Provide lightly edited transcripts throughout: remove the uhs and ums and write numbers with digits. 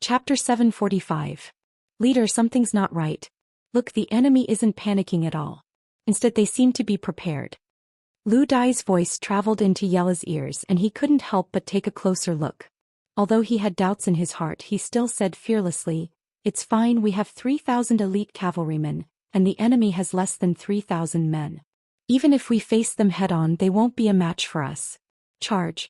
Chapter 745. Leader, something's not right. Look, the enemy isn't panicking at all. Instead, they seem to be prepared. Lu Dai's voice traveled into Yella's ears and he couldn't help but take a closer look. Although he had doubts in his heart, he still said fearlessly, "It's fine, we have 3,000 elite cavalrymen, and the enemy has less than 3,000 men. Even if we face them head-on, they won't be a match for us. Charge."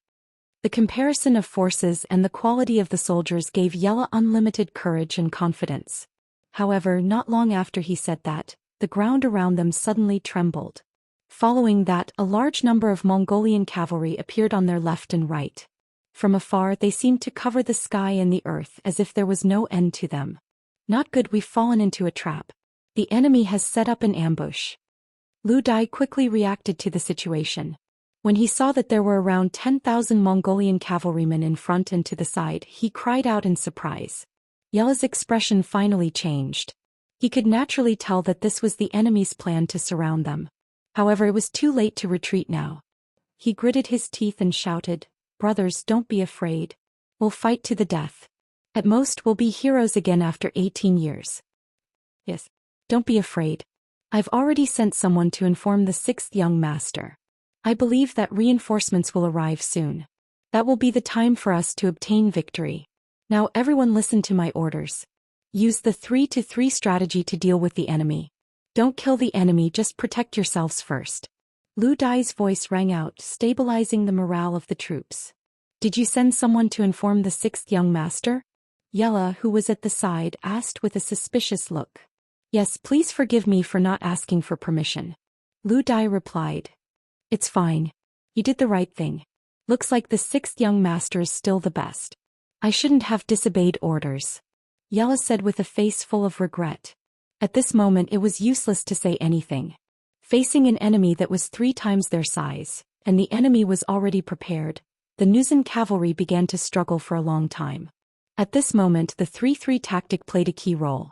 The comparison of forces and the quality of the soldiers gave Yella unlimited courage and confidence. However, not long after he said that, the ground around them suddenly trembled. Following that, a large number of Mongolian cavalry appeared on their left and right. From afar, they seemed to cover the sky and the earth as if there was no end to them. "Not good, we've fallen into a trap. The enemy has set up an ambush." Lu Dai quickly reacted to the situation. When he saw that there were around 10,000 Mongolian cavalrymen in front and to the side, he cried out in surprise. Yella's expression finally changed. He could naturally tell that this was the enemy's plan to surround them. However, it was too late to retreat now. He gritted his teeth and shouted, "Brothers, don't be afraid. We'll fight to the death. At most, we'll be heroes again after 18 years. Yes. Don't be afraid. I've already sent someone to inform the 6th young master. I believe that reinforcements will arrive soon. That will be the time for us to obtain victory. Now everyone listen to my orders. Use the 3-to-3 strategy to deal with the enemy. Don't kill the enemy, just protect yourselves first." Lu Dai's voice rang out, stabilizing the morale of the troops. "Did you send someone to inform the 6th young master?" Yella, who was at the side, asked with a suspicious look. "Yes, please forgive me for not asking for permission." Lu Dai replied. "It's fine. You did the right thing. Looks like the 6th young master is still the best. I shouldn't have disobeyed orders," Yella said with a face full of regret. At this moment it was useless to say anything. Facing an enemy that was 3 times their size, and the enemy was already prepared, the Nuzan cavalry began to struggle for a long time. At this moment the 3-3 tactic played a key role.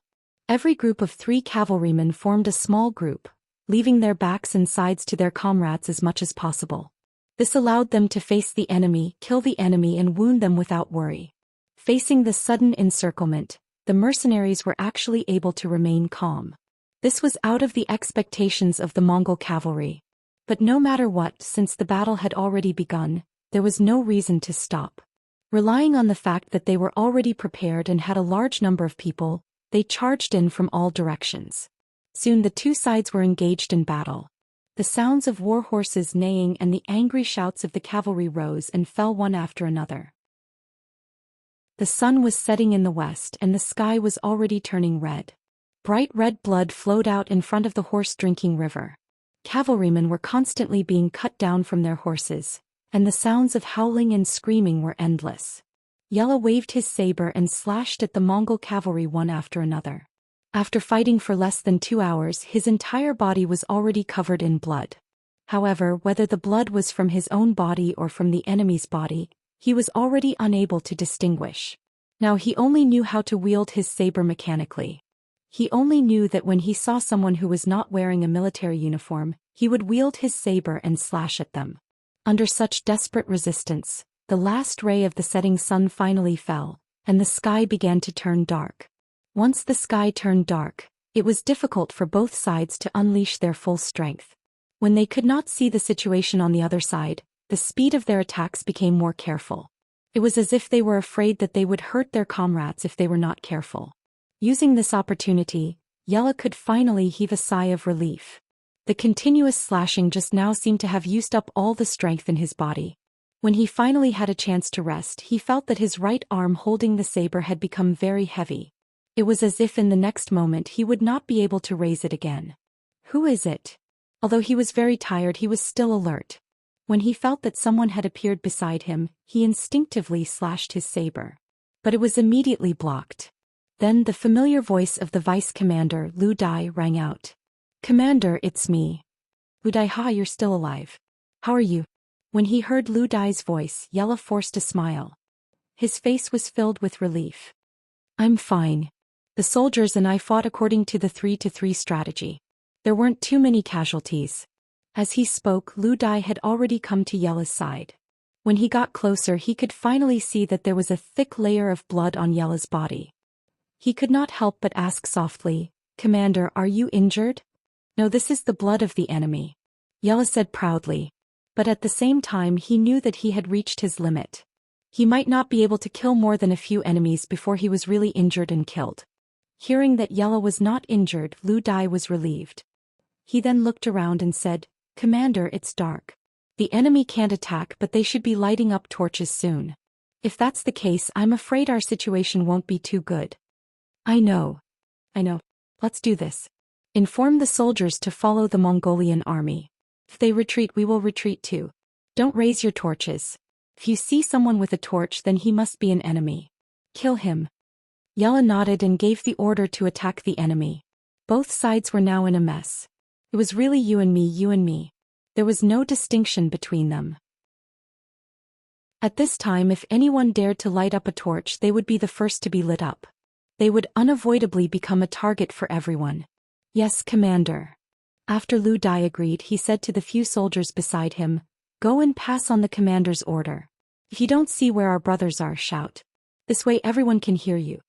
Every group of 3 cavalrymen formed a small group, leaving their backs and sides to their comrades as much as possible. This allowed them to face the enemy, kill the enemy and wound them without worry. Facing the sudden encirclement, the mercenaries were actually able to remain calm. This was out of the expectations of the Mongol cavalry. But no matter what, since the battle had already begun, there was no reason to stop. Relying on the fact that they were already prepared and had a large number of people, they charged in from all directions. Soon the 2 sides were engaged in battle. The sounds of war horses neighing and the angry shouts of the cavalry rose and fell one after another. The sun was setting in the west and the sky was already turning red. Bright red blood flowed out in front of the horse-drinking river. Cavalrymen were constantly being cut down from their horses, and the sounds of howling and screaming were endless. Yella waved his saber and slashed at the Mongol cavalry one after another. After fighting for less than 2 hours, his entire body was already covered in blood. However, whether the blood was from his own body or from the enemy's body, he was already unable to distinguish. Now he only knew how to wield his saber mechanically. He only knew that when he saw someone who was not wearing a military uniform, he would wield his saber and slash at them. Under such desperate resistance, the last ray of the setting sun finally fell, and the sky began to turn dark. Once the sky turned dark, it was difficult for both sides to unleash their full strength. When they could not see the situation on the other side, the speed of their attacks became more careful. It was as if they were afraid that they would hurt their comrades if they were not careful. Using this opportunity, Yella could finally heave a sigh of relief. The continuous slashing just now seemed to have used up all the strength in his body. When he finally had a chance to rest, he felt that his right arm holding the saber had become very heavy. It was as if in the next moment he would not be able to raise it again. "Who is it?" Although he was very tired, he was still alert. When he felt that someone had appeared beside him, he instinctively slashed his saber. But it was immediately blocked. Then the familiar voice of the vice commander, Lu Dai, rang out. "Commander, it's me." "Lu Dai, ha, you're still alive. How are you?" When he heard Lu Dai's voice, Yella forced a smile. His face was filled with relief. "I'm fine. The soldiers and I fought according to the 3-to-3 strategy. There weren't too many casualties." As he spoke, Lu Dai had already come to Yella's side. When he got closer, he could finally see that there was a thick layer of blood on Yella's body. He could not help but ask softly, "Commander, are you injured?" "No, this is the blood of the enemy," Yella said proudly. But at the same time he knew that he had reached his limit. He might not be able to kill more than a few enemies before he was really injured and killed. Hearing that Yella was not injured, Lu Dai was relieved. He then looked around and said, "Commander, it's dark. The enemy can't attack, but they should be lighting up torches soon. If that's the case, I'm afraid our situation won't be too good." I know. Let's do this. Inform the soldiers to follow the Mongolian army. If they retreat, we will retreat too. Don't raise your torches. If you see someone with a torch, then he must be an enemy. Kill him." Yella nodded and gave the order to attack the enemy. Both sides were now in a mess. It was really you and me, you and me. There was no distinction between them. At this time, if anyone dared to light up a torch, they would be the first to be lit up. They would unavoidably become a target for everyone. "Yes, Commander." After Lu Dai agreed, he said to the few soldiers beside him, "Go and pass on the commander's order. If you don't see where our brothers are, shout. This way everyone can hear you."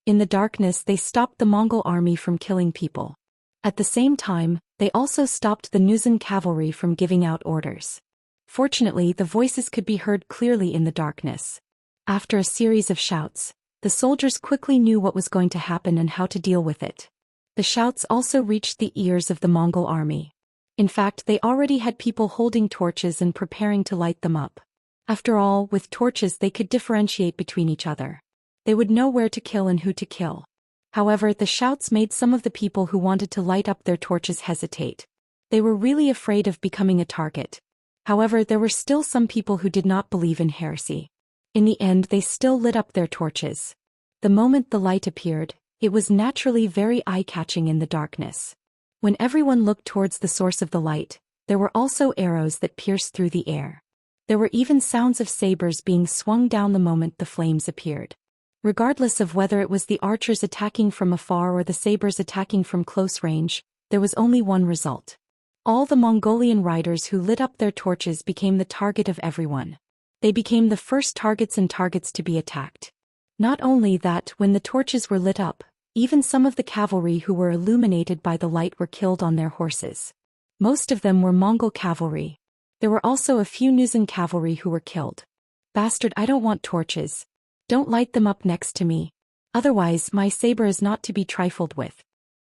In the darkness, they stopped the Mongol army from killing people. At the same time, they also stopped the Nuzan cavalry from giving out orders. Fortunately, the voices could be heard clearly in the darkness. After a series of shouts, the soldiers quickly knew what was going to happen and how to deal with it. The shouts also reached the ears of the Mongol army. In fact, they already had people holding torches and preparing to light them up. After all, with torches they could differentiate between each other. They would know where to kill and who to kill. However, the shouts made some of the people who wanted to light up their torches hesitate. They were really afraid of becoming a target. However, there were still some people who did not believe in heresy. In the end, they still lit up their torches. The moment the light appeared, it was naturally very eye-catching in the darkness. When everyone looked towards the source of the light, there were also arrows that pierced through the air. There were even sounds of sabers being swung down the moment the flames appeared. Regardless of whether it was the archers attacking from afar or the sabers attacking from close range, there was only one result. All the Mongolian riders who lit up their torches became the target of everyone. They became the first targets to be attacked. Not only that, when the torches were lit up, even some of the cavalry who were illuminated by the light were killed on their horses. Most of them were Mongol cavalry. There were also a few Nuzan cavalry who were killed. "Bastard, I don't want torches. Don't light them up next to me. Otherwise, my saber is not to be trifled with."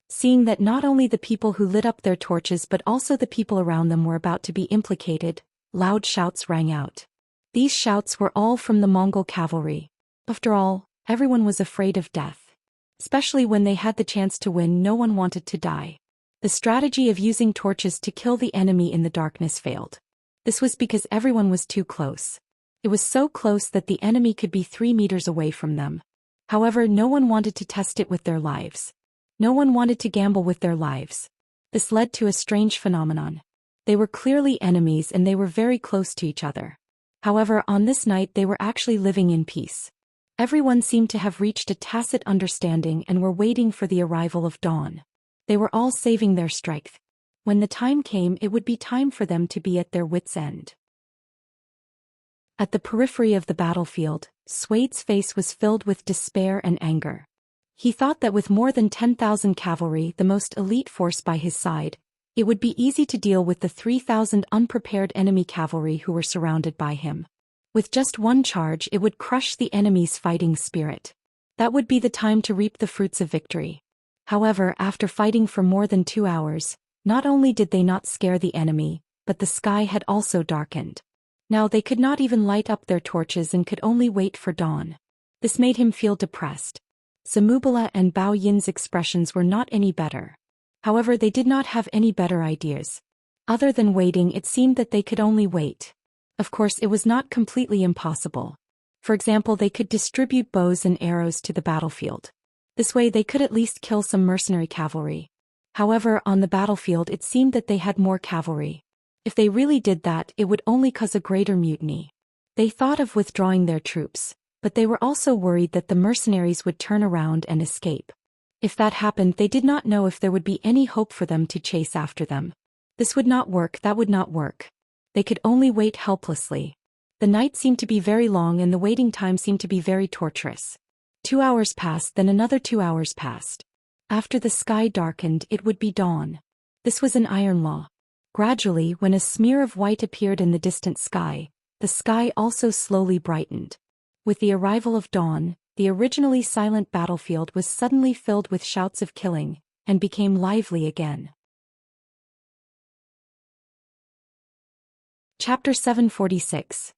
Seeing that not only the people who lit up their torches but also the people around them were about to be implicated, loud shouts rang out. These shouts were all from the Mongol cavalry. After all, everyone was afraid of death. Especially when they had the chance to win, no one wanted to die. The strategy of using torches to kill the enemy in the darkness failed. This was because everyone was too close. It was so close that the enemy could be 3 meters away from them. However, no one wanted to test it with their lives. No one wanted to gamble with their lives. This led to a strange phenomenon. They were clearly enemies and they were very close to each other. However, on this night they were actually living in peace. Everyone seemed to have reached a tacit understanding and were waiting for the arrival of dawn. They were all saving their strength. When the time came, it would be time for them to be at their wits' end. At the periphery of the battlefield, Suade's face was filled with despair and anger. He thought that with more than 10,000 cavalry, the most elite force by his side, it would be easy to deal with the 3,000 unprepared enemy cavalry who were surrounded by him. With just one charge, it would crush the enemy's fighting spirit. That would be the time to reap the fruits of victory. However, after fighting for more than 2 hours, not only did they not scare the enemy, but the sky had also darkened. Now they could not even light up their torches and could only wait for dawn. This made him feel depressed. Zamubala and Bao Yin's expressions were not any better. However, they did not have any better ideas. Other than waiting, it seemed that they could only wait. Of course, it was not completely impossible. For example, they could distribute bows and arrows to the battlefield. This way they could at least kill some mercenary cavalry. However, on the battlefield it seemed that they had more cavalry. If they really did that, it would only cause a greater mutiny. They thought of withdrawing their troops, but they were also worried that the mercenaries would turn around and escape. If that happened, they did not know if there would be any hope for them to chase after them. This would not work, that would not work. They could only wait helplessly. The night seemed to be very long and the waiting time seemed to be very torturous. 2 hours passed, then another 2 hours passed. After the sky darkened, it would be dawn. This was an iron law. Gradually, when a smear of white appeared in the distant sky, the sky also slowly brightened. With the arrival of dawn, the originally silent battlefield was suddenly filled with shouts of killing, and became lively again. Chapter 746.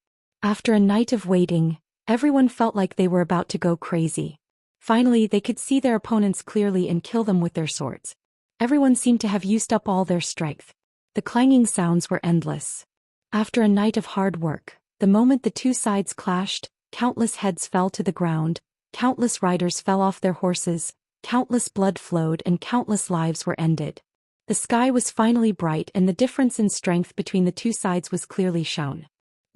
After a night of waiting, everyone felt like they were about to go crazy. Finally, they could see their opponents clearly and kill them with their swords. Everyone seemed to have used up all their strength. The clanging sounds were endless. After a night of hard work, the moment the two sides clashed, countless heads fell to the ground, countless riders fell off their horses, countless blood flowed and countless lives were ended. The sky was finally bright and the difference in strength between the two sides was clearly shown.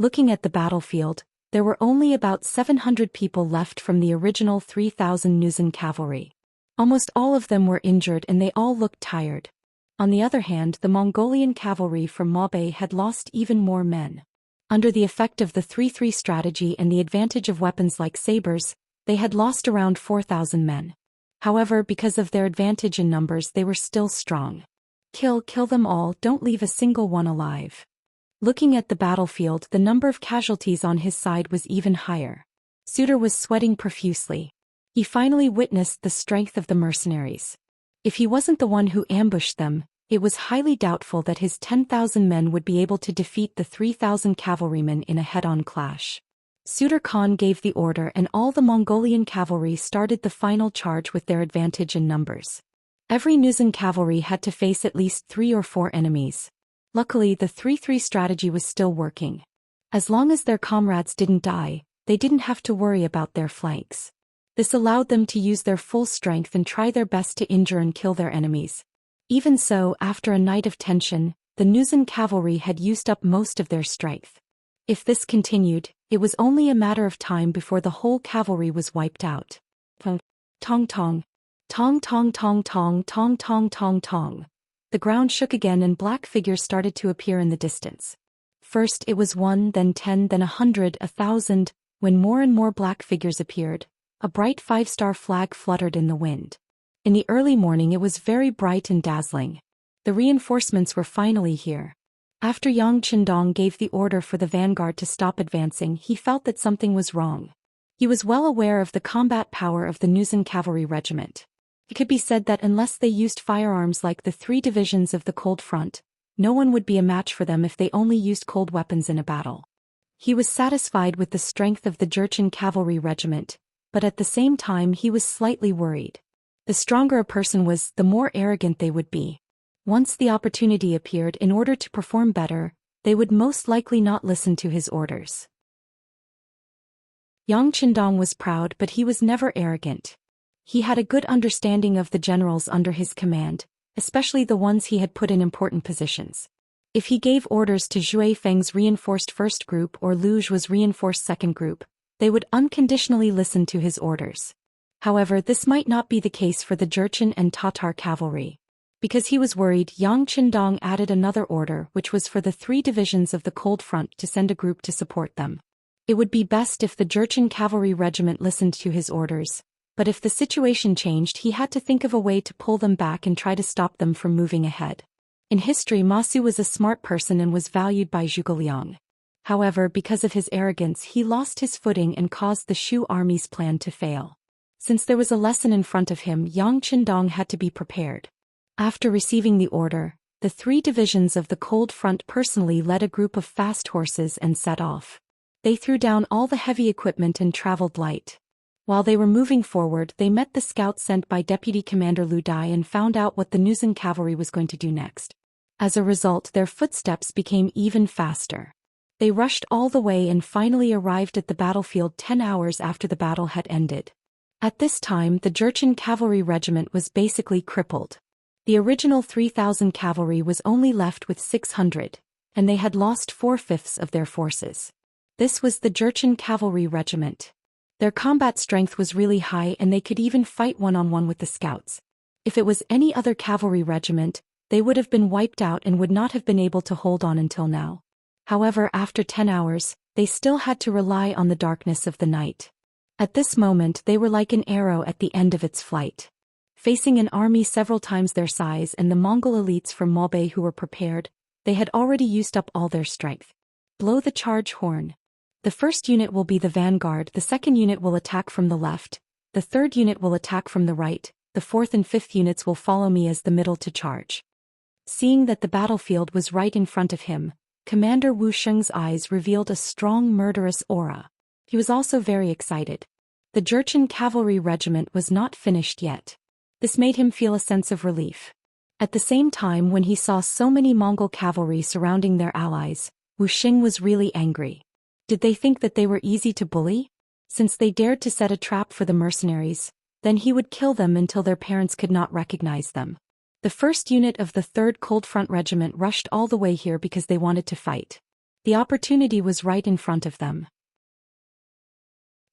Looking at the battlefield, there were only about 700 people left from the original 3,000 Nuzan cavalry. Almost all of them were injured and they all looked tired. On the other hand, the Mongolian cavalry from Mabe had lost even more men. Under the effect of the 3-3 strategy and the advantage of weapons like sabers, they had lost around 4,000 men. However, because of their advantage in numbers, they were still strong. Kill them all, don't leave a single one alive. Looking at the battlefield, the number of casualties on his side was even higher. Suitor was sweating profusely. He finally witnessed the strength of the mercenaries. If he wasn't the one who ambushed them, it was highly doubtful that his 10,000 men would be able to defeat the 3,000 cavalrymen in a head-on clash. Suitor Khan gave the order and all the Mongolian cavalry started the final charge with their advantage in numbers. Every Nuzan cavalry had to face at least 3 or 4 enemies. Luckily, the 3-3 strategy was still working. As long as their comrades didn't die, they didn't have to worry about their flanks. This allowed them to use their full strength and try their best to injure and kill their enemies. Even so, after a night of tension, the Nuzan cavalry had used up most of their strength. If this continued, it was only a matter of time before the whole cavalry was wiped out. Tong tong. Tong tong tong tong tong tong tong tong. The ground shook again and black figures started to appear in the distance. First it was 1, then 10, then 100, 1,000, when more and more black figures appeared. A bright 5-star flag fluttered in the wind. In the early morning it was very bright and dazzling. The reinforcements were finally here. After Yang Qindong gave the order for the vanguard to stop advancing, he felt that something was wrong. He was well aware of the combat power of the Nuzan cavalry regiment. It could be said that unless they used firearms like the 3 divisions of the Cold Front, no one would be a match for them if they only used cold weapons in a battle. He was satisfied with the strength of the Jurchen cavalry regiment, but at the same time he was slightly worried. The stronger a person was, the more arrogant they would be. Once the opportunity appeared, in order to perform better, they would most likely not listen to his orders. Yang Qindong was proud, but he was never arrogant. He had a good understanding of the generals under his command, especially the ones he had put in important positions. If he gave orders to Zhui Feng's reinforced first group or Lu Zhu's reinforced second group, they would unconditionally listen to his orders. However, this might not be the case for the Jurchen and Tatar cavalry. Because he was worried, Yang Qindong added another order, which was for the 3 divisions of the Cold Front to send a group to support them. It would be best if the Jurchen cavalry regiment listened to his orders, but if the situation changed, he had to think of a way to pull them back and try to stop them from moving ahead. In history, Ma Su was a smart person and was valued by Zhuge Liang. However, because of his arrogance, he lost his footing and caused the Shu army's plan to fail. Since there was a lesson in front of him, Yang Qindong had to be prepared. After receiving the order, the 3 divisions of the Cold Front personally led a group of fast horses and set off. They threw down all the heavy equipment and traveled light. While they were moving forward, they met the scouts sent by Deputy Commander Lu Dai and found out what the Nuzan cavalry was going to do next. As a result, their footsteps became even faster. They rushed all the way and finally arrived at the battlefield 10 hours after the battle had ended. At this time, the Jurchen cavalry regiment was basically crippled. The original 3,000 cavalry was only left with 600, and they had lost 4/5 of their forces. This was the Jurchen cavalry regiment. Their combat strength was really high and they could even fight one-on-one with the scouts. If it was any other cavalry regiment, they would have been wiped out and would not have been able to hold on until now. However, after 10 hours, they still had to rely on the darkness of the night. At this moment they were like an arrow at the end of its flight. Facing an army several times their size and the Mongol elites from Maobei who were prepared, they had already used up all their strength. Blow the charge horn. The first unit will be the vanguard, the second unit will attack from the left, the third unit will attack from the right, the fourth and fifth units will follow me as the middle to charge. Seeing that the battlefield was right in front of him, Commander Wu Sheng's eyes revealed a strong murderous aura. He was also very excited. The Jurchen cavalry regiment was not finished yet. This made him feel a sense of relief. At the same time, when he saw so many Mongol cavalry surrounding their allies, Wu Sheng was really angry. Did they think that they were easy to bully? Since they dared to set a trap for the mercenaries, then he would kill them until their parents could not recognize them. The first unit of the 3rd Cold Front Regiment rushed all the way here because they wanted to fight. The opportunity was right in front of them.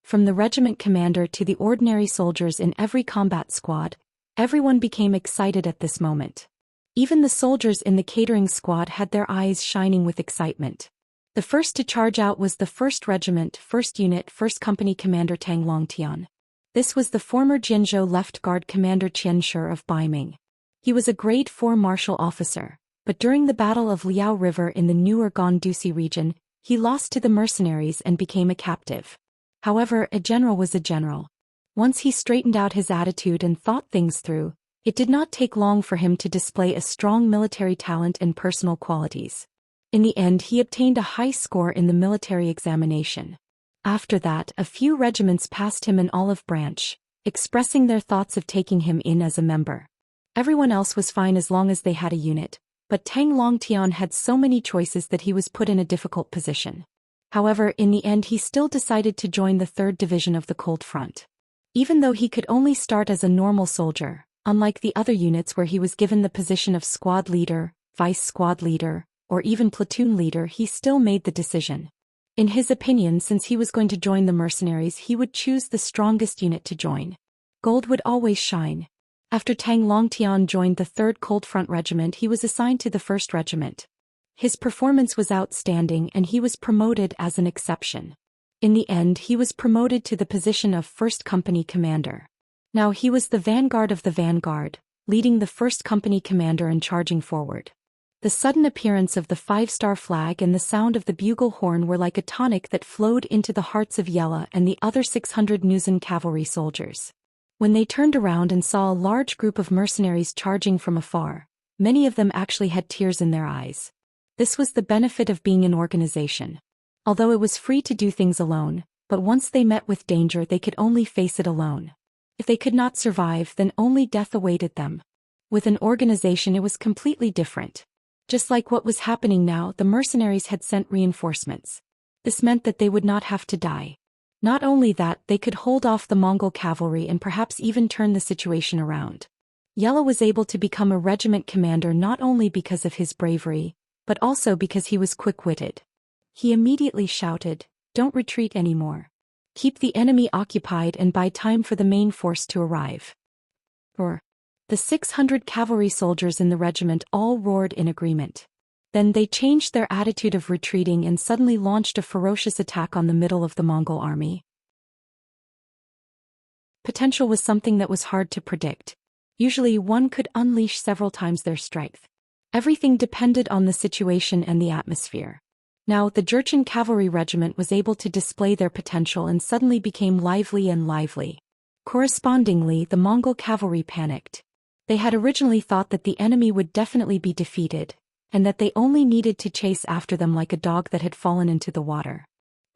From the regiment commander to the ordinary soldiers in every combat squad, everyone became excited at this moment. Even the soldiers in the catering squad had their eyes shining with excitement. The first to charge out was the 1st Regiment, 1st Unit, 1st Company Commander Tang Longtian. This was the former Jianzhou Left Guard Commander Qianxia of Baiming. He was a Grade 4 martial officer, but during the Battle of Liao River in the newer Gandusi region, he lost to the mercenaries and became a captive. However, a general was a general. Once he straightened out his attitude and thought things through, it did not take long for him to display a strong military talent and personal qualities. In the end, he obtained a high score in the military examination. After that, a few regiments passed him an olive branch, expressing their thoughts of taking him in as a member. Everyone else was fine as long as they had a unit, but Tang Longtian had so many choices that he was put in a difficult position. However, in the end he still decided to join the 3rd Division of the Cold Front. Even though he could only start as a normal soldier, unlike the other units where he was given the position of squad leader, vice squad leader, or even platoon leader, he still made the decision. In his opinion, since he was going to join the mercenaries, he would choose the strongest unit to join. Gold would always shine. After Tang Longtian joined the 3rd Cold Front Regiment, he was assigned to the 1st Regiment. His performance was outstanding and he was promoted as an exception. In the end, he was promoted to the position of 1st Company Commander. Now he was the vanguard of the vanguard, leading the 1st Company Commander and charging forward. The sudden appearance of the 5-star flag and the sound of the bugle horn were like a tonic that flowed into the hearts of Yella and the other 600 Nuzan cavalry soldiers. When they turned around and saw a large group of mercenaries charging from afar, many of them actually had tears in their eyes. This was the benefit of being an organization. Although it was free to do things alone, but once they met with danger they could only face it alone. If they could not survive, then only death awaited them. With an organization it was completely different. Just like what was happening now, the mercenaries had sent reinforcements. This meant that they would not have to die. Not only that, they could hold off the Mongol cavalry and perhaps even turn the situation around. Yella was able to become a regiment commander not only because of his bravery, but also because he was quick-witted. He immediately shouted, "Don't retreat anymore. Keep the enemy occupied and buy time for the main force to arrive." Roar. The 600 cavalry soldiers in the regiment all roared in agreement. Then they changed their attitude of retreating and suddenly launched a ferocious attack on the middle of the Mongol army. Potential was something that was hard to predict. Usually one could unleash several times their strength. Everything depended on the situation and the atmosphere. Now the Jurchen cavalry regiment was able to display their potential and suddenly became lively and lively. Correspondingly, the Mongol cavalry panicked. They had originally thought that the enemy would definitely be defeated, and that they only needed to chase after them like a dog that had fallen into the water.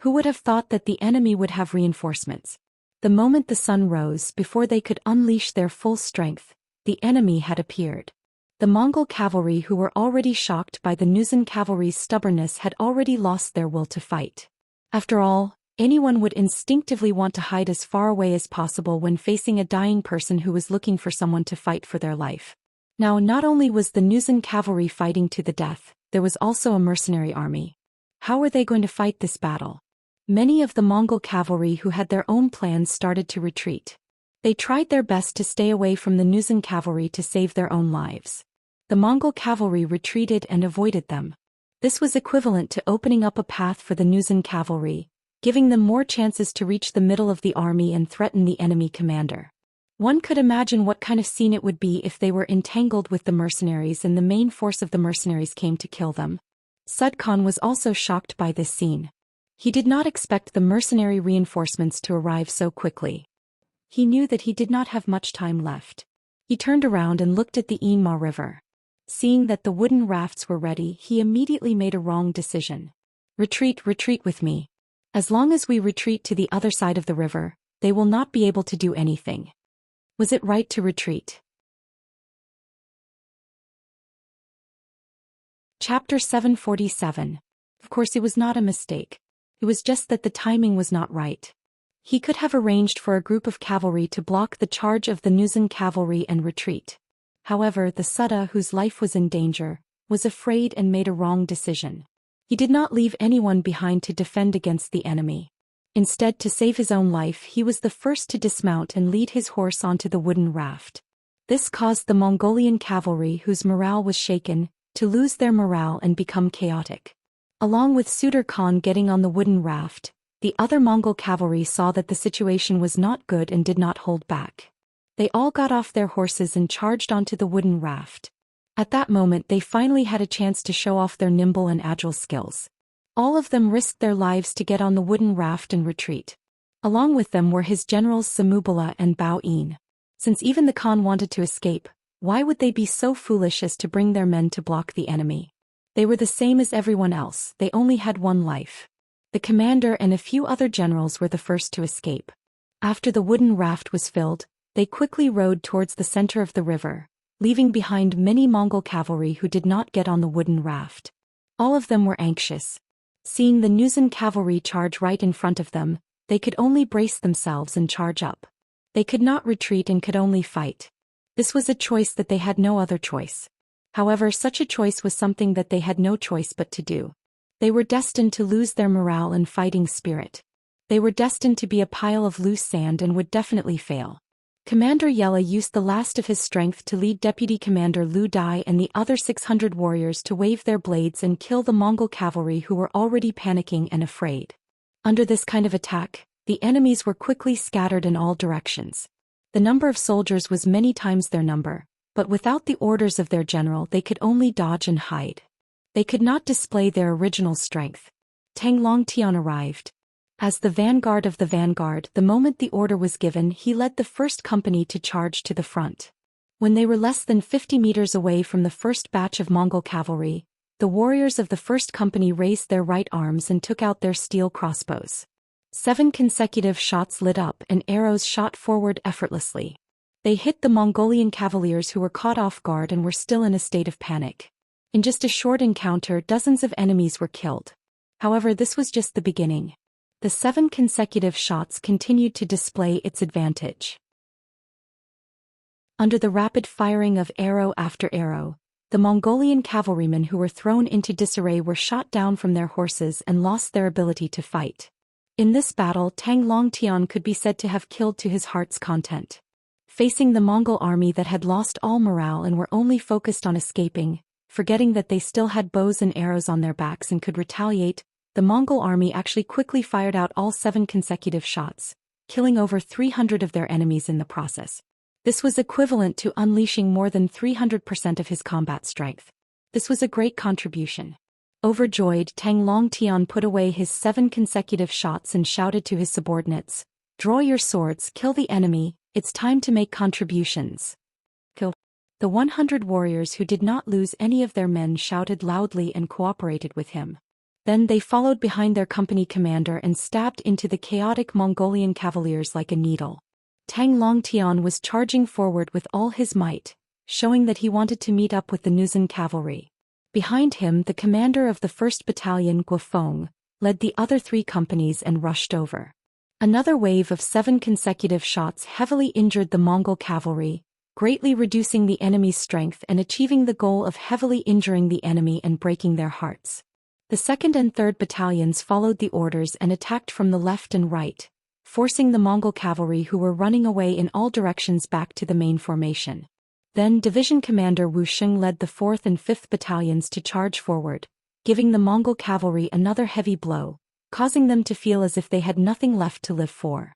Who would have thought that the enemy would have reinforcements? The moment the sun rose, before they could unleash their full strength, the enemy had appeared. The Mongol cavalry, who were already shocked by the Nuzan cavalry's stubbornness, had already lost their will to fight. After all, anyone would instinctively want to hide as far away as possible when facing a dying person who was looking for someone to fight for their life. Now, not only was the Nuzan cavalry fighting to the death, there was also a mercenary army. How were they going to fight this battle? Many of the Mongol cavalry who had their own plans started to retreat. They tried their best to stay away from the Nuzan cavalry to save their own lives. The Mongol cavalry retreated and avoided them. This was equivalent to opening up a path for the Nuzan cavalry, giving them more chances to reach the middle of the army and threaten the enemy commander. One could imagine what kind of scene it would be if they were entangled with the mercenaries and the main force of the mercenaries came to kill them. Sud Khan was also shocked by this scene. He did not expect the mercenary reinforcements to arrive so quickly. He knew that he did not have much time left. He turned around and looked at the Inma River. Seeing that the wooden rafts were ready, he immediately made a wrong decision. Retreat, retreat with me. As long as we retreat to the other side of the river, they will not be able to do anything. Was it right to retreat? Chapter 747. Of course it was not a mistake. It was just that the timing was not right. He could have arranged for a group of cavalry to block the charge of the Nuzan cavalry and retreat. However, the Sutta, whose life was in danger, was afraid and made a wrong decision. He did not leave anyone behind to defend against the enemy. Instead, to save his own life, he was the first to dismount and lead his horse onto the wooden raft. This caused the Mongolian cavalry, whose morale was shaken, to lose their morale and become chaotic. Along with Sudur Khan getting on the wooden raft, the other Mongol cavalry saw that the situation was not good and did not hold back. They all got off their horses and charged onto the wooden raft. At that moment they finally had a chance to show off their nimble and agile skills. All of them risked their lives to get on the wooden raft and retreat. Along with them were his generals Samubala and Bao Yin. Since even the Khan wanted to escape, why would they be so foolish as to bring their men to block the enemy? They were the same as everyone else, they only had one life. The commander and a few other generals were the first to escape. After the wooden raft was filled, they quickly rowed towards the center of the river, leaving behind many Mongol cavalry who did not get on the wooden raft. All of them were anxious. Seeing the Nuzan cavalry charge right in front of them, they could only brace themselves and charge up. They could not retreat and could only fight. This was a choice that they had no other choice. However, such a choice was something that they had no choice but to do. They were destined to lose their morale and fighting spirit. They were destined to be a pile of loose sand and would definitely fail. Commander Yella used the last of his strength to lead Deputy Commander Lu Dai and the other 600 warriors to wave their blades and kill the Mongol cavalry who were already panicking and afraid. Under this kind of attack, the enemies were quickly scattered in all directions. The number of soldiers was many times their number, but without the orders of their general they could only dodge and hide. They could not display their original strength. Tang Longtian arrived. As the vanguard of the vanguard, the moment the order was given, he led the first company to charge to the front. When they were less than 50 meters away from the first batch of Mongol cavalry, the warriors of the first company raised their right arms and took out their steel crossbows. 7 consecutive shots lit up and arrows shot forward effortlessly. They hit the Mongolian cavaliers who were caught off guard and were still in a state of panic. In just a short encounter, dozens of enemies were killed. However, this was just the beginning. The 7 consecutive shots continued to display its advantage. Under the rapid firing of arrow after arrow, the Mongolian cavalrymen who were thrown into disarray were shot down from their horses and lost their ability to fight. In this battle, Tang Longtian could be said to have killed to his heart's content. Facing the Mongol army that had lost all morale and were only focused on escaping, forgetting that they still had bows and arrows on their backs and could retaliate, the Mongol army actually quickly fired out all 7 consecutive shots, killing over 300 of their enemies in the process. This was equivalent to unleashing more than 300% of his combat strength. This was a great contribution. Overjoyed, Tang Longtian put away his 7 consecutive shots and shouted to his subordinates, "Draw your swords, kill the enemy, it's time to make contributions." Kill. The 100 warriors who did not lose any of their men shouted loudly and cooperated with him. Then they followed behind their company commander and stabbed into the chaotic Mongolian cavaliers like a needle. Tang Longtian was charging forward with all his might, showing that he wanted to meet up with the Nuzan cavalry. Behind him, the commander of the 1st Battalion, Guofeng, led the other 3 companies and rushed over. Another wave of 7 consecutive shots heavily injured the Mongol cavalry, greatly reducing the enemy's strength and achieving the goal of heavily injuring the enemy and breaking their hearts. The 2nd and 3rd battalions followed the orders and attacked from the left and right, forcing the Mongol cavalry who were running away in all directions back to the main formation. Then Division Commander Wu Sheng led the 4th and 5th battalions to charge forward, giving the Mongol cavalry another heavy blow, causing them to feel as if they had nothing left to live for.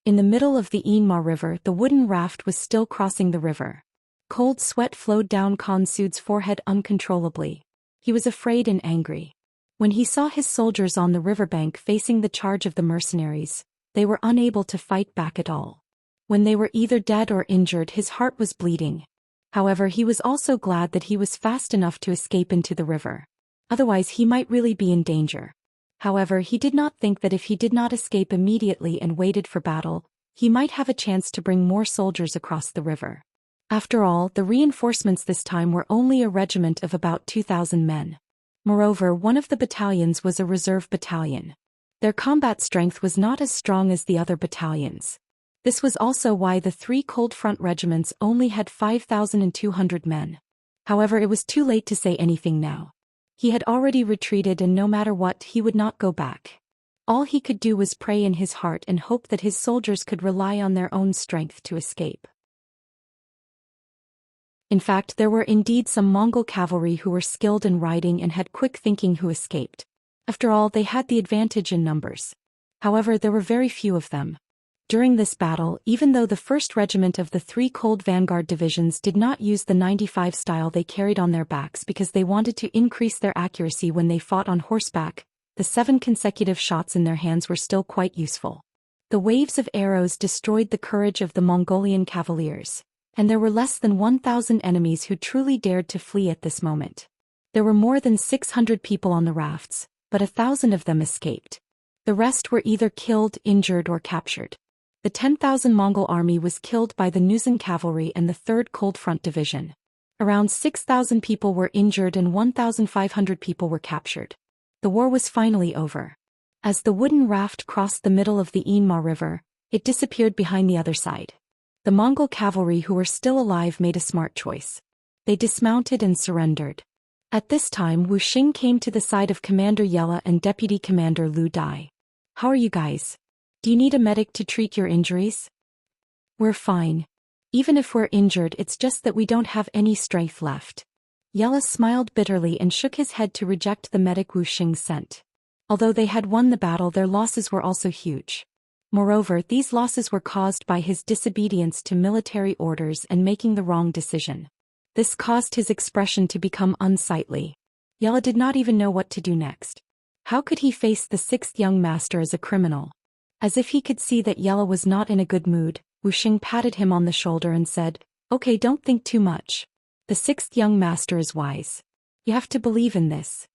In the middle of the Immorse River, the wooden raft was still crossing the river. Cold sweat flowed down Khan Sud's forehead uncontrollably. He was afraid and angry. When he saw his soldiers on the riverbank facing the charge of the mercenaries, they were unable to fight back at all. When they were either dead or injured, his heart was bleeding. However, he was also glad that he was fast enough to escape into the river. Otherwise, he might really be in danger. However, he did not think that if he did not escape immediately and waited for battle, he might have a chance to bring more soldiers across the river. After all, the reinforcements this time were only a regiment of about 2,000 men. Moreover, one of the battalions was a reserve battalion. Their combat strength was not as strong as the other battalions. This was also why the three cold front regiments only had 5,200 men. However, it was too late to say anything now. He had already retreated, and no matter what, he would not go back. All he could do was pray in his heart and hope that his soldiers could rely on their own strength to escape. In fact, there were indeed some Mongol cavalry who were skilled in riding and had quick thinking who escaped. After all, they had the advantage in numbers. However, there were very few of them. During this battle, even though the 1st Regiment of the 3 Cold Vanguard Divisions did not use the 95 style they carried on their backs because they wanted to increase their accuracy when they fought on horseback, the 7 consecutive shots in their hands were still quite useful. The waves of arrows destroyed the courage of the Mongolian cavaliers, and there were less than 1,000 enemies who truly dared to flee at this moment. There were more than 600 people on the rafts, but 1,000 of them escaped. The rest were either killed, injured, or captured. The 10,000 Mongol army was killed by the Nuzan cavalry and the 3rd Cold Front Division. Around 6,000 people were injured and 1,500 people were captured. The war was finally over. As the wooden raft crossed the middle of the Immorse River, it disappeared behind the other side. The Mongol cavalry who were still alive made a smart choice. They dismounted and surrendered. At this time, Wuxia came to the side of Commander Yella and Deputy Commander Lu Dai. "How are you guys? Do you need a medic to treat your injuries?" "We're fine. Even if we're injured, it's just that we don't have any strength left." Yella smiled bitterly and shook his head to reject the medic Wuxia sent. Although they had won the battle, their losses were also huge. Moreover, these losses were caused by his disobedience to military orders and making the wrong decision. This caused his expression to become unsightly. Yella did not even know what to do next. How could he face the 6th young master as a criminal? As if he could see that Yella was not in a good mood, Wuxia patted him on the shoulder and said, "Okay, don't think too much. The 6th young master is wise. You have to believe in this."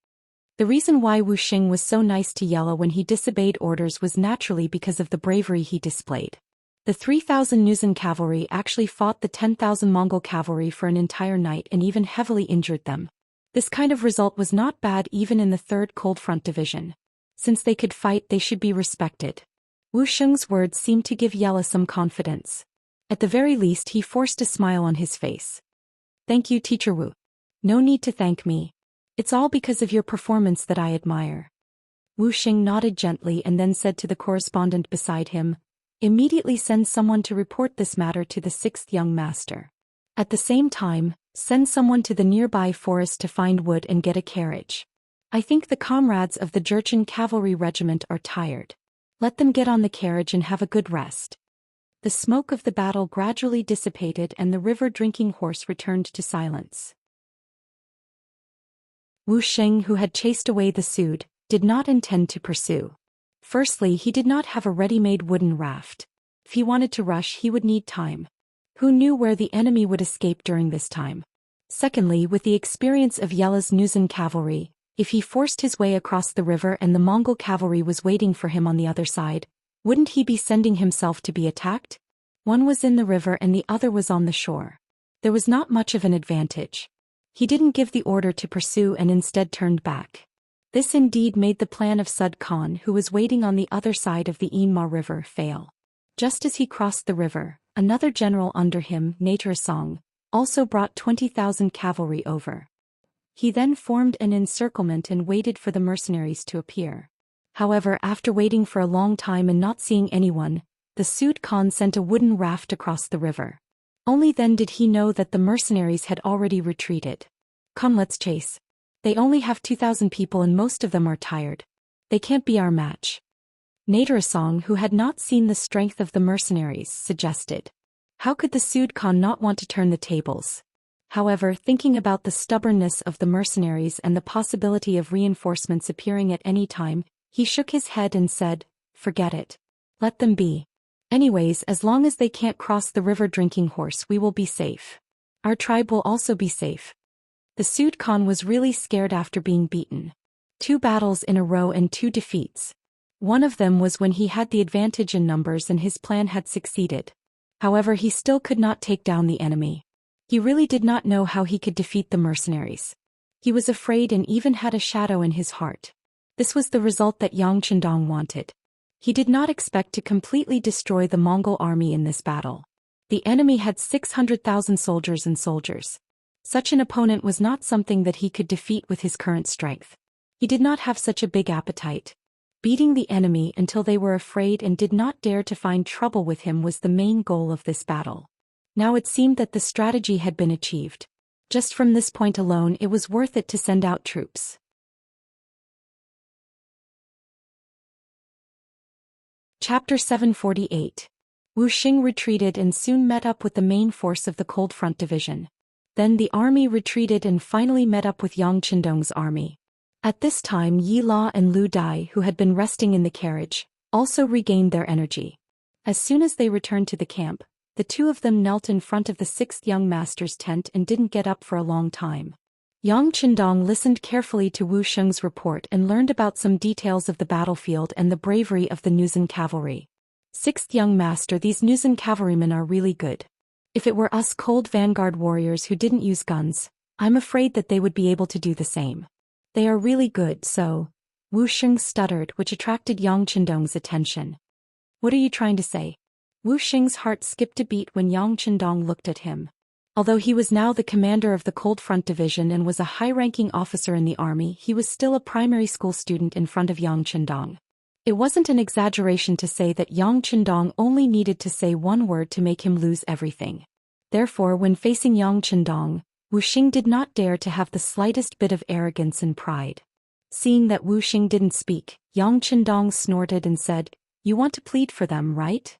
The reason why Wuxia was so nice to Yella when he disobeyed orders was naturally because of the bravery he displayed. The 3,000 Nuzan cavalry actually fought the 10,000 Mongol cavalry for an entire night and even heavily injured them. This kind of result was not bad even in the 3rd Cold Front Division. Since they could fight, they should be respected. Wuxia's words seemed to give Yella some confidence. At the very least, he forced a smile on his face. "Thank you, Teacher Wu. No need to thank me. It's all because of your performance that I admire." Wuxia nodded gently and then said to the correspondent beside him, "Immediately send someone to report this matter to the 6th young master. At the same time, send someone to the nearby forest to find wood and get a carriage. I think the comrades of the Jurchen cavalry regiment are tired. Let them get on the carriage and have a good rest." The smoke of the battle gradually dissipated and the river drinking horse returned to silence. Wuxia, who had chased away the Sud, did not intend to pursue. Firstly, he did not have a ready-made wooden raft. If he wanted to rush, he would need time. Who knew where the enemy would escape during this time? Secondly, with the experience of Yella's Nuzan cavalry, if he forced his way across the river and the Mongol cavalry was waiting for him on the other side, wouldn't he be sending himself to be attacked? One was in the river and the other was on the shore. There was not much of an advantage. He didn't give the order to pursue and instead turned back. This indeed made the plan of Sud Khan, who was waiting on the other side of the Immorse River, fail. Just as he crossed the river, another general under him, Song, also brought 20,000 cavalry over. He then formed an encirclement and waited for the mercenaries to appear. However, after waiting for a long time and not seeing anyone, the Sud Khan sent a wooden raft across the river. Only then did he know that the mercenaries had already retreated. "Come, let's chase. They only have 2,000 people and most of them are tired. They can't be our match. Naderasong, who had not seen the strength of the mercenaries, suggested. How could the Sud Khan not want to turn the tables? However, thinking about the stubbornness of the mercenaries and the possibility of reinforcements appearing at any time, he shook his head and said, forget it. Let them be. Anyways, as long as they can't cross the river drinking horse, we will be safe. Our tribe will also be safe. The Sud Khan was really scared after being beaten. 2 battles in a row and 2 defeats. One of them was when he had the advantage in numbers and his plan had succeeded. However, he still could not take down the enemy. He really did not know how he could defeat the mercenaries. He was afraid and even had a shadow in his heart. This was the result that Yang Chendong wanted. He did not expect to completely destroy the Mongol army in this battle. The enemy had 600,000 soldiers and soldiers. Such an opponent was not something that he could defeat with his current strength. He did not have such a big appetite. Beating the enemy until they were afraid and did not dare to find trouble with him was the main goal of this battle. Now it seemed that the strategy had been achieved. Just from this point alone, it was worth it to send out troops. Chapter 748. Wuxia retreated and soon met up with the main force of the Cold Front Division. Then the army retreated and finally met up with Yang Chendong's army. At this time Yi La and Lu Dai, who had been resting in the carriage, also regained their energy. As soon as they returned to the camp, the 2 of them knelt in front of the 6th young master's tent and didn't get up for a long time. Yang Chendong listened carefully to Wu Sheng's report and learned about some details of the battlefield and the bravery of the Nuzan cavalry. 6th young master, these Nuzan cavalrymen are really good. If it were us cold vanguard warriors who didn't use guns, I'm afraid that they would be able to do the same. They are really good, so... Wu Sheng stuttered, which attracted Yang Chendong's attention. What are you trying to say? Wu Sheng's heart skipped a beat when Yang Chendong looked at him. Although he was now the commander of the Cold Front Division and was a high-ranking officer in the army, he was still a primary school student in front of Yang Chendong. It wasn't an exaggeration to say that Yang Chendong only needed to say one word to make him lose everything. Therefore, when facing Yang Chendong, Wu Xing did not dare to have the slightest bit of arrogance and pride. Seeing that Wu Xing didn't speak, Yang Chendong snorted and said, "You want to plead for them, right?"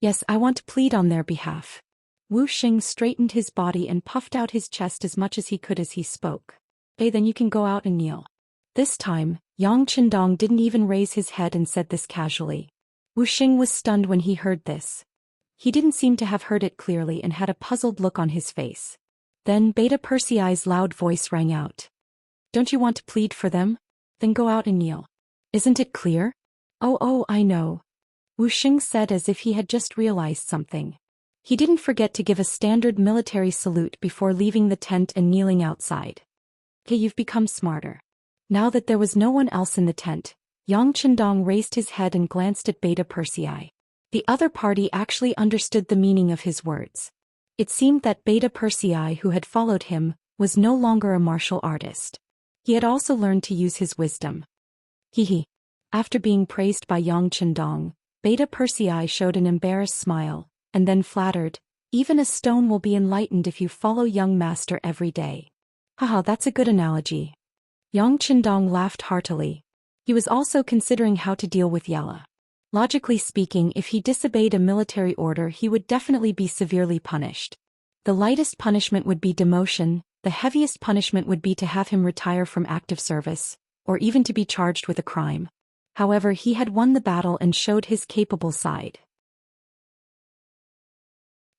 "Yes, I want to plead on their behalf." Wu Xing straightened his body and puffed out his chest as much as he could as he spoke. "Okay, then you can go out and kneel." This time, Yang Chendong didn't even raise his head and said this casually. Wu Xing was stunned when he heard this. He didn't seem to have heard it clearly and had a puzzled look on his face. Then Beta Persei's loud voice rang out. "Don't you want to plead for them? Then go out and kneel. Isn't it clear?" Oh, I know," Wu Xing said as if he had just realized something. He didn't forget to give a standard military salute before leaving the tent and kneeling outside. "Okay, you've become smarter." Now that there was no one else in the tent, Yang Chendong raised his head and glanced at Beta Persei. The other party actually understood the meaning of his words. It seemed that Beta Persei, who had followed him, was no longer a martial artist. He had also learned to use his wisdom. Hehe. After being praised by Yang Chendong, Beta Persei showed an embarrassed smile, and then flattered, "Even a stone will be enlightened if you follow young master every day." Haha, that's a good analogy. Yang Chendong laughed heartily. He was also considering how to deal with Yella. Logically speaking, if he disobeyed a military order, he would definitely be severely punished. The lightest punishment would be demotion, the heaviest punishment would be to have him retire from active service, or even to be charged with a crime. However, he had won the battle and showed his capable side.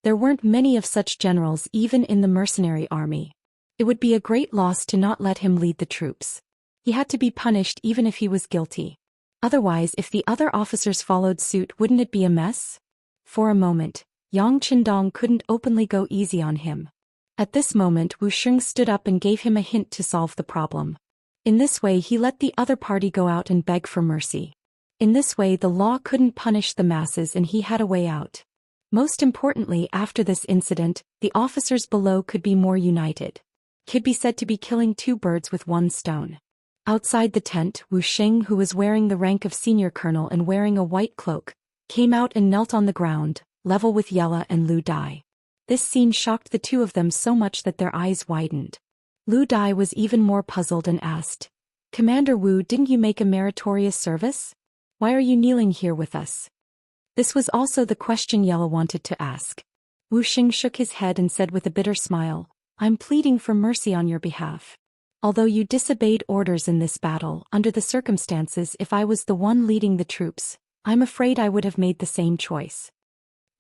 There weren't many of such generals even in the mercenary army. It would be a great loss to not let him lead the troops. He had to be punished even if he was guilty. Otherwise, if the other officers followed suit, wouldn't it be a mess? For a moment, Yang Chendong couldn't openly go easy on him. At this moment, Wu Xing stood up and gave him a hint to solve the problem. In this way, he let the other party go out and beg for mercy. In this way, the law couldn't punish the masses and he had a way out. Most importantly, after this incident, the officers below could be more united. Could be said to be killing 2 birds with 1 stone. Outside the tent, Wu Xing, who was wearing the rank of senior colonel and wearing a white cloak, came out and knelt on the ground, level with Yella and Lu Dai. This scene shocked the 2 of them so much that their eyes widened. Lu Dai was even more puzzled and asked, Commander Wu, didn't you make a meritorious service? Why are you kneeling here with us? This was also the question Yella wanted to ask. Wu Xing shook his head and said with a bitter smile, I'm pleading for mercy on your behalf. Although you disobeyed orders in this battle, under the circumstances, if I was the one leading the troops, I'm afraid I would have made the same choice.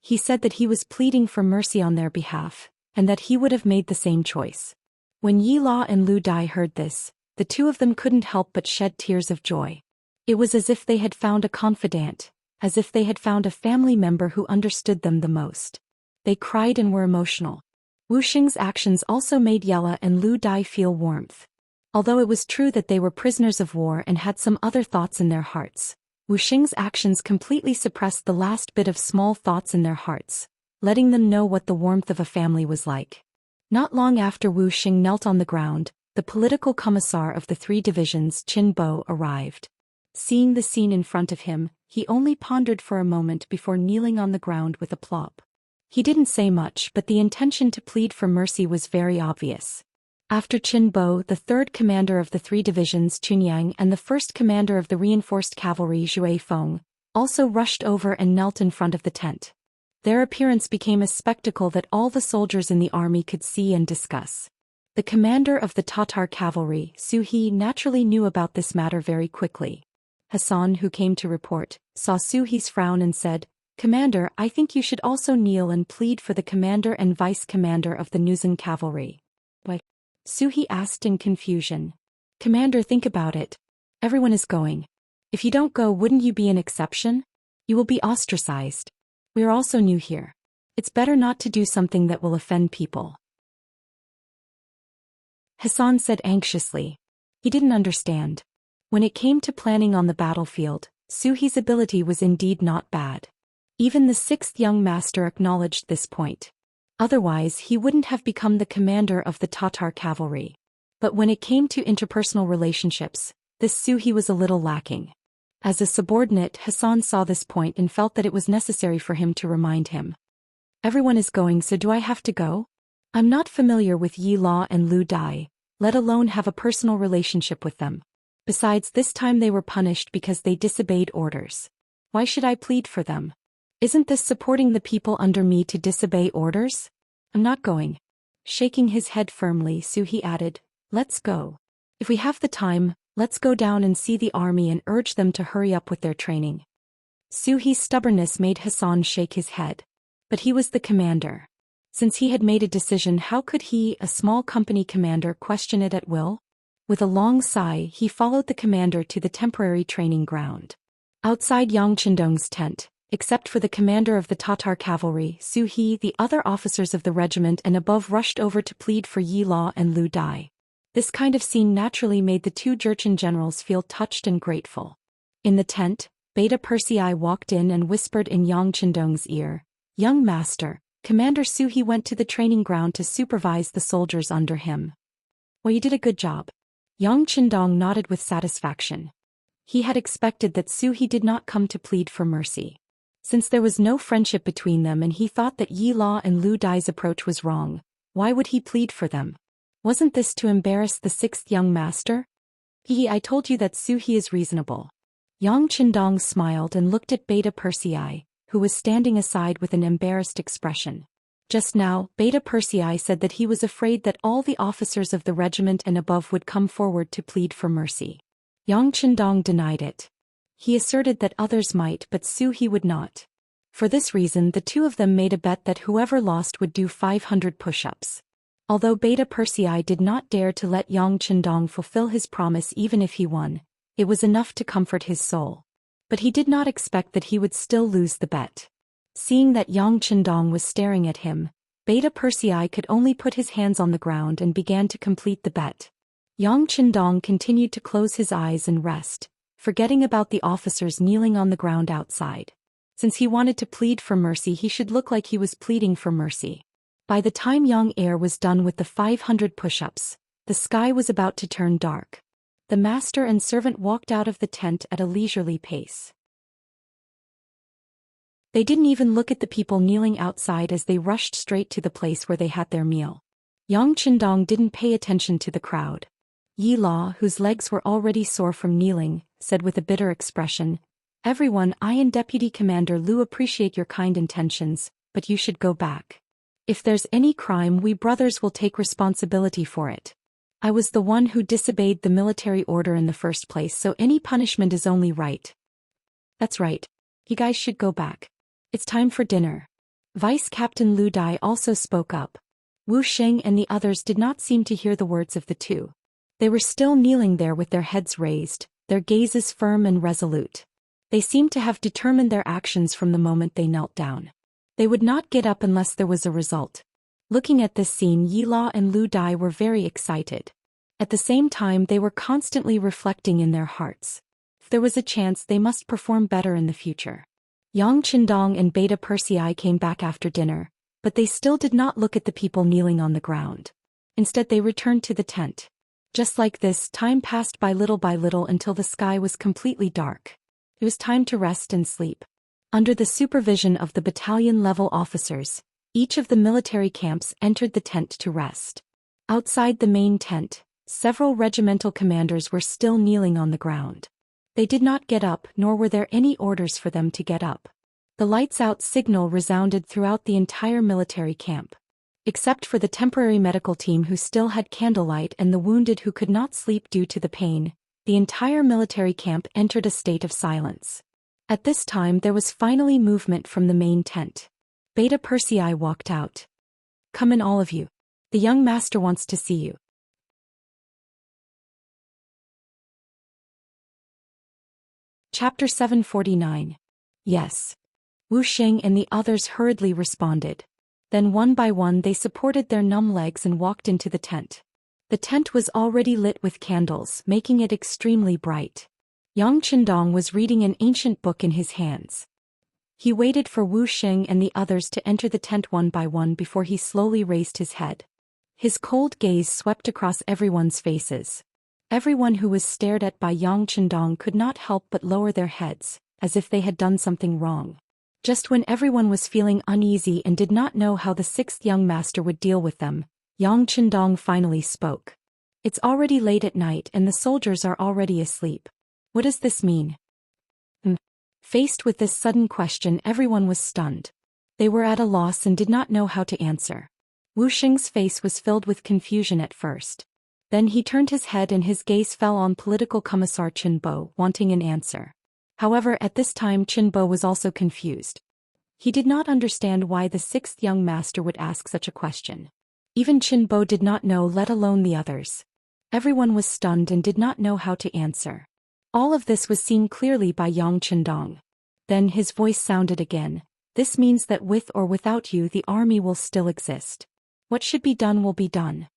He said that he was pleading for mercy on their behalf, and that he would have made the same choice. When Yi La and Lu Dai heard this, the two of them couldn't help but shed tears of joy. It was as if they had found a confidant, as if they had found a family member who understood them the most. They cried and were emotional. Wu Xing's actions also made Yella and Lu Dai feel warmth. Although it was true that they were prisoners of war and had some other thoughts in their hearts, Wu Xing's actions completely suppressed the last bit of small thoughts in their hearts, letting them know what the warmth of a family was like. Not long after Wu Xing knelt on the ground, the political commissar of the 3 divisions, Qin Bo, arrived. Seeing the scene in front of him, he only pondered for a moment before kneeling on the ground with a plop. He didn't say much, but the intention to plead for mercy was very obvious. After Qin Bo, the 3rd commander of the 3 divisions, Chunyang, and the 1st commander of the reinforced cavalry, Zhui Feng, also rushed over and knelt in front of the tent. Their appearance became a spectacle that all the soldiers in the army could see and discuss. The commander of the Tatar cavalry, Su He, naturally knew about this matter very quickly. Hassan, who came to report, saw Su He's frown and said, Commander, I think you should also kneel and plead for the commander and vice-commander of the Nuzan cavalry. What? Su He asked in confusion. Commander, think about it. Everyone is going. If you don't go, wouldn't you be an exception? You will be ostracized. We are also new here. It's better not to do something that will offend people. Hassan said anxiously. He didn't understand. When it came to planning on the battlefield, Su He's ability was indeed not bad. Even the 6th young master acknowledged this point. Otherwise, he wouldn't have become the commander of the Tatar cavalry. But when it came to interpersonal relationships, this Su He was a little lacking. As a subordinate, Hassan saw this point and felt that it was necessary for him to remind him. Everyone is going, so do I have to go? I'm not familiar with Yi La and Lu Dai, let alone have a personal relationship with them. Besides, this time they were punished because they disobeyed orders. Why should I plead for them? Isn't this supporting the people under me to disobey orders? I'm not going. Shaking his head firmly, Su He added, Let's go. If we have the time, let's go down and see the army and urge them to hurry up with their training. Su He's stubbornness made Hassan shake his head. But he was the commander. Since he had made a decision, how could he, a small company commander, question it at will? With a long sigh, he followed the commander to the temporary training ground. Outside Yang Qindong's tent, except for the commander of the Tatar cavalry, Su He, the other officers of the regiment and above rushed over to plead for Yi La and Lu Dai. This kind of scene naturally made the 2 Jurchen generals feel touched and grateful. In the tent, Beta Persei walked in and whispered in Yang Qindong's ear, Young master, Commander Su He went to the training ground to supervise the soldiers under him. Well, you did a good job. Yang Qindong nodded with satisfaction. He had expected that Su He did not come to plead for mercy. Since there was no friendship between them and he thought that Yi La and Lu Dai's approach was wrong, why would he plead for them? Wasn't this to embarrass the 6th young master? I told you that Su He is reasonable. Yang Qindong smiled and looked at Beta Persei, who was standing aside with an embarrassed expression. Just now, Beta Persei said that he was afraid that all the officers of the regiment and above would come forward to plead for mercy. Yang Qindong denied it. He asserted that others might, but Su He would not. For this reason, the 2 of them made a bet that whoever lost would do 500 push-ups. Although Beta Persei did not dare to let Yang Qindong fulfill his promise even if he won, it was enough to comfort his soul. But he did not expect that he would still lose the bet. Seeing that Yang Qindong was staring at him, Beta Persei could only put his hands on the ground and began to complete the bet. Yang Qindong continued to close his eyes and rest, forgetting about the officers kneeling on the ground outside. Since he wanted to plead for mercy, he should look like he was pleading for mercy. By the time Yang Air was done with the 500 push-ups, the sky was about to turn dark. The master and servant walked out of the tent at a leisurely pace. They didn't even look at the people kneeling outside as they rushed straight to the place where they had their meal. Yang Qindong didn't pay attention to the crowd. Yi La, whose legs were already sore from kneeling, said with a bitter expression, "Everyone, I and Deputy Commander Lu appreciate your kind intentions, but you should go back. If there's any crime, we brothers will take responsibility for it. I was the one who disobeyed the military order in the first place, so any punishment is only right." "That's right. You guys should go back. It's time for dinner." Vice Captain Lu Dai also spoke up. Wu Sheng and the others did not seem to hear the words of the two. They were still kneeling there with their heads raised, their gazes firm and resolute. They seemed to have determined their actions from the moment they knelt down. They would not get up unless there was a result. Looking at this scene, Yi La and Lu Dai were very excited. At the same time, they were constantly reflecting in their hearts. If there was a chance, they must perform better in the future. Yang Qindong and Beta Persei came back after dinner, but they still did not look at the people kneeling on the ground. Instead, they returned to the tent. Just like this, time passed by little until the sky was completely dark. It was time to rest and sleep. Under the supervision of the battalion-level officers, each of the military camps entered the tent to rest. Outside the main tent, several regimental commanders were still kneeling on the ground. They did not get up, nor were there any orders for them to get up. The lights-out signal resounded throughout the entire military camp. Except for the temporary medical team who still had candlelight and the wounded who could not sleep due to the pain, the entire military camp entered a state of silence. At this time there was finally movement from the main tent. Beta Persei walked out. "Come in, all of you. The young master wants to see you." Chapter 749. Yes. Wu Sheng and the others hurriedly responded. Then one by one they supported their numb legs and walked into the tent. The tent was already lit with candles, making it extremely bright. Yang Qindong was reading an ancient book in his hands. He waited for Wu Sheng and the others to enter the tent one by one before he slowly raised his head. His cold gaze swept across everyone's faces. Everyone who was stared at by Yang Qindong could not help but lower their heads, as if they had done something wrong. Just when everyone was feeling uneasy and did not know how the sixth young master would deal with them, Yang Qindong finally spoke. "It's already late at night and the soldiers are already asleep. What does this mean?" Faced with this sudden question, everyone was stunned. They were at a loss and did not know how to answer. Wu Sheng's face was filled with confusion at first. Then he turned his head and his gaze fell on Political Commissar Chen Bo, wanting an answer. However, at this time Chen Bo was also confused. He did not understand why the sixth young master would ask such a question. Even Chen Bo did not know, let alone the others. Everyone was stunned and did not know how to answer. All of this was seen clearly by Yang Qindong. Then his voice sounded again. "This means that with or without you the army will still exist. What should be done will be done."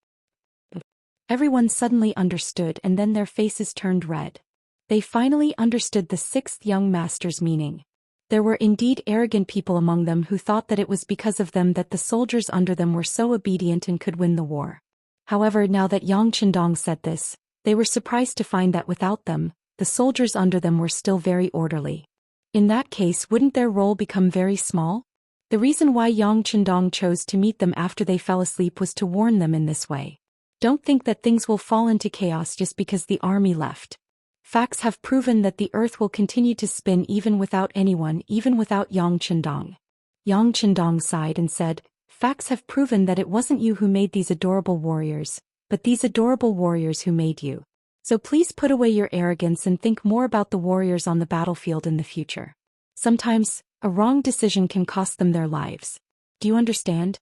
Everyone suddenly understood, and then their faces turned red. They finally understood the sixth young master's meaning. There were indeed arrogant people among them who thought that it was because of them that the soldiers under them were so obedient and could win the war. However, now that Yang Qindong said this, they were surprised to find that without them, the soldiers under them were still very orderly. In that case, wouldn't their role become very small? The reason why Yang Qindong chose to meet them after they fell asleep was to warn them in this way. Don't think that things will fall into chaos just because the army left. Facts have proven that the earth will continue to spin even without anyone, even without Yang Qindong. Yang Qindong sighed and said, "Facts have proven that it wasn't you who made these adorable warriors, but these adorable warriors who made you. So please put away your arrogance and think more about the warriors on the battlefield in the future. Sometimes, a wrong decision can cost them their lives. Do you understand?"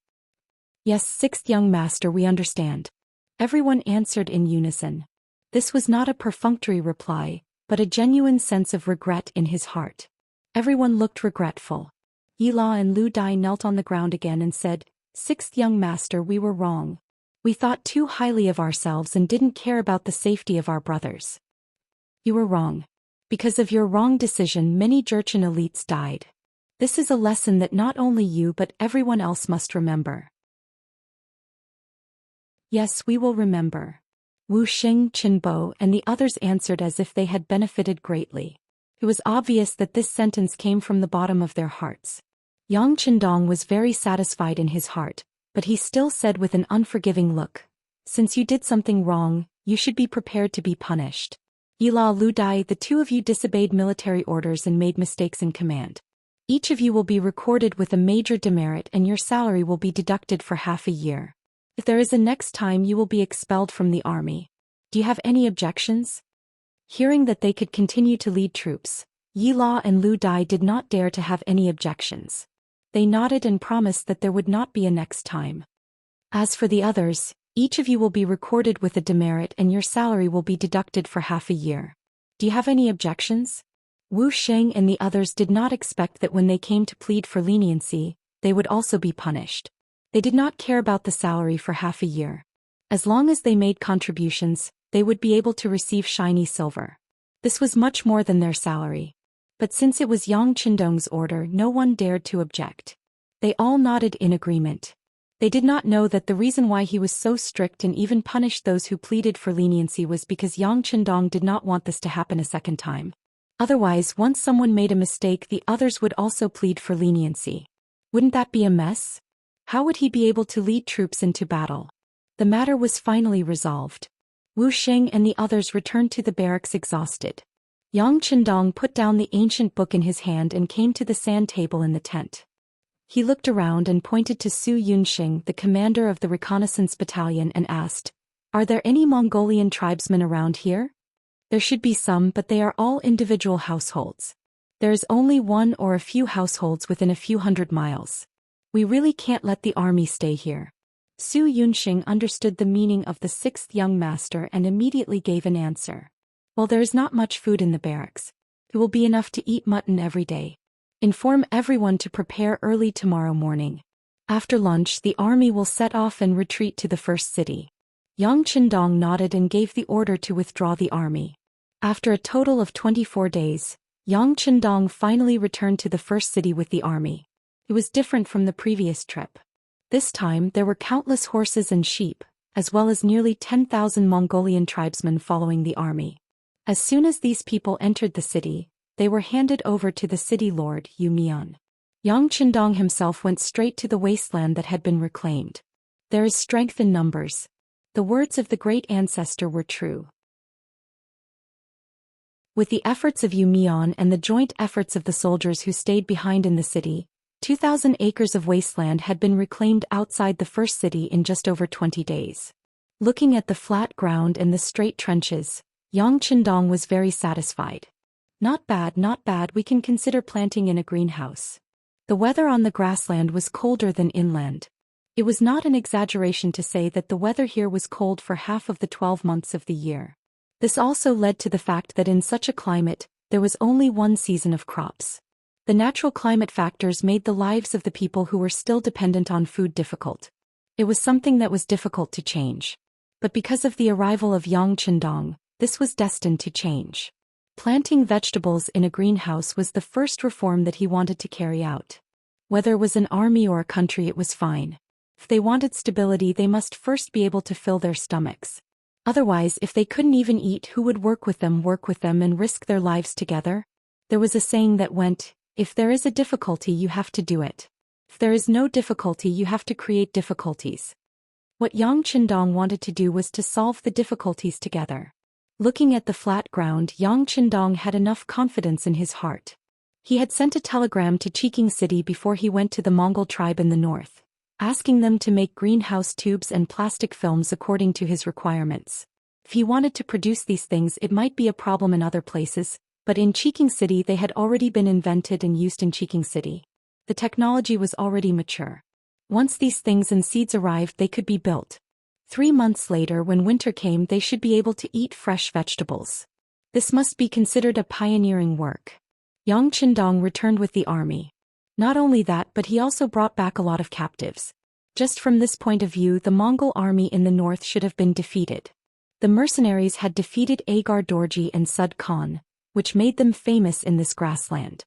"Yes, sixth young master, we understand." Everyone answered in unison. This was not a perfunctory reply, but a genuine sense of regret in his heart. Everyone looked regretful. Yi La and Lu Dai knelt on the ground again and said, "Sixth young master, we were wrong. We thought too highly of ourselves and didn't care about the safety of our brothers. You were wrong. Because of your wrong decision, many Jurchen elites died. This is a lesson that not only you but everyone else must remember." "Yes, we will remember." Wu Sheng, Chen Bo, and the others answered as if they had benefited greatly. It was obvious that this sentence came from the bottom of their hearts. Yang Qindong was very satisfied in his heart, But he still said with an unforgiving look, "Since you did something wrong, you should be prepared to be punished. Yila Lu Dai, the two of you disobeyed military orders and made mistakes in command. Each of you will be recorded with a major demerit and your salary will be deducted for half a year. If there is a next time, you will be expelled from the army. Do you have any objections?" Hearing that they could continue to lead troops, Yila and Lu Dai did not dare to have any objections. They nodded and promised that there would not be a next time. As for the others, each of you will be recorded with a demerit and your salary will be deducted for half a year. Do you have any objections? Wu Sheng and the others did not expect that when they came to plead for leniency, they would also be punished. They did not care about the salary for half a year. As long as they made contributions, they would be able to receive shiny silver. This was much more than their salary. But since it was Yang Qindong's order, no one dared to object. They all nodded in agreement. They did not know that the reason why he was so strict and even punished those who pleaded for leniency was because Yang Qindong did not want this to happen a second time. Otherwise, once someone made a mistake, the others would also plead for leniency. Wouldn't that be a mess? How would he be able to lead troops into battle? The matter was finally resolved. Wu Sheng and the others returned to the barracks exhausted. Yang Qindong put down the ancient book in his hand and came to the sand table in the tent. He looked around and pointed to Su Yunxing, the commander of the reconnaissance battalion, and asked, "Are there any Mongolian tribesmen around here?" "There should be some, but they are all individual households. There is only one or a few households within a few hundred miles. We really can't let the army stay here." Su Yunxing understood the meaning of the sixth young master and immediately gave an answer. "Well, there is not much food in the barracks. It will be enough to eat mutton every day. Inform everyone to prepare early tomorrow morning. After lunch, the army will set off and retreat to the first city." Yang Qindong nodded and gave the order to withdraw the army. After a total of 24 days, Yang Qindong finally returned to the first city with the army. It was different from the previous trip. This time, there were countless horses and sheep, as well as nearly 10,000 Mongolian tribesmen following the army. As soon as these people entered the city, they were handed over to the city lord, Yu Mian. Yang Qindong himself went straight to the wasteland that had been reclaimed. There is strength in numbers. The words of the great ancestor were true. With the efforts of Yu Mian and the joint efforts of the soldiers who stayed behind in the city, 2,000 acres of wasteland had been reclaimed outside the first city in just over 20 days. Looking at the flat ground and the straight trenches, Yang Qindong was very satisfied. Not bad, we can consider planting in a greenhouse. The weather on the grassland was colder than inland. It was not an exaggeration to say that the weather here was cold for half of the 12 months of the year. This also led to the fact that in such a climate, there was only one season of crops. The natural climate factors made the lives of the people who were still dependent on food difficult. It was something that was difficult to change. But because of the arrival of Yang Qindong, this was destined to change. Planting vegetables in a greenhouse was the first reform that he wanted to carry out. Whether it was an army or a country, it was fine. If they wanted stability, they must first be able to fill their stomachs. Otherwise, if they couldn't even eat, who would work with them and risk their lives together? There was a saying that went, "If there is a difficulty, you have to do it. If there is no difficulty, you have to create difficulties." What Yang Qindong wanted to do was to solve the difficulties together. Looking at the flat ground, Yang Qindong had enough confidence in his heart. He had sent a telegram to Cheking City before he went to the Mongol tribe in the north, asking them to make greenhouse tubes and plastic films according to his requirements. If he wanted to produce these things, it might be a problem in other places, but in Cheking City they had already been invented and used in Cheking City. The technology was already mature. Once these things and seeds arrived, they could be built. 3 months later, when winter came, they should be able to eat fresh vegetables. This must be considered a pioneering work. Yang Qindong returned with the army. Not only that, but he also brought back a lot of captives. Just from this point of view, the Mongol army in the north should have been defeated. The mercenaries had defeated Agar Dorji and Sud Khan, which made them famous in this grassland.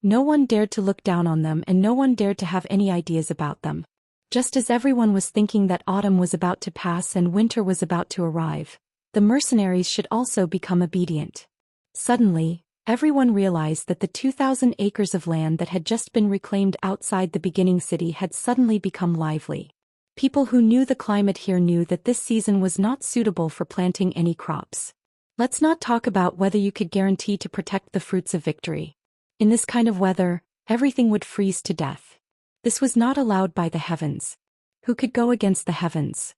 No one dared to look down on them and no one dared to have any ideas about them. Just as everyone was thinking that autumn was about to pass and winter was about to arrive, the mercenaries should also become obedient. Suddenly, everyone realized that the 2,000 acres of land that had just been reclaimed outside the beginning city had suddenly become lively. People who knew the climate here knew that this season was not suitable for planting any crops. Let's not talk about whether you could guarantee to protect the fruits of victory. In this kind of weather, everything would freeze to death. This was not allowed by the heavens. Who could go against the heavens?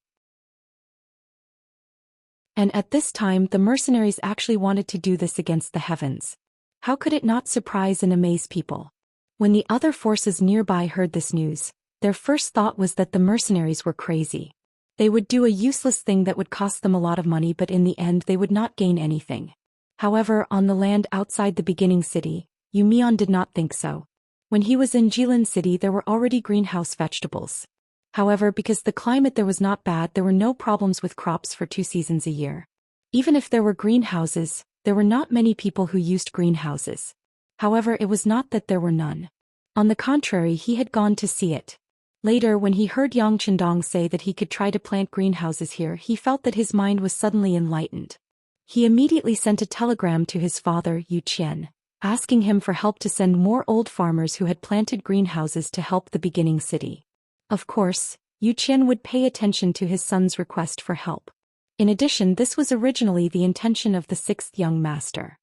And at this time the mercenaries actually wanted to do this against the heavens. How could it not surprise and amaze people? When the other forces nearby heard this news, their first thought was that the mercenaries were crazy. They would do a useless thing that would cost them a lot of money, but in the end they would not gain anything. However, on the land outside the beginning city, Yumian did not think so. When he was in Jilin City there were already greenhouse vegetables. However, because the climate there was not bad, there were no problems with crops for 2 seasons a year. Even if there were greenhouses, there were not many people who used greenhouses. However, it was not that there were none. On the contrary, he had gone to see it. Later, when he heard Yang Chendong say that he could try to plant greenhouses here, he felt that his mind was suddenly enlightened. He immediately sent a telegram to his father, Zhou Xian, asking him for help to send more old farmers who had planted greenhouses to help the beginning city. Of course, Zhou Xian would pay attention to his son's request for help. In addition, this was originally the intention of the 6th young master.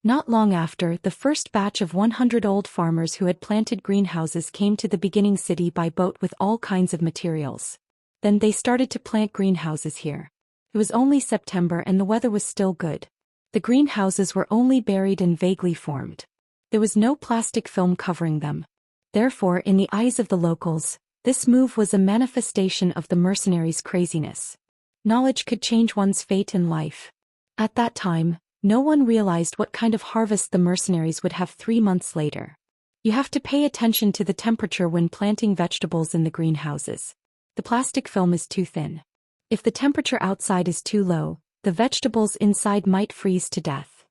Not long after, the first batch of 100 old farmers who had planted greenhouses came to the beginning city by boat with all kinds of materials. Then they started to plant greenhouses here. It was only September and the weather was still good. The greenhouses were only buried and vaguely formed. There was no plastic film covering them. Therefore, in the eyes of the locals, this move was a manifestation of the mercenaries' craziness. Knowledge could change one's fate in life. At that time, no one realized what kind of harvest the mercenaries would have 3 months later. You have to pay attention to the temperature when planting vegetables in the greenhouses. The plastic film is too thin. If the temperature outside is too low, the vegetables inside might freeze to death.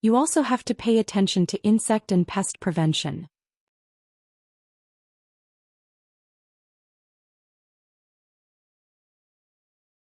You also have to pay attention to insect and pest prevention.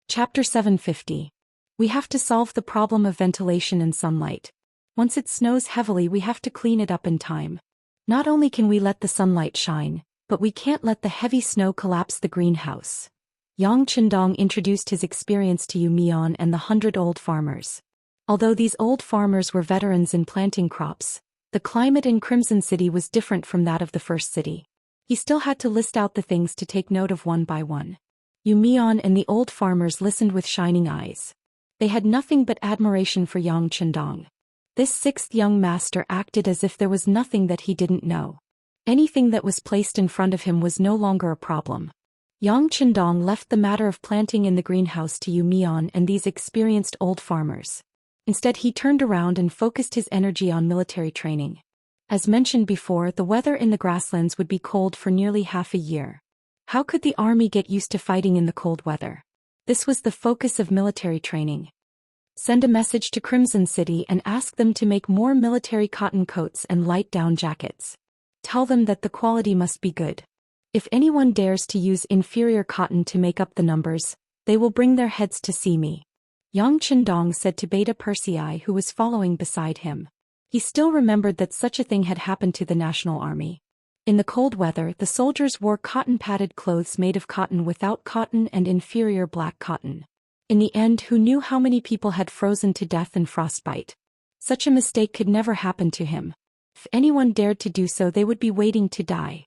Chapter 750. We have to solve the problem of ventilation and sunlight. Once it snows heavily, we have to clean it up in time. Not only can we let the sunlight shine, but we can't let the heavy snow collapse the greenhouse. Yang Chendong introduced his experience to Yumian and the 100 old farmers. Although these old farmers were veterans in planting crops, the climate in Crimson City was different from that of the first city. He still had to list out the things to take note of one by one. Yumian and the old farmers listened with shining eyes. They had nothing but admiration for Yang Chendong. This 6th young master acted as if there was nothing that he didn't know. Anything that was placed in front of him was no longer a problem. Yang Chendong left the matter of planting in the greenhouse to Yumian and these experienced old farmers. Instead, he turned around and focused his energy on military training. As mentioned before, the weather in the grasslands would be cold for nearly half a year. How could the army get used to fighting in the cold weather? This was the focus of military training. Send a message to Crimson City and ask them to make more military cotton coats and light down jackets. Tell them that the quality must be good. If anyone dares to use inferior cotton to make up the numbers, they will bring their heads to see me. Yang Chendong said to Beta Persei, who was following beside him. He still remembered that such a thing had happened to the national army. In the cold weather, the soldiers wore cotton-padded clothes made of cotton without cotton and inferior black cotton. In the end, who knew how many people had frozen to death in frostbite? Such a mistake could never happen to him. If anyone dared to do so, they would be waiting to die.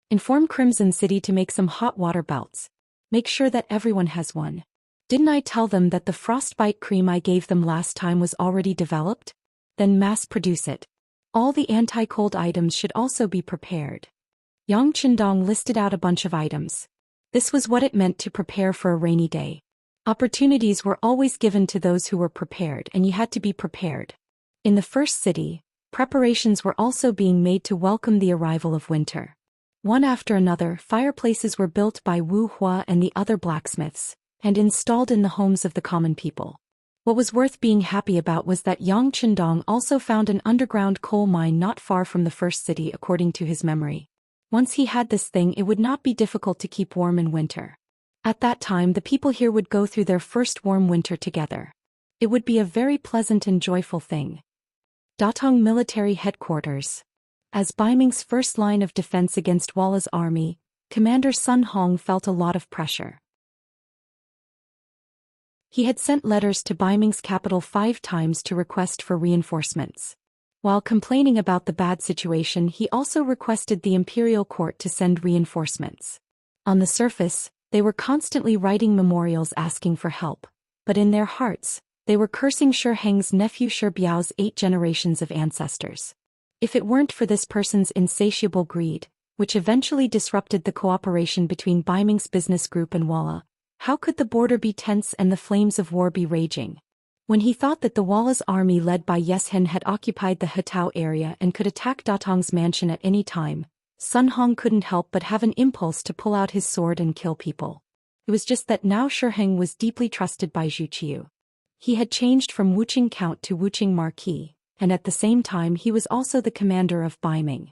Inform Crimson City to make some hot water belts. Make sure that everyone has one. Didn't I tell them that the frostbite cream I gave them last time was already developed? Then mass produce it. All the anti-cold items should also be prepared. Yang Chendong listed out a bunch of items. This was what it meant to prepare for a rainy day. Opportunities were always given to those who were prepared, and you had to be prepared. In the first city, preparations were also being made to welcome the arrival of winter. One after another, fireplaces were built by Wu Hua and the other blacksmiths, and installed in the homes of the common people. What was worth being happy about was that Yang Chendong also found an underground coal mine not far from the first city according to his memory. Once he had this thing, it would not be difficult to keep warm in winter. At that time, the people here would go through their first warm winter together. It would be a very pleasant and joyful thing. Datong Military Headquarters. As Baiming's first line of defense against Walla's army, Commander Sun Hong felt a lot of pressure. He had sent letters to Baiming's capital 5 times to request for reinforcements. While complaining about the bad situation, he also requested the imperial court to send reinforcements. On the surface, they were constantly writing memorials asking for help, but in their hearts, they were cursing Shi Heng's nephew Shi Biao's 8 generations of ancestors. If it weren't for this person's insatiable greed, which eventually disrupted the cooperation between Baiming's business group and Walla, how could the border be tense and the flames of war be raging? When he thought that the Walla's army led by Yeshen had occupied the Hetao area and could attack Datong's mansion at any time, Sun Hong couldn't help but have an impulse to pull out his sword and kill people. It was just that now Shi Heng was deeply trusted by Zhu Qiu. He had changed from Wuqing Count to Wuqing Marquis, and at the same time he was also the commander of Baiming.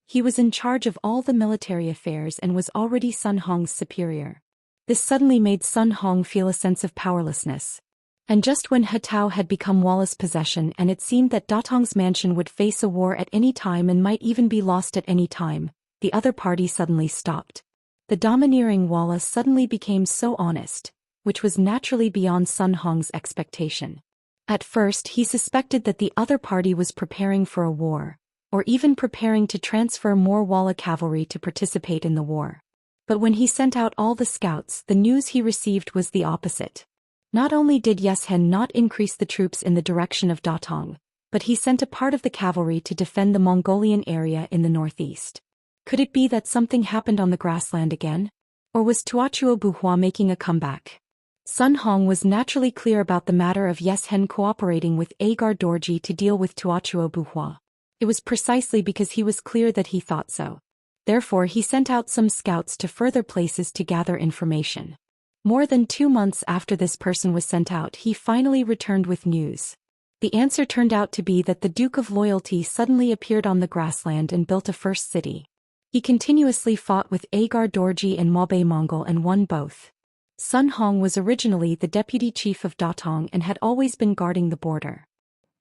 He was in charge of all the military affairs and was already Sun Hong's superior. This suddenly made Sun Hong feel a sense of powerlessness. And just when Hetao had become Walla's possession and it seemed that Datong's mansion would face a war at any time and might even be lost at any time, the other party suddenly stopped. The domineering Walla suddenly became so honest, which was naturally beyond Sun Hong's expectation. At first he suspected that the other party was preparing for a war, or even preparing to transfer more Walla cavalry to participate in the war. But when he sent out all the scouts, the news he received was the opposite. Not only did Yeshen not increase the troops in the direction of Datong, but he sent a part of the cavalry to defend the Mongolian area in the northeast. Could it be that something happened on the grassland again? Or was Tuachuo Buhua making a comeback? Sun Hong was naturally clear about the matter of Yeshen cooperating with Agar Dorji to deal with Tuachuo Buhua. It was precisely because he was clear that he thought so. Therefore he sent out some scouts to further places to gather information. More than 2 months after this person was sent out, he finally returned with news. The answer turned out to be that the Duke of Loyalty suddenly appeared on the grassland and built a first city. He continuously fought with Agar Dorji and Mabe Mongol and won both. Sun Hong was originally the deputy chief of Datong and had always been guarding the border.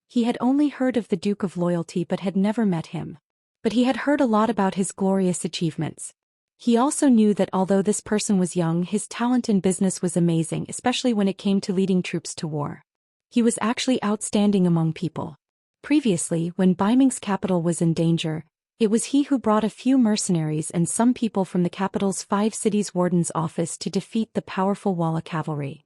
He had only heard of the Duke of Loyalty but had never met him. But he had heard a lot about his glorious achievements. He also knew that although this person was young, his talent in business was amazing, especially when it came to leading troops to war. He was actually outstanding among people. Previously, when Baiming's capital was in danger, it was he who brought a few mercenaries and some people from the capital's 5 cities warden's office to defeat the powerful Walla cavalry.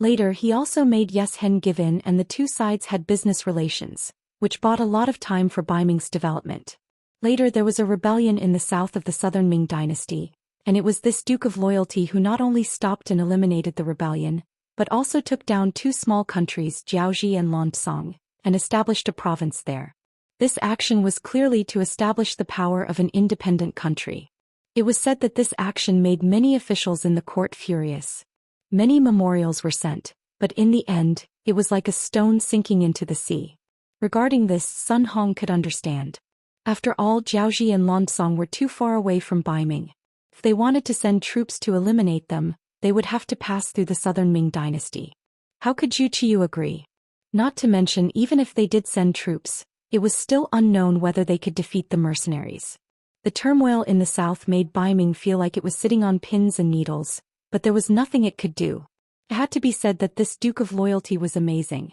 Later he also made Yeshen give in and the two sides had business relations, which bought a lot of time for Baiming's development. Later there was a rebellion in the south of the southern Ming dynasty, and it was this Duke of Loyalty who not only stopped and eliminated the rebellion, but also took down 2 small countries, Jiaoji and Lanzhong, and established a province there. This action was clearly to establish the power of an independent country. It was said that this action made many officials in the court furious. Many memorials were sent, but in the end, it was like a stone sinking into the sea. Regarding this, Sun Hong could understand. After all, Jiaoji and Lanzhong were too far away from Baiming. If they wanted to send troops to eliminate them, they would have to pass through the southern Ming dynasty. How could Zhu Qiu agree? Not to mention, even if they did send troops, it was still unknown whether they could defeat the mercenaries. The turmoil in the south made Baiming feel like it was sitting on pins and needles, but there was nothing it could do. It had to be said that this Duke of Loyalty was amazing.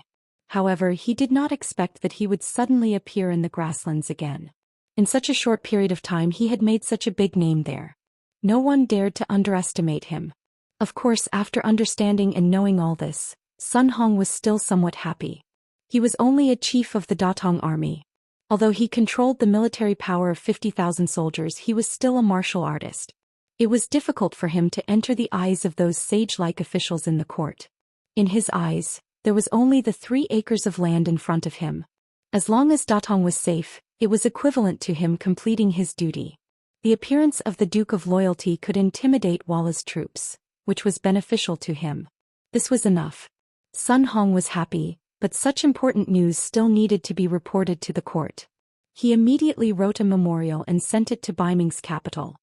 However, he did not expect that he would suddenly appear in the grasslands again. In such a short period of time he had made such a big name there. No one dared to underestimate him. Of course, after understanding and knowing all this, Sun Hong was still somewhat happy. He was only a chief of the Datong army. Although he controlled the military power of 50,000 soldiers, he was still a martial artist. It was difficult for him to enter the eyes of those sage-like officials in the court. In his eyes, there was only the 3 acres of land in front of him. As long as Datong was safe, it was equivalent to him completing his duty. The appearance of the Duke of Loyalty could intimidate Walla's troops, which was beneficial to him. This was enough. Sun Hong was happy, but such important news still needed to be reported to the court. He immediately wrote a memorial and sent it to Baiming's capital.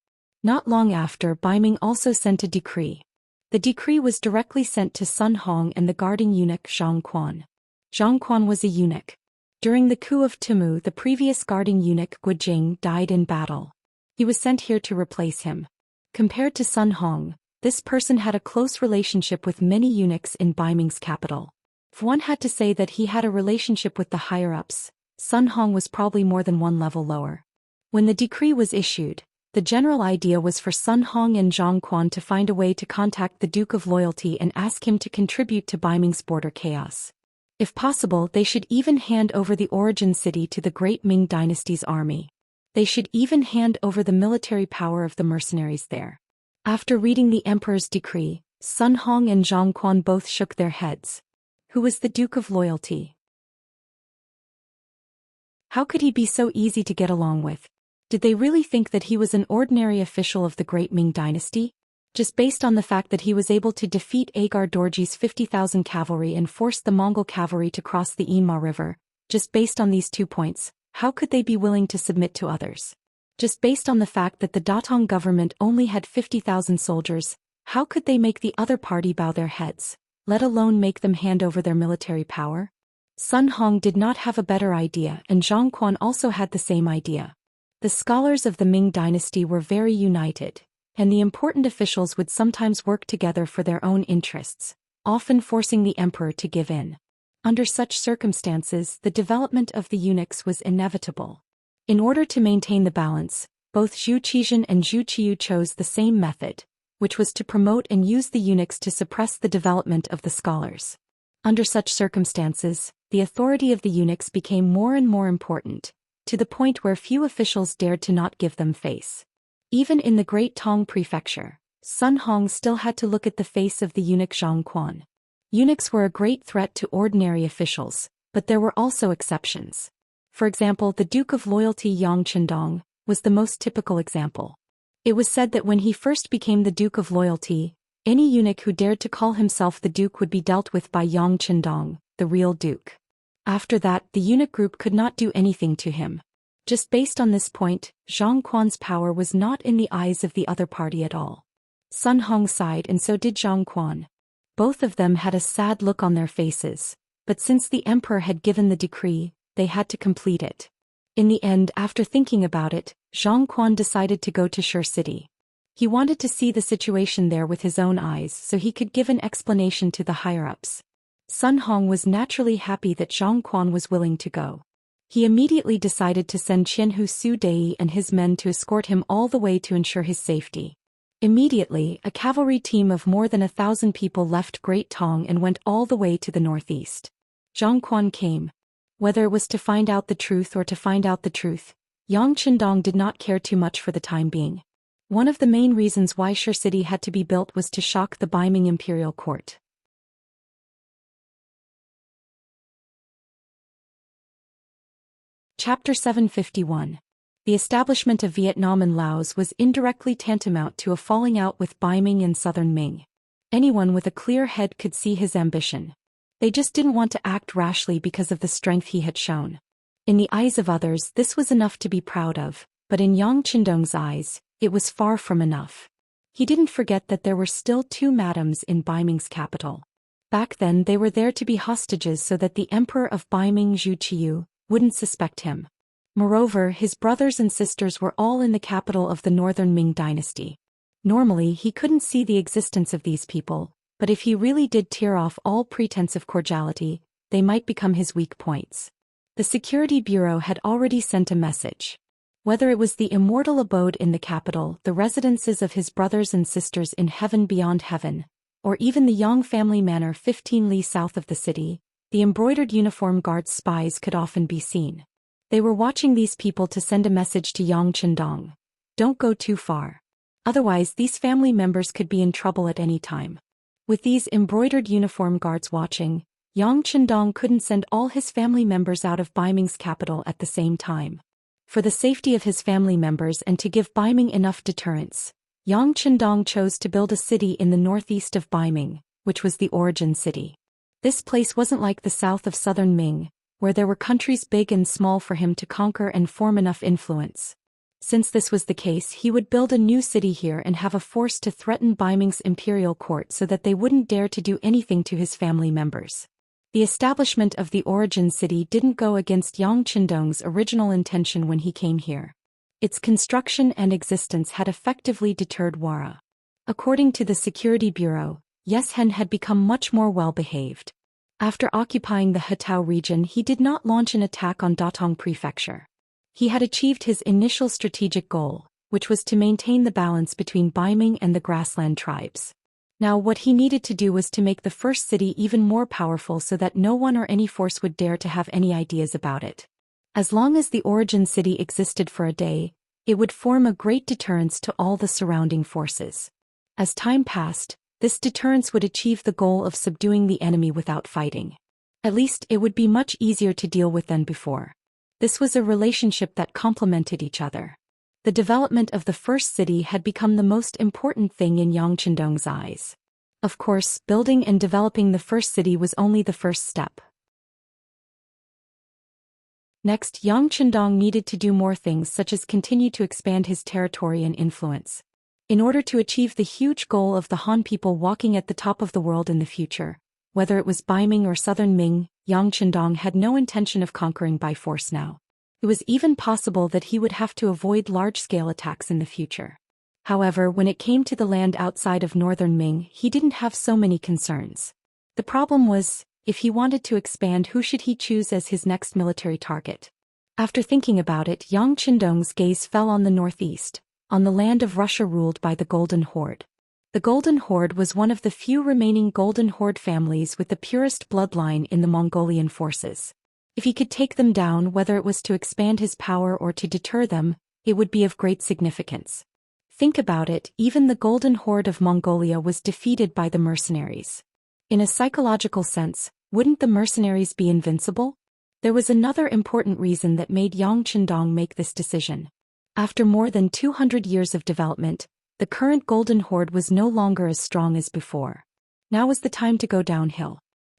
Not long after, Baiming also sent a decree. The decree was directly sent to Sun Hong and the guarding eunuch Zhang Quan. Zhang Quan was a eunuch. During the coup of Timu, the previous guarding eunuch Guojing died in battle. He was sent here to replace him. Compared to Sun Hong, this person had a close relationship with many eunuchs in Baiming's capital. If one had to say that he had a relationship with the higher-ups, Sun Hong was probably more than one level lower. When the decree was issued, the general idea was for Sun Hong and Zhang Quan to find a way to contact the Duke of Loyalty and ask him to contribute to Baiming's border chaos. If possible, they should even hand over the origin city to the great Ming dynasty's army. They should even hand over the military power of the mercenaries there. After reading the emperor's decree, Sun Hong and Zhang Quan both shook their heads. Who was the Duke of Loyalty? How could he be so easy to get along with? Did they really think that he was an ordinary official of the great Ming dynasty? Just based on the fact that he was able to defeat Agar Dorji's 50,000 cavalry and force the Mongol cavalry to cross the Yinma River, just based on these 2 points, how could they be willing to submit to others? Just based on the fact that the Datong government only had 50,000 soldiers, how could they make the other party bow their heads, let alone make them hand over their military power? Sun Hong did not have a better idea, and Zhang Quan also had the same idea. The scholars of the Ming dynasty were very united, and the important officials would sometimes work together for their own interests, often forcing the emperor to give in. Under such circumstances, the development of the eunuchs was inevitable. In order to maintain the balance, both Zhou Xian and Zhou Qiu chose the same method, which was to promote and use the eunuchs to suppress the development of the scholars. Under such circumstances, the authority of the eunuchs became more and more important, to the point where few officials dared to not give them face. Even in the Great Tong Prefecture, Sun Hong still had to look at the face of the eunuch Zhang Quan. Eunuchs were a great threat to ordinary officials, but there were also exceptions. For example, the Duke of Loyalty Yang Chendong was the most typical example. It was said that when he first became the Duke of Loyalty, any eunuch who dared to call himself the Duke would be dealt with by Yang Chendong, the real Duke. After that, the eunuch group could not do anything to him. Just based on this point, Zhang Quan's power was not in the eyes of the other party at all. Sun Hong sighed, and so did Zhang Quan. Both of them had a sad look on their faces, but since the emperor had given the decree, they had to complete it. In the end, after thinking about it, Zhang Quan decided to go to Shi City. He wanted to see the situation there with his own eyes so he could give an explanation to the higher-ups. Sun Hong was naturally happy that Zhang Quan was willing to go. He immediately decided to send Qianhu Su Dei and his men to escort him all the way to ensure his safety. Immediately, a cavalry team of more than 1,000 people left Great Tong and went all the way to the northeast. Zhang Quan came. Whether it was to find out the truth or to find out the truth, Yang Chendong did not care too much for the time being. One of the main reasons why Shi City had to be built was to shock the Baiming imperial court. Chapter 751. The establishment of Vietnam and Laos was indirectly tantamount to a falling out with Baiming and Southern Ming. Anyone with a clear head could see his ambition. They just didn't want to act rashly because of the strength he had shown. In the eyes of others, this was enough to be proud of, but in Yang Chendong's eyes, it was far from enough. He didn't forget that there were still 2 madams in Baiming's capital. Back then they were there to be hostages so that the emperor of Baiming Zhou Qiu wouldn't suspect him. Moreover, his brothers and sisters were all in the capital of the northern Ming dynasty. Normally he couldn't see the existence of these people, but if he really did tear off all pretense of cordiality, they might become his weak points. The Security Bureau had already sent a message. Whether it was the immortal abode in the capital, the residences of his brothers and sisters in heaven beyond heaven, or even the Yang family manor 15 li south of the city, the embroidered uniform guards' spies could often be seen. They were watching these people to send a message to Yang Chendong. Don't go too far. Otherwise these family members could be in trouble at any time. With these embroidered uniform guards watching, Yang Chendong couldn't send all his family members out of Baiming's capital at the same time. For the safety of his family members and to give Baiming enough deterrence, Yang Chendong chose to build a city in the northeast of Baiming, which was the origin city. This place wasn't like the south of southern Ming, where there were countries big and small for him to conquer and form enough influence. Since this was the case, he would build a new city here and have a force to threaten Baiming's imperial court so that they wouldn't dare to do anything to his family members. The establishment of the origin city didn't go against Yang Chendong's original intention when he came here. Its construction and existence had effectively deterred Wara. According to the Security Bureau, Yeshen had become much more well-behaved. After occupying the Hetao region, he did not launch an attack on Datong Prefecture. He had achieved his initial strategic goal, which was to maintain the balance between Baiming and the grassland tribes. Now what he needed to do was to make the first city even more powerful so that no one or any force would dare to have any ideas about it. As long as the origin city existed for a day, it would form a great deterrence to all the surrounding forces. As time passed, this deterrence would achieve the goal of subduing the enemy without fighting. At least it would be much easier to deal with than before. This was a relationship that complemented each other. The development of the first city had become the most important thing in Yang Qindong's eyes. Of course, building and developing the first city was only the first step. Next, Yang Qindong needed to do more things such as continue to expand his territory and influence. In order to achieve the huge goal of the Han people walking at the top of the world in the future, whether it was Baiming or Southern Ming, Yang Qindong had no intention of conquering by force now. It was even possible that he would have to avoid large-scale attacks in the future. However, when it came to the land outside of northern Ming, he didn't have so many concerns. The problem was, if he wanted to expand, who should he choose as his next military target? After thinking about it, Yang Qindong's gaze fell on the northeast, on the land of Russia ruled by the Golden Horde. The Golden Horde was one of the few remaining Golden Horde families with the purest bloodline in the Mongolian forces. If he could take them down, whether it was to expand his power or to deter them, it would be of great significance. Think about it, even the Golden Horde of Mongolia was defeated by the mercenaries. In a psychological sense, wouldn't the mercenaries be invincible? There was another important reason that made Yang Qindong make this decision. After more than 200 years of development, the current Golden Horde was no longer as strong as before. Now was the time to go downhill.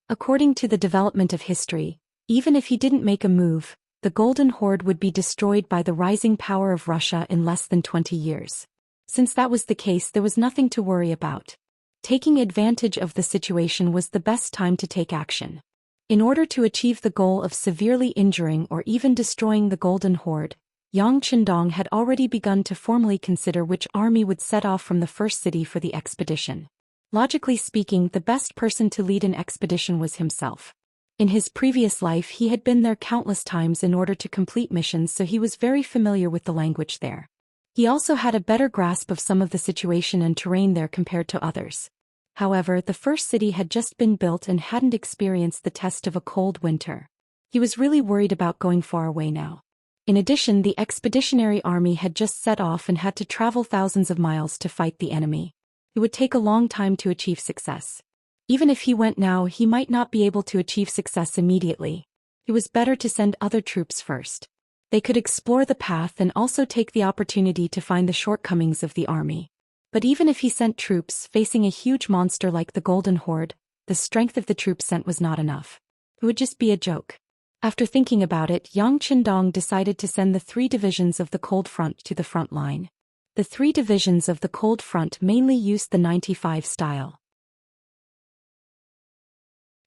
According to the development of history, even if he didn't make a move, the Golden Horde would be destroyed by the rising power of Russia in less than 20 years. Since that was the case, there was nothing to worry about. Taking advantage of the situation was the best time to take action. In order to achieve the goal of severely injuring or even destroying the Golden Horde, Yang Qindong had already begun to formally consider which army would set off from the first city for the expedition. Logically speaking, the best person to lead an expedition was himself. In his previous life, he had been there countless times in order to complete missions, so he was very familiar with the language there. He also had a better grasp of some of the situation and terrain there compared to others. However, the first city had just been built and hadn't experienced the test of a cold winter. He was really worried about going far away now. In addition, the expeditionary army had just set off and had to travel thousands of miles to fight the enemy. It would take a long time to achieve success. Even if he went now, he might not be able to achieve success immediately. It was better to send other troops first. They could explore the path and also take the opportunity to find the shortcomings of the army. But even if he sent troops facing a huge monster like the Golden Horde, the strength of the troops sent was not enough. It would just be a joke. After thinking about it, Yang Qindong decided to send the 3 divisions of the Cold Front to the front line. The 3 divisions of the Cold Front mainly used the 95 style.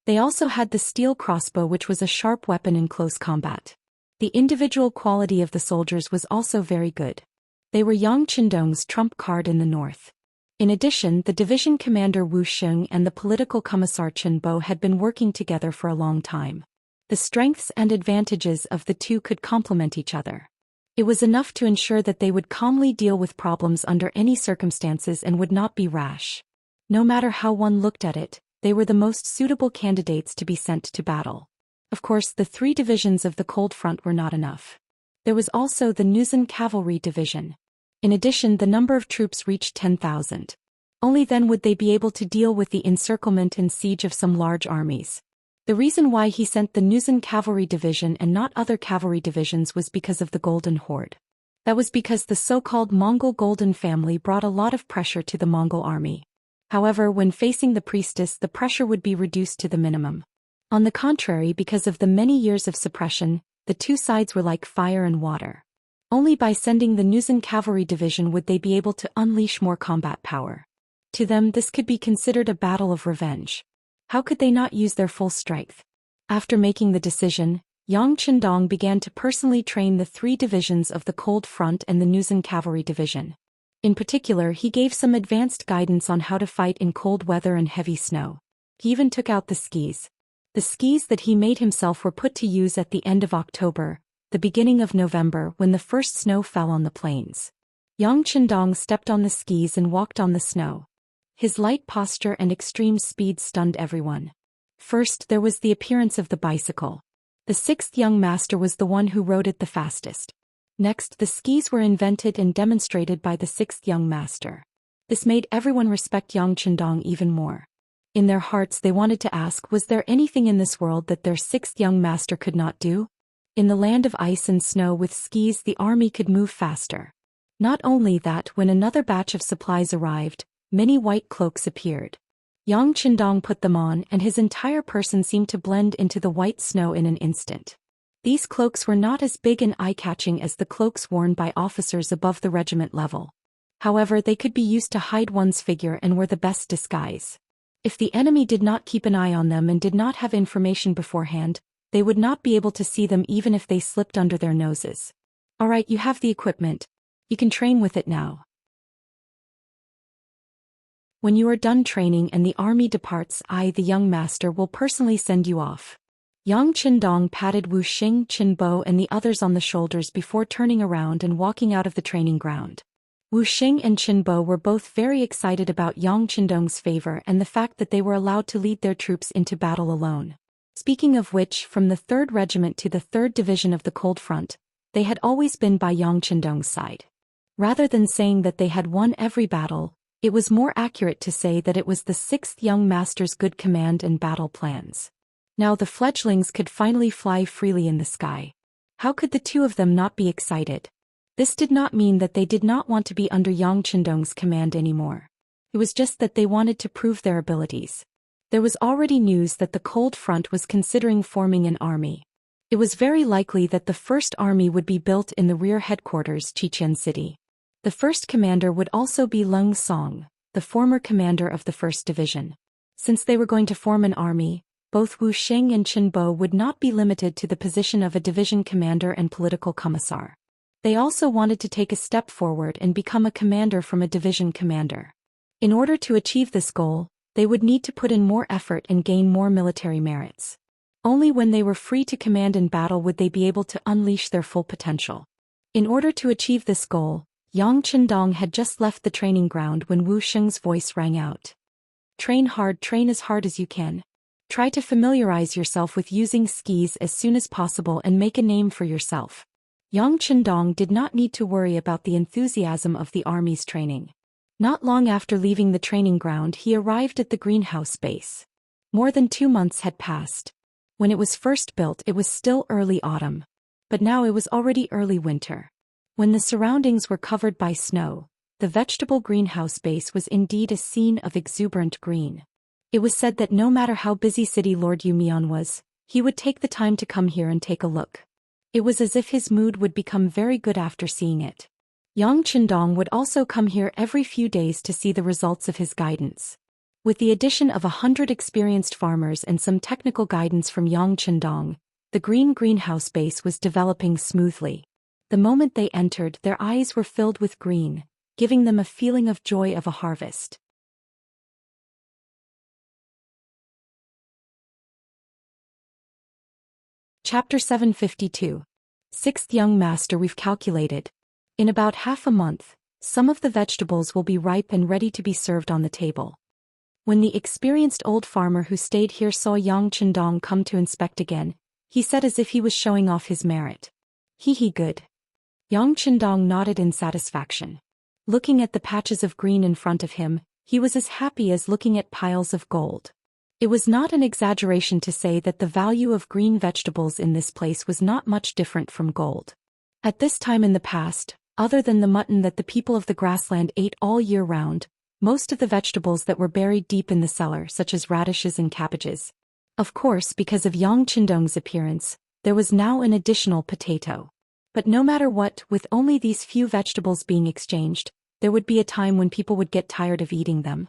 They also had the steel crossbow, which was a sharp weapon in close combat. The individual quality of the soldiers was also very good. They were Yang Qindong's trump card in the north. In addition, the division commander Wu Sheng and the political commissar Chen Bo had been working together for a long time. The strengths and advantages of the two could complement each other. It was enough to ensure that they would calmly deal with problems under any circumstances and would not be rash. No matter how one looked at it, they were the most suitable candidates to be sent to battle. Of course, the 3 divisions of the Cold Front were not enough. There was also the Nuzhen Cavalry Division. In addition, the number of troops reached 10,000. Only then would they be able to deal with the encirclement and siege of some large armies. The reason why he sent the Nuzhen Cavalry Division and not other cavalry divisions was because of the Golden Horde. That was because the so-called Mongol Golden family brought a lot of pressure to the Mongol army. However, when facing the priestess, the pressure would be reduced to the minimum. On the contrary, because of the many years of suppression, the two sides were like fire and water. Only by sending the Nuzhen Cavalry Division would they be able to unleash more combat power. To them, this could be considered a battle of revenge. How could they not use their full strength? After making the decision, Yang Chendong began to personally train the 3 divisions of the Cold Front and the Nuzan Cavalry Division. In particular, he gave some advanced guidance on how to fight in cold weather and heavy snow. He even took out the skis. The skis that he made himself were put to use at the end of October, the beginning of November, when the first snow fell on the plains. Yang Chendong stepped on the skis and walked on the snow. His light posture and extreme speed stunned everyone. First, there was the appearance of the bicycle. The 6th young master was the one who rode it the fastest. Next, the skis were invented and demonstrated by the 6th young master. This made everyone respect Yang Chendong even more. In their hearts they wanted to ask, was there anything in this world that their 6th young master could not do? In the land of ice and snow with skis the army could move faster. Not only that, when another batch of supplies arrived, many white cloaks appeared. Yang Chendong put them on and his entire person seemed to blend into the white snow in an instant. These cloaks were not as big and eye-catching as the cloaks worn by officers above the regiment level. However, they could be used to hide one's figure and were the best disguise. If the enemy did not keep an eye on them and did not have information beforehand, they would not be able to see them even if they slipped under their noses. Alright, you have the equipment. You can train with it now. When you are done training and the army departs, I, the young master, will personally send you off. Yang Chendong patted Wuxia, Qinbo and the others on the shoulders before turning around and walking out of the training ground. Wuxia and Qinbo were both very excited about Yang Chendong's favor and the fact that they were allowed to lead their troops into battle alone. Speaking of which, from the 3rd Regiment to the 3rd Division of the Cold Front, they had always been by Yang Chendong's side. Rather than saying that they had won every battle, it was more accurate to say that it was the 6th young master's good command and battle plans. Now the fledglings could finally fly freely in the sky. How could the 2 of them not be excited? This did not mean that they did not want to be under Yang Chendong's command anymore. It was just that they wanted to prove their abilities. There was already news that the Cold Front was considering forming an army. It was very likely that the first army would be built in the rear headquarters, Xianxia City. The first commander would also be Leng Song, the former commander of the 1st Division. Since they were going to form an army, both Wuxia and Qinbo would not be limited to the position of a division commander and political commissar. They also wanted to take a step forward and become a commander from a division commander. In order to achieve this goal, they would need to put in more effort and gain more military merits. Only when they were free to command in battle would they be able to unleash their full potential. In order to achieve this goal, Yang Chendong had just left the training ground when Wu Sheng's voice rang out. Train hard, train as hard as you can. Try to familiarize yourself with using skis as soon as possible and make a name for yourself. Yang Chendong did not need to worry about the enthusiasm of the army's training. Not long after leaving the training ground, he arrived at the greenhouse base. More than 2 months had passed. When it was first built, it was still early autumn. But now it was already early winter. When the surroundings were covered by snow, the vegetable greenhouse base was indeed a scene of exuberant green. It was said that no matter how busy city Lord Yumian was, he would take the time to come here and take a look. It was as if his mood would become very good after seeing it. Yang Chendong would also come here every few days to see the results of his guidance. With the addition of 100 experienced farmers and some technical guidance from Yang Chendong, the greenhouse base was developing smoothly. The moment they entered, their eyes were filled with green, giving them a feeling of joy of a harvest. Chapter 752. 6th Young Master. We've calculated. In about half a month, some of the vegetables will be ripe and ready to be served on the table. When the experienced old farmer who stayed here saw Yang Chendong come to inspect again, he said as if he was showing off his merit. He good. Yang Chendong nodded in satisfaction. Looking at the patches of green in front of him, he was as happy as looking at piles of gold. It was not an exaggeration to say that the value of green vegetables in this place was not much different from gold. At this time in the past, other than the mutton that the people of the grassland ate all year round, most of the vegetables that were buried deep in the cellar, such as radishes and cabbages. Of course, because of Yang Chendong's appearance, there was now an additional potato. But no matter what, with only these few vegetables being exchanged, there would be a time when people would get tired of eating them.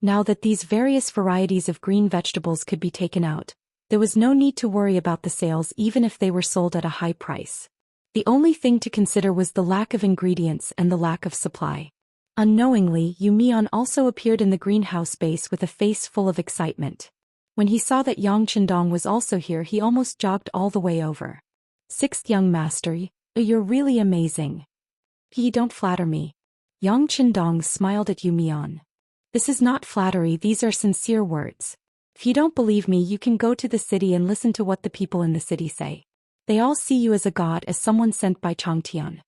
Now that these various varieties of green vegetables could be taken out, There was no need to worry about the sales even if they were sold at a high price. The only thing to consider was the lack of ingredients and the lack of supply. Unknowingly, Yumian also appeared in the greenhouse base with a face full of excitement. When he saw that Yang Chendong was also here, he almost jogged all the way over. Sixth young master, you're really amazing. Don't flatter me. Yang Chendong smiled at Yumian. This is not flattery, these are sincere words. If you don't believe me, you can go to the city and listen to what the people in the city say. They all see you as a god, as someone sent by Changtian.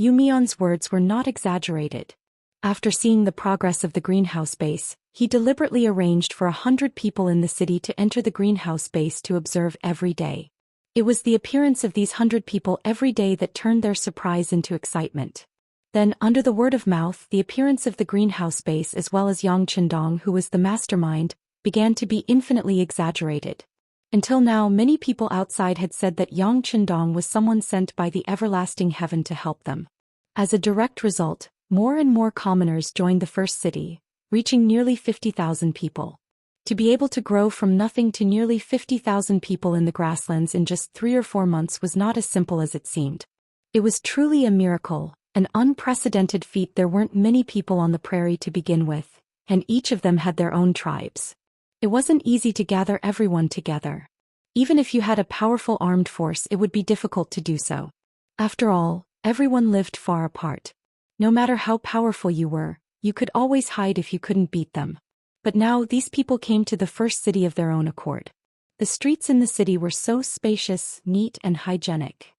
Yumian's words were not exaggerated. After seeing the progress of the greenhouse base, he deliberately arranged for 100 people in the city to enter the greenhouse base to observe every day. It was the appearance of these 100 people every day that turned their surprise into excitement. Then, under the word of mouth, the appearance of the greenhouse base as well as Yang Chendong, who was the mastermind, began to be infinitely exaggerated. Until now, many people outside had said that Yang Chendong was someone sent by the everlasting heaven to help them. As a direct result, more and more commoners joined the first city, reaching nearly 50,000 people. To be able to grow from nothing to nearly 50,000 people in the grasslands in just 3 or 4 months was not as simple as it seemed. It was truly a miracle, an unprecedented feat. There weren't many people on the prairie to begin with, and each of them had their own tribes. It wasn't easy to gather everyone together. Even if you had a powerful armed force, it would be difficult to do so. After all, everyone lived far apart. No matter how powerful you were, you could always hide if you couldn't beat them. But now these people came to the first city of their own accord. The streets in the city were so spacious, neat, and hygienic.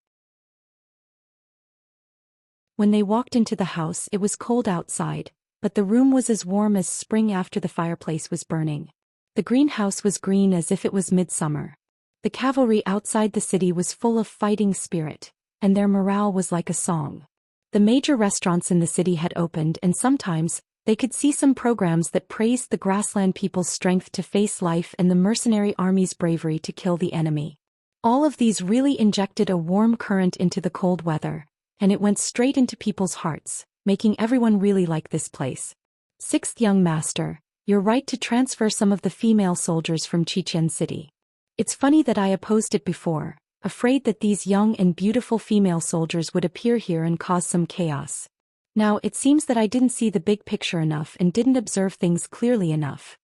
When they walked into the house, it was cold outside, but the room was as warm as spring after the fireplace was burning. The greenhouse was green as if it was midsummer. The cavalry outside the city was full of fighting spirit, and their morale was like a song. The major restaurants in the city had opened, and sometimes they could see some programs that praised the grassland people's strength to face life and the mercenary army's bravery to kill the enemy. All of these really injected a warm current into the cold weather, and it went straight into people's hearts, making everyone really like this place. Sixth young master, you're right to transfer some of the female soldiers from Xichen City. It's funny that I opposed it before, afraid that these young and beautiful female soldiers would appear here and cause some chaos. Now it seems that I didn't see the big picture enough and didn't observe things clearly enough.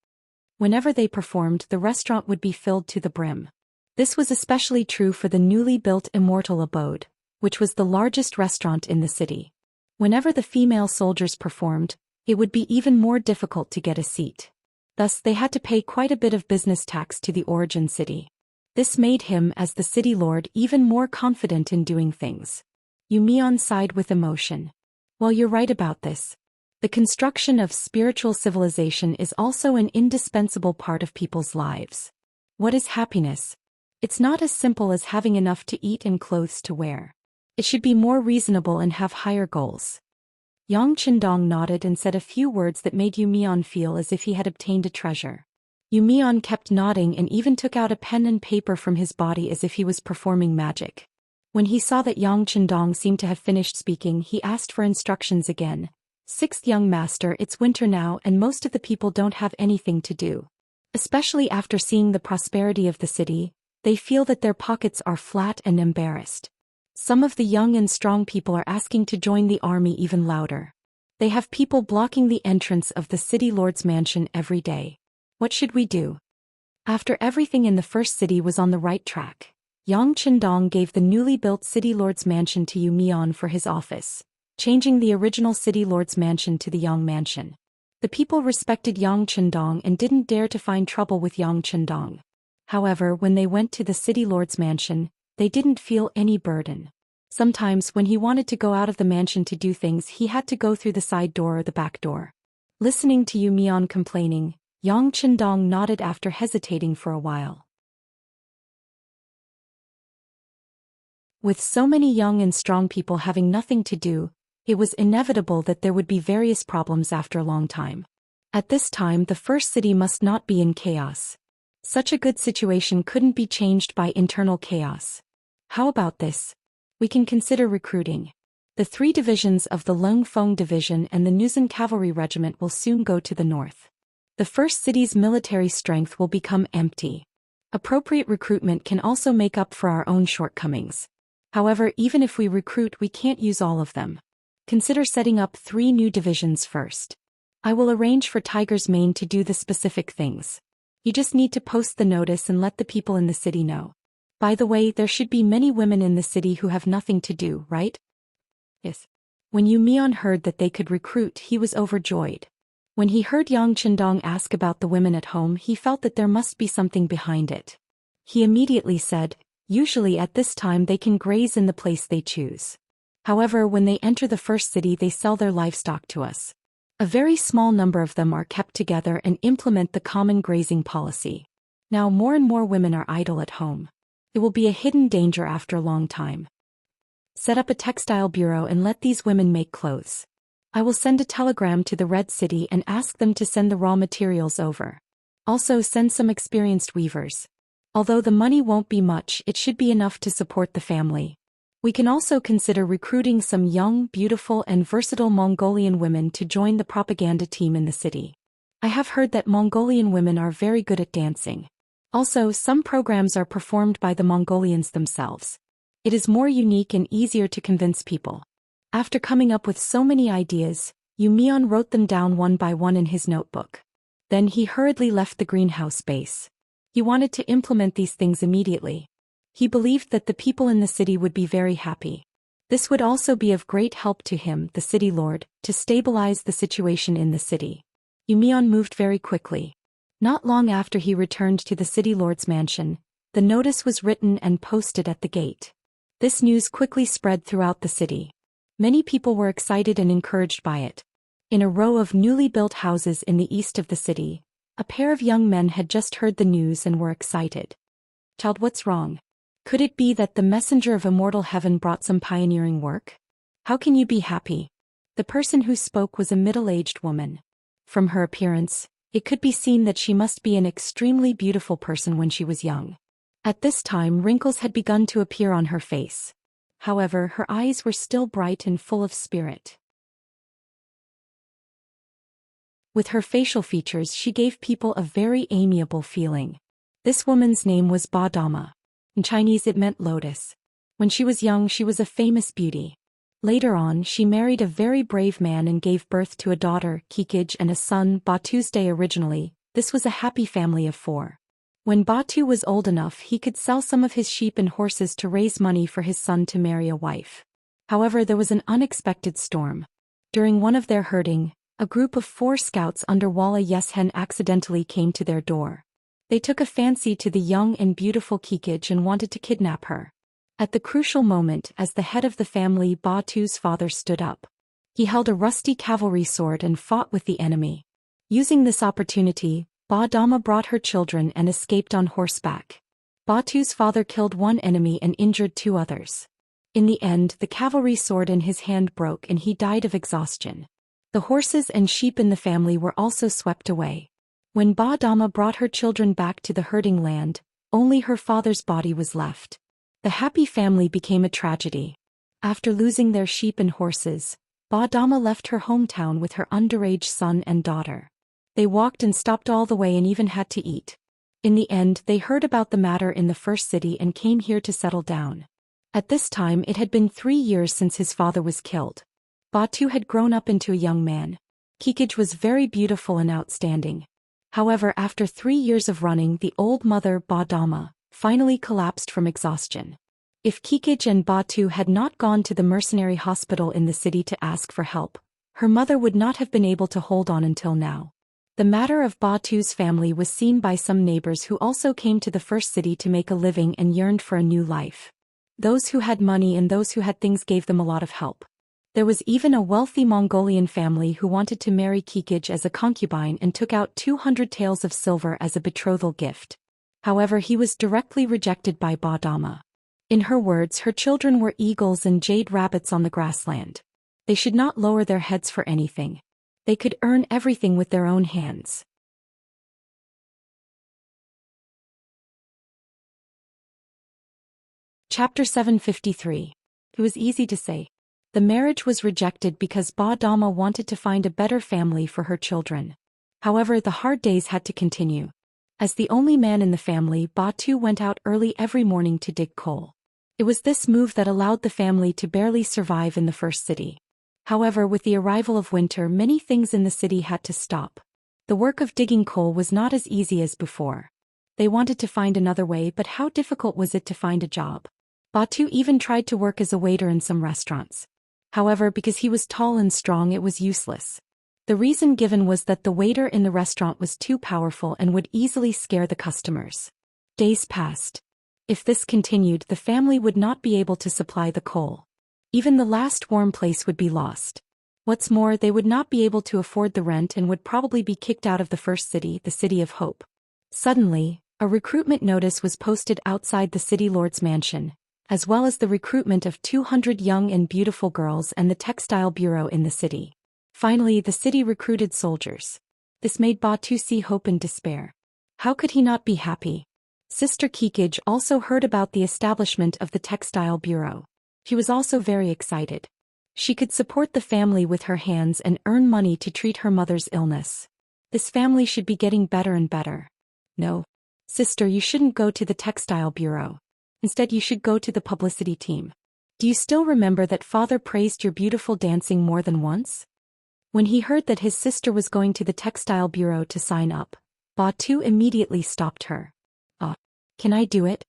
Whenever they performed, the restaurant would be filled to the brim. This was especially true for the newly built Immortal abode, which was the largest restaurant in the city. Whenever the female soldiers performed, it would be even more difficult to get a seat. Thus they had to pay quite a bit of business tax to the origin city. This made him, as the city lord, even more confident in doing things. Yumian sighed with emotion. Well, you're right about this. The construction of spiritual civilization is also an indispensable part of people's lives. What is happiness? It's not as simple as having enough to eat and clothes to wear. It should be more reasonable and have higher goals. Yang Chendong nodded and said a few words that made Yumian feel as if he had obtained a treasure. Yumian kept nodding and even took out a pen and paper from his body as if he was performing magic. When he saw that Yang Chendong seemed to have finished speaking, he asked for instructions again. Sixth young master, it's winter now and most of the people don't have anything to do. Especially after seeing the prosperity of the city, they feel that their pockets are flat and embarrassed. Some of the young and strong people are asking to join the army even louder. They have people blocking the entrance of the city lord's mansion every day. What should we do? After everything in the first city was on the right track, Yang Chendong gave the newly built city lord's mansion to Yumian for his office, changing the original city lord's mansion to the Yang mansion. The people respected Yang Chendong and didn't dare to find trouble with Yang Chendong. However, when they went to the city lord's mansion, they didn't feel any burden. Sometimes when he wanted to go out of the mansion to do things, he had to go through the side door or the back door. Listening to Yumian complaining, Yang Chendong nodded after hesitating for a while. With so many young and strong people having nothing to do, it was inevitable that there would be various problems after a long time. At this time, the first city must not be in chaos. Such a good situation couldn't be changed by internal chaos. How about this? We can consider recruiting. The 3 divisions of the Lungfeng Division and the Nuzhen Cavalry Regiment will soon go to the north. The first city's military strength will become empty. Appropriate recruitment can also make up for our own shortcomings. However, even if we recruit, we can't use all of them. Consider setting up 3 new divisions first. I will arrange for Tiger's Mane to do the specific things. You just need to post the notice and let the people in the city know. By the way, there should be many women in the city who have nothing to do, right? Yes. When Yu Mian heard that they could recruit, he was overjoyed. When he heard Yang Qindong ask about the women at home, he felt that there must be something behind it. He immediately said, usually at this time they can graze in the place they choose. However, when they enter the first city, they sell their livestock to us. A very small number of them are kept together and implement the common grazing policy. Now more and more women are idle at home. It will be a hidden danger after a long time. Set up a textile bureau and let these women make clothes. I will send a telegram to the Red City and ask them to send the raw materials over. Also send some experienced weavers. Although the money won't be much, it should be enough to support the family. We can also consider recruiting some young, beautiful and versatile Mongolian women to join the propaganda team in the city. I have heard that Mongolian women are very good at dancing. Also, some programs are performed by the Mongolians themselves. It is more unique and easier to convince people. After coming up with so many ideas, Yu Mian wrote them down one by one in his notebook. Then he hurriedly left the greenhouse base. He wanted to implement these things immediately. He believed that the people in the city would be very happy. This would also be of great help to him, the city lord, to stabilize the situation in the city. Yu Mian moved very quickly. Not long after he returned to the city lord's mansion, the notice was written and posted at the gate. This news quickly spread throughout the city. Many people were excited and encouraged by it. In a row of newly built houses in the east of the city, a pair of young men had just heard the news and were excited. Child, what's wrong? Could it be that the messenger of immortal heaven brought some pioneering work? How can you be happy? The person who spoke was a middle-aged woman. From her appearance, it could be seen that she must be an extremely beautiful person when she was young. At this time, wrinkles had begun to appear on her face. However, her eyes were still bright and full of spirit. With her facial features, she gave people a very amiable feeling. This woman's name was Ba Dama. In Chinese it meant lotus. When she was young, she was a famous beauty. Later on, she married a very brave man and gave birth to a daughter, Kikij, and a son, Ba Tuesday. Originally, this was a happy family of 4. When Batu was old enough, he could sell some of his sheep and horses to raise money for his son to marry a wife. However, there was an unexpected storm. During one of their herding, a group of 4 scouts under Walla Yeshen accidentally came to their door. They took a fancy to the young and beautiful Kikij and wanted to kidnap her. At the crucial moment, as the head of the family, Batu's father stood up. He held a rusty cavalry sword and fought with the enemy. Using this opportunity, Ba Dama brought her children and escaped on horseback. Batu's father killed 1 enemy and injured 2 others. In the end, the cavalry sword in his hand broke and he died of exhaustion. The horses and sheep in the family were also swept away. When Ba Dama brought her children back to the herding land, only her father's body was left. The happy family became a tragedy. After losing their sheep and horses, Ba Dama left her hometown with her underage son and daughter. They walked and stopped all the way and even had to eat. In the end, they heard about the matter in the first city and came here to settle down. At this time, it had been 3 years since his father was killed. Batu had grown up into a young man. Kikij was very beautiful and outstanding. However, after 3 years of running, the old mother, Ba Dama, finally collapsed from exhaustion. If Kikij and Batu had not gone to the mercenary hospital in the city to ask for help, her mother would not have been able to hold on until now. The matter of Batu's family was seen by some neighbors who also came to the first city to make a living and yearned for a new life. Those who had money and those who had things gave them a lot of help. There was even a wealthy Mongolian family who wanted to marry Kikij as a concubine and took out 200 taels of silver as a betrothal gift. However, he was directly rejected by Ba Dama. In her words, her children were eagles and jade rabbits on the grassland. They should not lower their heads for anything. They could earn everything with their own hands. Chapter 753. It was easy to say. The marriage was rejected because Ba Dama wanted to find a better family for her children. However, the hard days had to continue. As the only man in the family, Batu went out early every morning to dig coal. It was this move that allowed the family to barely survive in the first city. However, with the arrival of winter, many things in the city had to stop. The work of digging coal was not as easy as before. They wanted to find another way, but how difficult was it to find a job? Batu even tried to work as a waiter in some restaurants. However, because he was tall and strong, it was useless. The reason given was that the waiter in the restaurant was too powerful and would easily scare the customers. Days passed. If this continued, the family would not be able to supply the coal. Even the last warm place would be lost. What's more, they would not be able to afford the rent and would probably be kicked out of the first city, the City of Hope. Suddenly, a recruitment notice was posted outside the city lord's mansion, as well as the recruitment of 200 young and beautiful girls and the textile bureau in the city. Finally, the city recruited soldiers. This made Batu see hope and despair. How could he not be happy? Sister Kikij also heard about the establishment of the textile bureau. She was also very excited. She could support the family with her hands and earn money to treat her mother's illness. This family should be getting better and better. No. Sister, you shouldn't go to the textile bureau. Instead, you should go to the publicity team. Do you still remember that father praised your beautiful dancing more than once? When he heard that his sister was going to the textile bureau to sign up, Batu immediately stopped her. Can I do it?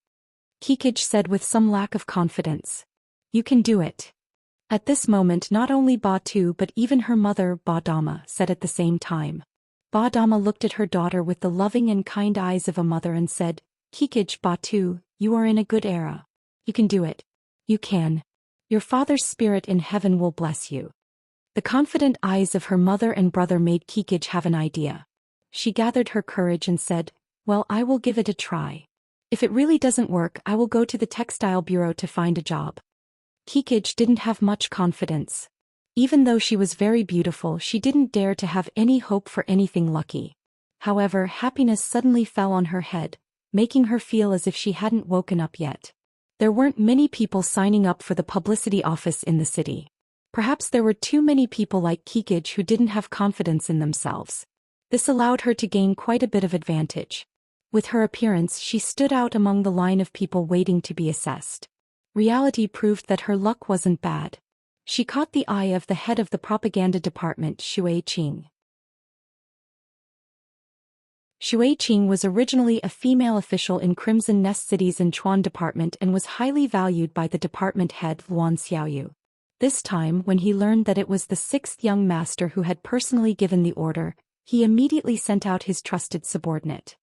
Kikij said with some lack of confidence. You can do it. At this moment, not only Batu but even her mother, Badama, said at the same time. Badama looked at her daughter with the loving and kind eyes of a mother and said, Kikij, Batu, you are in a good era. You can do it. You can. Your father's spirit in heaven will bless you. The confident eyes of her mother and brother made Kikij have an idea. She gathered her courage and said, well, I will give it a try. If it really doesn't work, I will go to the textile bureau to find a job. Kikij didn't have much confidence. Even though she was very beautiful, she didn't dare to have any hope for anything lucky. However, happiness suddenly fell on her head, making her feel as if she hadn't woken up yet. There weren't many people signing up for the publicity office in the city. Perhaps there were too many people like Kikij who didn't have confidence in themselves. This allowed her to gain quite a bit of advantage. With her appearance, she stood out among the line of people waiting to be assessed. Reality proved that her luck wasn't bad. She caught the eye of the head of the propaganda department, Xue Qing. Xue Qing was originally a female official in Crimson Nest City's Inchuan department and was highly valued by the department head Luan Xiaoyu. This time, when he learned that it was the sixth young master who had personally given the order, he immediately sent out his trusted subordinate.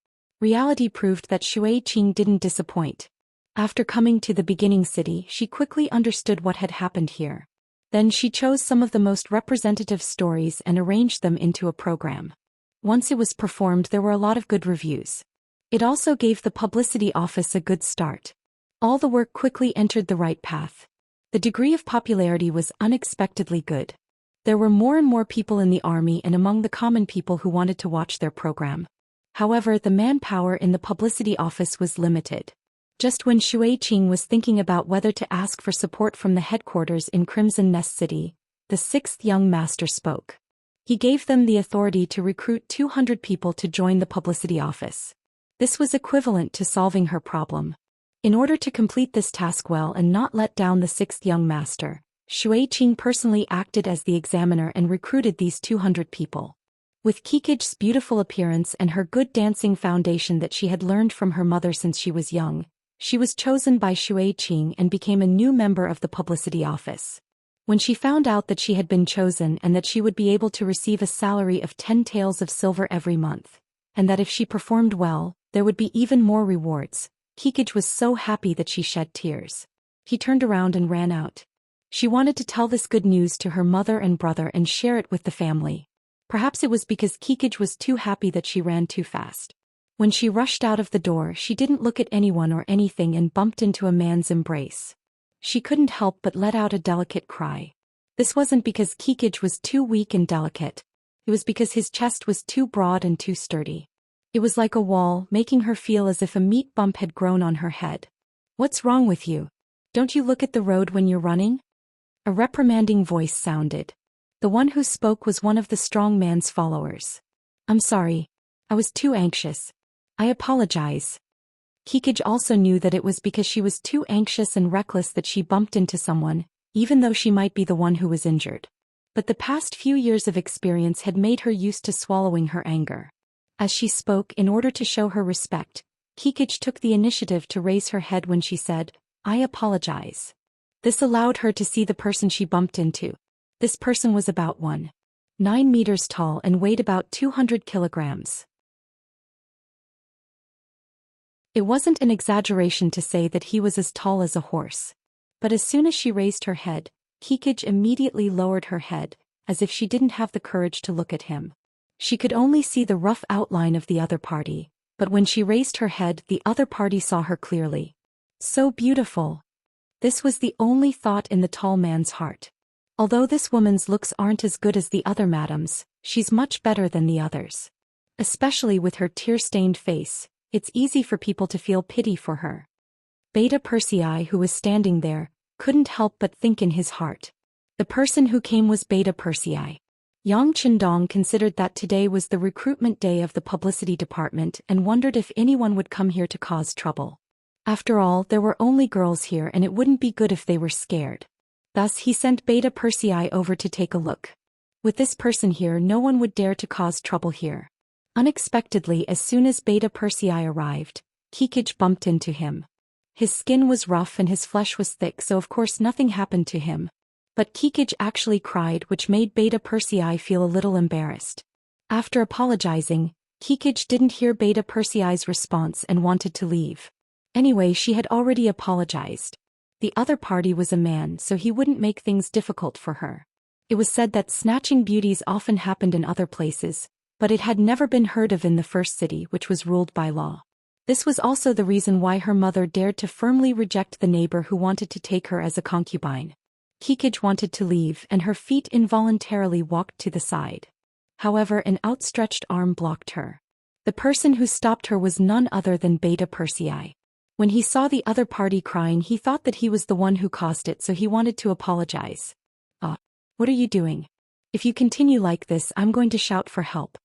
Reality proved that Xue Qing didn't disappoint. After coming to the beginning city, she quickly understood what had happened here. Then she chose some of the most representative stories and arranged them into a program. Once it was performed, there were a lot of good reviews. It also gave the publicity office a good start. All the work quickly entered the right path. The degree of popularity was unexpectedly good. There were more and more people in the army and among the common people who wanted to watch their program. However, the manpower in the publicity office was limited. Just when Xue Qing was thinking about whether to ask for support from the headquarters in Crimson Nest City, the sixth young master spoke. He gave them the authority to recruit 200 people to join the publicity office. This was equivalent to solving her problem. In order to complete this task well and not let down the sixth young master, Xue Qing personally acted as the examiner and recruited these 200 people. With Kikij's beautiful appearance and her good dancing foundation that she had learned from her mother since she was young, she was chosen by Xue Qing and became a new member of the publicity office. When she found out that she had been chosen and that she would be able to receive a salary of 10 taels of silver every month, and that if she performed well, there would be even more rewards, Kikij was so happy that she shed tears. He turned around and ran out. She wanted to tell this good news to her mother and brother and share it with the family. Perhaps it was because Kikij was too happy that she ran too fast. When she rushed out of the door, she didn't look at anyone or anything and bumped into a man's embrace. She couldn't help but let out a delicate cry. This wasn't because Kikij was too weak and delicate. It was because his chest was too broad and too sturdy. It was like a wall, making her feel as if a meat bump had grown on her head. What's wrong with you? Don't you look at the road when you're running? A reprimanding voice sounded. The one who spoke was one of the strong man's followers. I'm sorry. I was too anxious. I apologize. Kikij also knew that it was because she was too anxious and reckless that she bumped into someone, even though she might be the one who was injured. But the past few years of experience had made her used to swallowing her anger. As she spoke in order to show her respect, Kikij took the initiative to raise her head when she said, I apologize. This allowed her to see the person she bumped into. This person was about 1.9 meters tall and weighed about 200 kilograms. It wasn't an exaggeration to say that he was as tall as a horse. But as soon as she raised her head, Kikij immediately lowered her head, as if she didn't have the courage to look at him. She could only see the rough outline of the other party, but when she raised her head the other party saw her clearly. So beautiful. This was the only thought in the tall man's heart. Although this woman's looks aren't as good as the other madams, she's much better than the others. Especially with her tear-stained face, it's easy for people to feel pity for her. Beta Persei, who was standing there, couldn't help but think in his heart. The person who came was Beta Persei. Yang Qindong considered that today was the recruitment day of the publicity department and wondered if anyone would come here to cause trouble. After all, there were only girls here and it wouldn't be good if they were scared. Thus he sent Beta Persei over to take a look. With this person here, no one would dare to cause trouble here. Unexpectedly, as soon as Beta Persei arrived, Kikij bumped into him. His skin was rough and his flesh was thick, so of course nothing happened to him. But Kikij actually cried, which made Beta Persei feel a little embarrassed. After apologizing, Kikij didn't hear Beta Persei's response and wanted to leave. Anyway, she had already apologized. The other party was a man, so he wouldn't make things difficult for her. It was said that snatching beauties often happened in other places, but it had never been heard of in the first city, which was ruled by law. This was also the reason why her mother dared to firmly reject the neighbor who wanted to take her as a concubine. Kikij wanted to leave and her feet involuntarily walked to the side. However, an outstretched arm blocked her. The person who stopped her was none other than Beta Persei. When he saw the other party crying, he thought that he was the one who caused it, so he wanted to apologize. What are you doing? If you continue like this, I'm going to shout for help.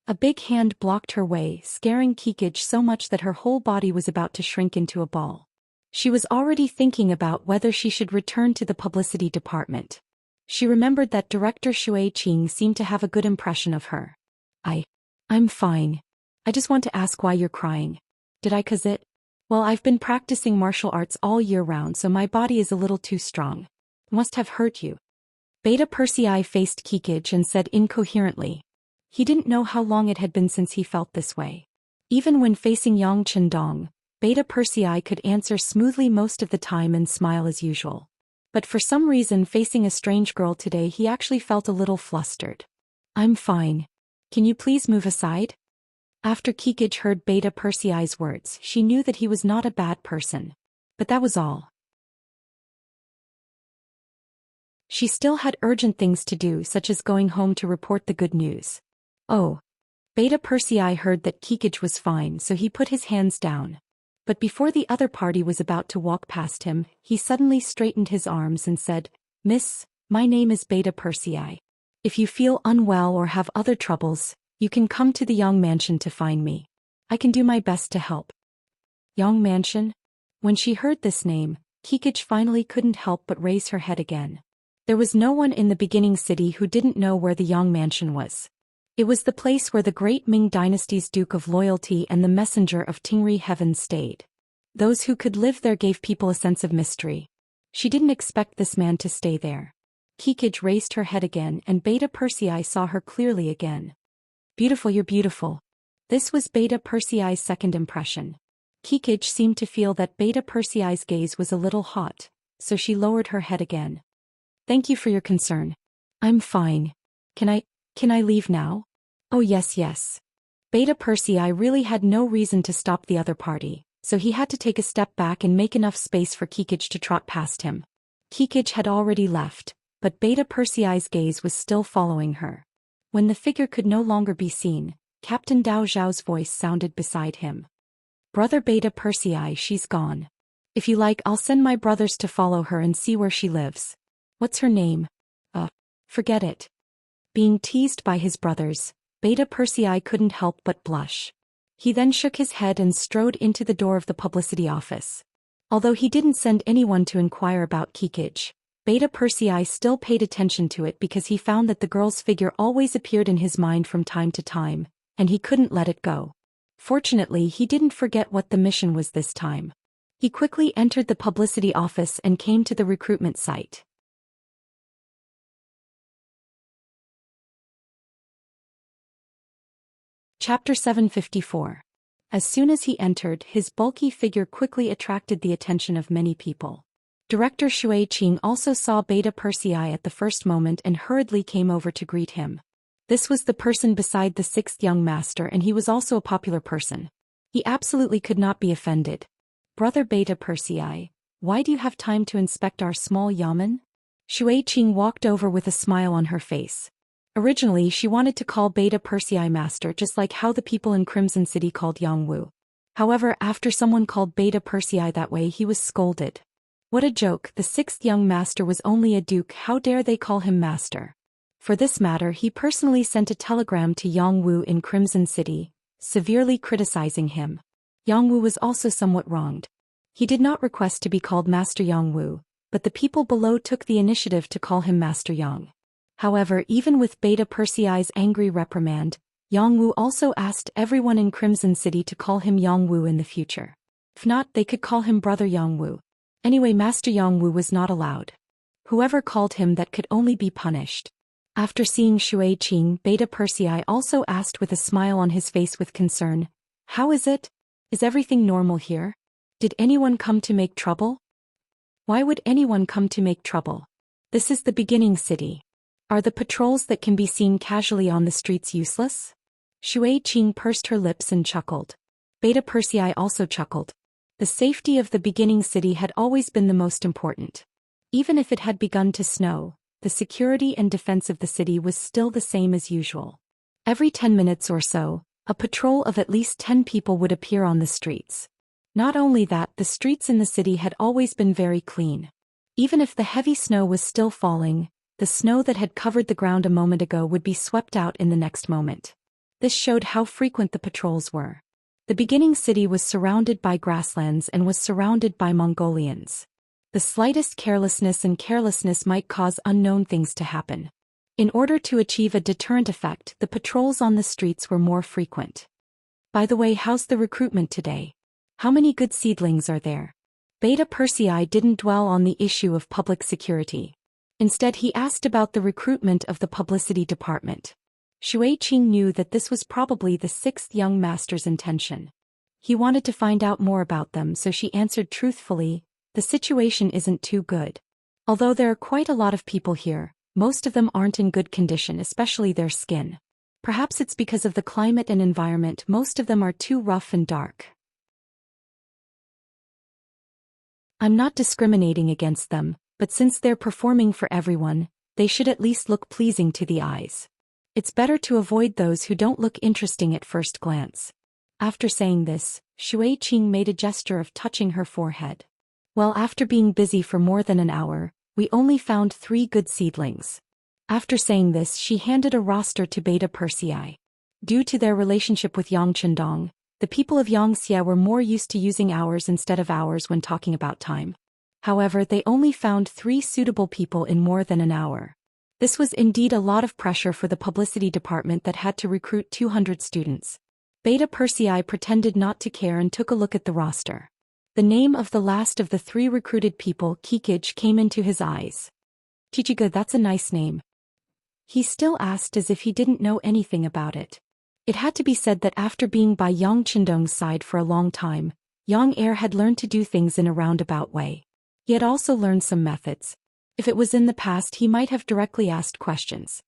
A big hand blocked her way, scaring Kikij so much that her whole body was about to shrink into a ball. She was already thinking about whether she should return to the publicity department. She remembered that Director Shui Qing seemed to have a good impression of her. I'm fine. I just want to ask why you're crying. Did I cause it? Well, I've been practicing martial arts all year round, so my body is a little too strong. Must have hurt you. Beta Persei faced Kikij and said incoherently. He didn't know how long it had been since he felt this way. Even when facing Yang Qindong, Beta Persei could answer smoothly most of the time and smile as usual. But for some reason, facing a strange girl today, he actually felt a little flustered. I'm fine. Can you please move aside? After Kikij heard Beta Persei's words, she knew that he was not a bad person. But that was all. She still had urgent things to do, such as going home to report the good news. Oh. Beta Persei heard that Kikij was fine, so he put his hands down. But before the other party was about to walk past him, he suddenly straightened his arms and said, Miss, my name is Beta Persei. If you feel unwell or have other troubles, you can come to the Yang Mansion to find me. I can do my best to help. Yang Mansion? When she heard this name, Kikij finally couldn't help but raise her head again. There was no one in the beginning city who didn't know where the Yang Mansion was. It was the place where the great Ming dynasty's Duke of Loyalty and the Messenger of Tingri Heaven stayed. Those who could live there gave people a sense of mystery. She didn't expect this man to stay there. Kikij raised her head again and Beta Persei saw her clearly again. Beautiful, you're beautiful. This was Beta Persei's second impression. Kikij seemed to feel that Beta Persei's gaze was a little hot, so she lowered her head again. Thank you for your concern. I'm fine. Can I leave now? Oh yes. Beta Persei really had no reason to stop the other party, so he had to take a step back and make enough space for Kikij to trot past him. Kikij had already left, but Beta Persei's gaze was still following her. When the figure could no longer be seen, Captain Dao Zhao's voice sounded beside him. Brother Beta Persei, she's gone. If you like, I'll send my brothers to follow her and see where she lives. What's her name? Forget it. Being teased by his brothers, Beta Persei couldn't help but blush. He then shook his head and strode into the door of the publicity office. Although he didn't send anyone to inquire about Kikij, Beta Persei still paid attention to it because he found that the girl's figure always appeared in his mind from time to time, and he couldn't let it go. Fortunately, he didn't forget what the mission was this time. He quickly entered the publicity office and came to the recruitment site. Chapter 754. As soon as he entered, his bulky figure quickly attracted the attention of many people. Director Shui Qing also saw Beta Persei at the first moment and hurriedly came over to greet him. This was the person beside the sixth young master, and he was also a popular person. He absolutely could not be offended. Brother Beta Persei, why do you have time to inspect our small yamen? Shui Qing walked over with a smile on her face. Originally, she wanted to call Beta Persei master just like how the people in Crimson City called Yang Wu. However, after someone called Beta Persei that way, he was scolded. What a joke, the sixth young master was only a duke, how dare they call him master? For this matter, he personally sent a telegram to Yang Wu in Crimson City, severely criticizing him. Yang Wu was also somewhat wronged. He did not request to be called Master Yang Wu, but the people below took the initiative to call him Master Yang. However, even with Beta Persei's angry reprimand, Yang Wu also asked everyone in Crimson City to call him Yang Wu in the future. If not, they could call him Brother Yang Wu. Anyway, Master Yang Wu was not allowed. Whoever called him that could only be punished. After seeing Shui Qing, Beta Persei also asked with a smile on his face with concern, "How is it? Is everything normal here? Did anyone come to make trouble?" "Why would anyone come to make trouble? This is the beginning city. Are the patrols that can be seen casually on the streets useless?" Shui Qing pursed her lips and chuckled. Beta Persei also chuckled. The safety of the beginning city had always been the most important. Even if it had begun to snow, the security and defense of the city was still the same as usual. Every 10 minutes or so, a patrol of at least 10 people would appear on the streets. Not only that, the streets in the city had always been very clean. Even if the heavy snow was still falling, the snow that had covered the ground a moment ago would be swept out in the next moment. This showed how frequent the patrols were. The beginning city was surrounded by grasslands and was surrounded by Mongolians. The slightest carelessness might cause unknown things to happen. In order to achieve a deterrent effect, the patrols on the streets were more frequent. By the way, how's the recruitment today? How many good seedlings are there? Beta Persei didn't dwell on the issue of public security. Instead, he asked about the recruitment of the publicity department. Shui Qing knew that this was probably the sixth young master's intention. He wanted to find out more about them, so she answered truthfully, "The situation isn't too good. Although there are quite a lot of people here, most of them aren't in good condition, especially their skin. Perhaps it's because of the climate and environment, most of them are too rough and dark. I'm not discriminating against them, but since they're performing for everyone, they should at least look pleasing to the eyes. It's better to avoid those who don't look interesting at first glance." After saying this, Shui Qing made a gesture of touching her forehead. "Well, after being busy for more than an hour, we only found 3 good seedlings." After saying this, she handed a roster to Beta Persei. Due to their relationship with Yang Chendong, the people of Xianxia were more used to using hours instead of hours when talking about time. However, they only found 3 suitable people in more than an hour. This was indeed a lot of pressure for the publicity department that had to recruit 200 students. Beta Persei pretended not to care and took a look at the roster. The name of the last of the 3 recruited people, Kikij, came into his eyes. "Chichiga, that's a nice name." He still asked as if he didn't know anything about it. It had to be said that after being by Yang Chendong's side for a long time, Yang Heir had learned to do things in a roundabout way. He had also learned some methods. If it was in the past, he might have directly asked questions.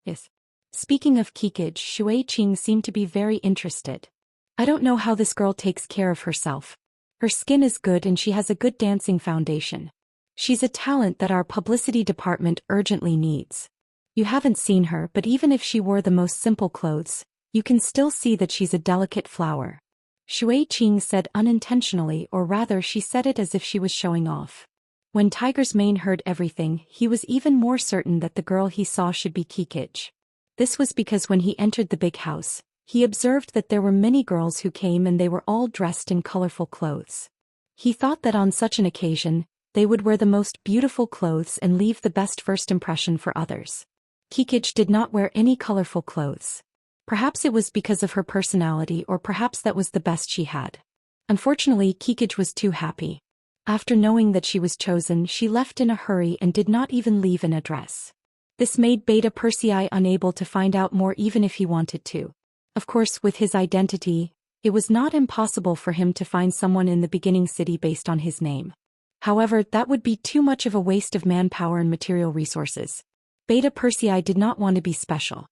Yes. Speaking of Kikij, Shui Qing seemed to be very interested. "I don't know how this girl takes care of herself. Her skin is good and she has a good dancing foundation. She's a talent that our publicity department urgently needs. You haven't seen her, but even if she wore the most simple clothes, you can still see that she's a delicate flower." Shui Qing said unintentionally, or rather she said it as if she was showing off. When Tiger's Mane heard everything, he was even more certain that the girl he saw should be Kikij. This was because when he entered the big house, He observed that there were many girls who came and they were all dressed in colorful clothes. He thought that on such an occasion, they would wear the most beautiful clothes and leave the best first impression for others. Kikij did not wear any colorful clothes. Perhaps it was because of her personality, or perhaps that was the best she had. Unfortunately, Kikij was too happy. After knowing that she was chosen, she left in a hurry and did not even leave an address. This made Beta Persei unable to find out more even if he wanted to. Of course, with his identity, it was not impossible for him to find someone in the beginning city based on his name. However, that would be too much of a waste of manpower and material resources. Beta Persei did not want to be special.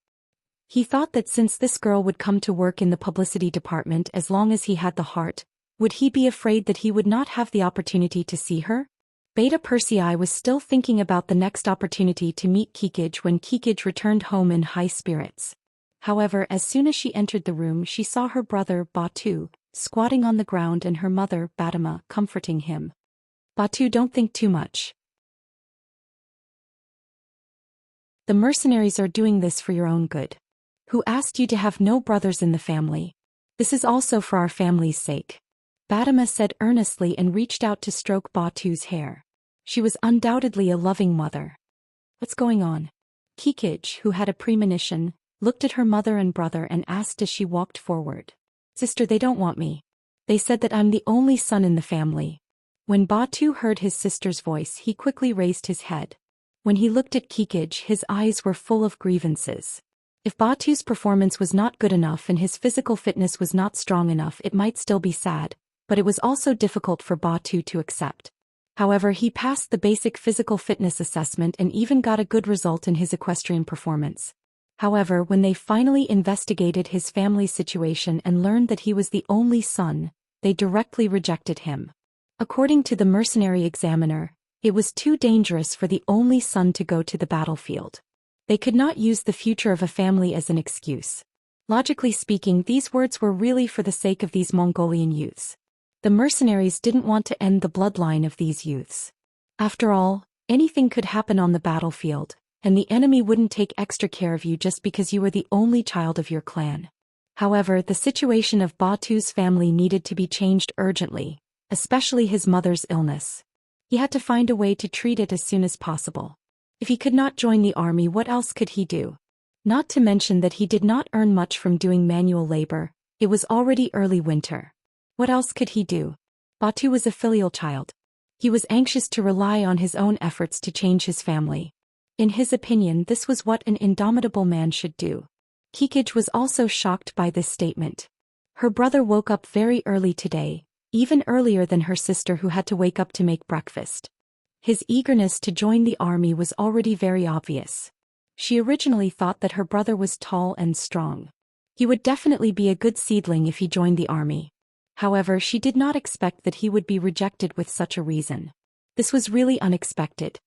He thought that since this girl would come to work in the publicity department as long as he had the heart, would he be afraid that he would not have the opportunity to see her? Beta Persei was still thinking about the next opportunity to meet Kikij when Kikij returned home in high spirits. However, as soon as she entered the room, she saw her brother, Batu, squatting on the ground and her mother, Batama, comforting him. Batu, don't think too much. The mercenaries are doing this for your own good. Who asked you to have no brothers in the family? This is also for our family's sake. Batama said earnestly and reached out to stroke Batu's hair. She was undoubtedly a loving mother. What's going on? Kikij, who had a premonition, looked at her mother and brother and asked as she walked forward. Sister, they don't want me. They said that I'm the only son in the family. When Batu heard his sister's voice, he quickly raised his head. When he looked at Kikij, his eyes were full of grievances. If Batu's performance was not good enough and his physical fitness was not strong enough, it might still be sad, but it was also difficult for Batu to accept. However, he passed the basic physical fitness assessment and even got a good result in his equestrian performance. However, when they finally investigated his family situation and learned that he was the only son, they directly rejected him. According to the mercenary examiner, it was too dangerous for the only son to go to the battlefield. They could not use the future of a family as an excuse. Logically speaking, these words were really for the sake of these Mongolian youths. The mercenaries didn't want to end the bloodline of these youths. After all, anything could happen on the battlefield, and the enemy wouldn't take extra care of you just because you were the only child of your clan. However, the situation of Batu's family needed to be changed urgently, especially his mother's illness. He had to find a way to treat it as soon as possible. If he could not join the army, what else could he do? Not to mention that he did not earn much from doing manual labor. It was already early winter. What else could he do? Batu was a filial child. He was anxious to rely on his own efforts to change his family. In his opinion, this was what an indomitable man should do. Kikij was also shocked by this statement. Her brother woke up very early today, even earlier than her sister who had to wake up to make breakfast. His eagerness to join the army was already very obvious. She originally thought that her brother was tall and strong. He would definitely be a good seedling if he joined the army. However, she did not expect that he would be rejected with such a reason. This was really unexpected.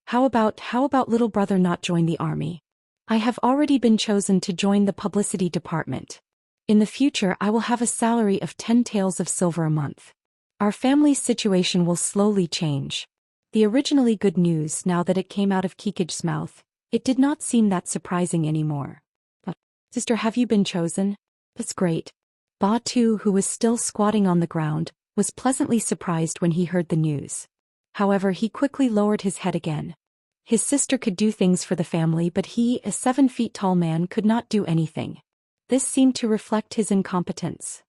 How about little brother not join the army? I have already been chosen to join the publicity department. In the future, I will have a salary of 10 taels of silver a month. Our family's situation will slowly change. The originally good news, now that it came out of Kikij's mouth, it did not seem that surprising anymore. But, sister, have you been chosen? That's great. Batu, who was still squatting on the ground, was pleasantly surprised when he heard the news. However, he quickly lowered his head again. His sister could do things for the family, but he, a 7 feet tall man, could not do anything. This seemed to reflect his incompetence.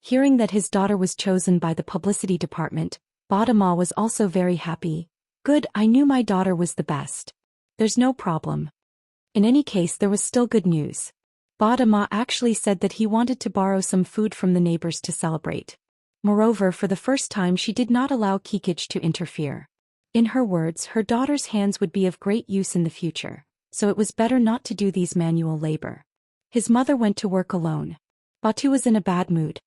Hearing that his daughter was chosen by the publicity department, Batama was also very happy. Good, I knew my daughter was the best. There's no problem. In any case, there was still good news. Batama actually said that he wanted to borrow some food from the neighbors to celebrate. Moreover, for the first time she did not allow Kikij to interfere. In her words, her daughter's hands would be of great use in the future, so it was better not to do these manual labor. His mother went to work alone. Batu was in a bad mood.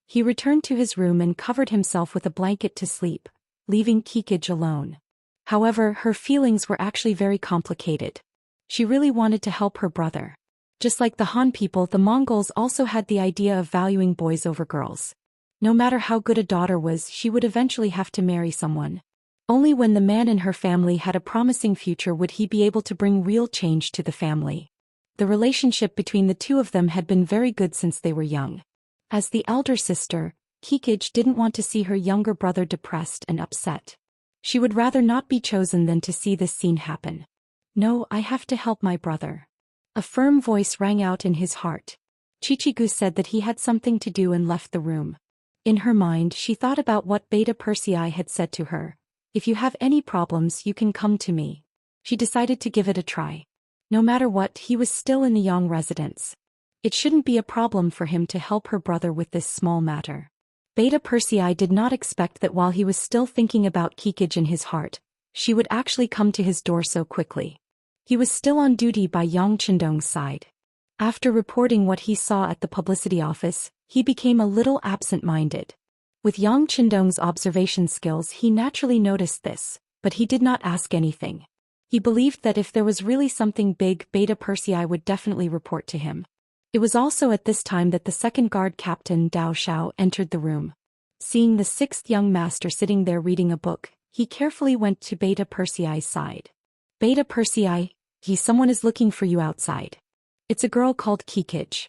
He returned to his room and covered himself with a blanket to sleep, leaving Kikij alone. However, her feelings were actually very complicated. She really wanted to help her brother. Just like the Han people, the Mongols also had the idea of valuing boys over girls. No matter how good a daughter was, she would eventually have to marry someone. Only when the man in her family had a promising future would he be able to bring real change to the family. The relationship between the two of them had been very good since they were young. As the elder sister, Kikij didn't want to see her younger brother depressed and upset. She would rather not be chosen than to see this scene happen. No, I have to help my brother. A firm voice rang out in his heart. Chichigu said that he had something to do and left the room. In her mind she thought about what Beta Persei had said to her. If you have any problems you can come to me. She decided to give it a try. No matter what, he was still in the Yang residence. It shouldn't be a problem for him to help her brother with this small matter. Beta Persei did not expect that while he was still thinking about Kikij in his heart, she would actually come to his door so quickly. He was still on duty by Yang Qindong's side. After reporting what he saw at the publicity office, he became a little absent-minded. With Yang Qindong's observation skills he naturally noticed this, but he did not ask anything. He believed that if there was really something big, Beta Persei would definitely report to him. It was also at this time that the second guard captain Daoist entered the room. Seeing the sixth young master sitting there reading a book, he carefully went to Beta Persei's side. Beta Persei, someone is looking for you outside. It's a girl called Kikij.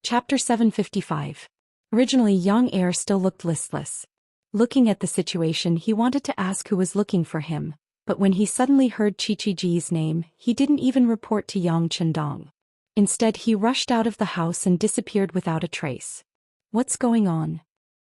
Chapter 755. Originally Yang Heir still looked listless. Looking at the situation he wanted to ask who was looking for him, but when he suddenly heard Chichiji's name, he didn't even report to Yang Qindong. Instead he rushed out of the house and disappeared without a trace. What's going on?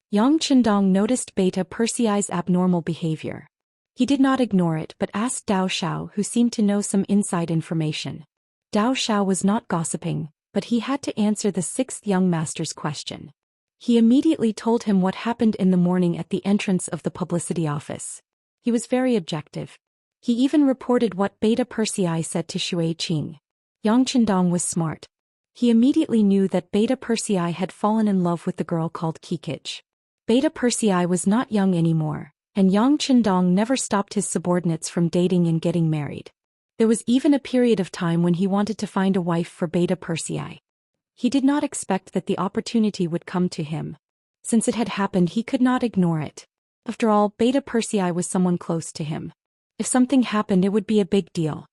Yang Qindong noticed Beta Persei's abnormal behavior. He did not ignore it but asked Daoist, who seemed to know some inside information. Daoist was not gossiping, but he had to answer the sixth young master's question. He immediately told him what happened in the morning at the entrance of the publicity office. He was very objective. He even reported what Beta Persei said to Shui Qing. Yang Qindong was smart. He immediately knew that Beta Persei had fallen in love with the girl called Kikij. Beta Persei was not young anymore, and Yang Qindong never stopped his subordinates from dating and getting married. There was even a period of time when he wanted to find a wife for Beta Persei. He did not expect that the opportunity would come to him. Since it had happened he could not ignore it. After all, Beta Persei was someone close to him. If something happened it would be a big deal.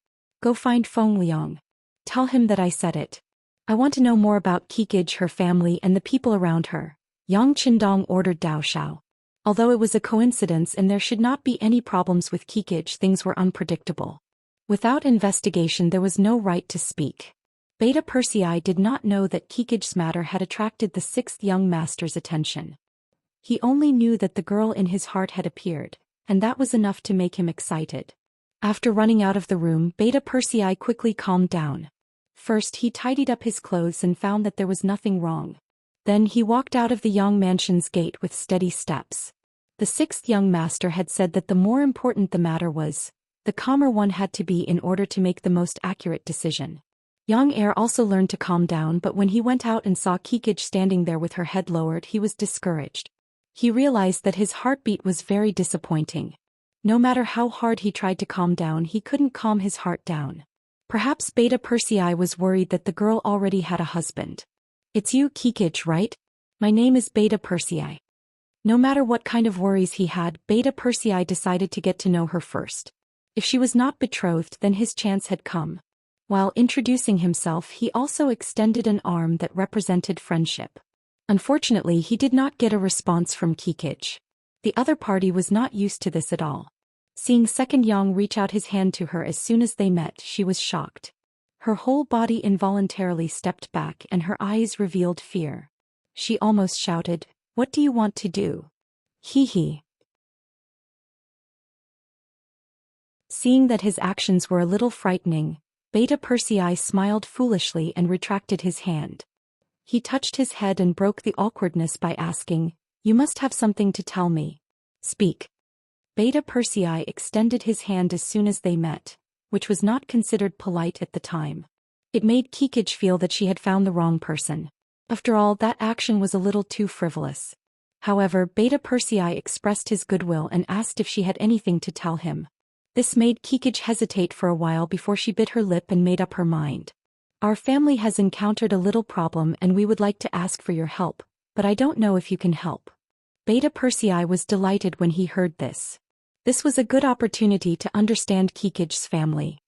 Go find Feng Liang. Tell him that I said it. I want to know more about Kikij, her family and the people around her. Yang Qindong ordered Daoist. Although it was a coincidence and there should not be any problems with Kikij, things were unpredictable. Without investigation there was no right to speak. Beta Persei did not know that Kikij's matter had attracted the sixth young master's attention. He only knew that the girl in his heart had appeared, and that was enough to make him excited. After running out of the room, Beta Persei quickly calmed down. First he tidied up his clothes and found that there was nothing wrong. Then he walked out of the Yang mansion's gate with steady steps. The sixth young master had said that the more important the matter was, the calmer one had to be in order to make the most accurate decision. Yang Heir also learned to calm down, but when he went out and saw Kikij standing there with her head lowered he was discouraged. He realized that his heartbeat was very disappointing. No matter how hard he tried to calm down he couldn't calm his heart down. Perhaps Beta Persei was worried that the girl already had a husband. It's you, Kikij, right? My name is Beta Persei. No matter what kind of worries he had, Beta Persei decided to get to know her first. If she was not betrothed then his chance had come. While introducing himself he also extended an arm that represented friendship. Unfortunately he did not get a response from Kikij. The other party was not used to this at all. Seeing second Yang reach out his hand to her as soon as they met, she was shocked. Her whole body involuntarily stepped back and her eyes revealed fear. She almost shouted, "What do you want to do?" Hee. Seeing that his actions were a little frightening, Beta Persei smiled foolishly and retracted his hand. He touched his head and broke the awkwardness by asking, "You must have something to tell me. Speak." Beta Persei extended his hand as soon as they met, which was not considered polite at the time. It made Kikij feel that she had found the wrong person. After all, that action was a little too frivolous. However, Beta Persei expressed his goodwill and asked if she had anything to tell him. This made Kikij hesitate for a while before she bit her lip and made up her mind. "Our family has encountered a little problem and we would like to ask for your help, but I don't know if you can help." Beta Persei was delighted when he heard this. This was a good opportunity to understand Kikij's family.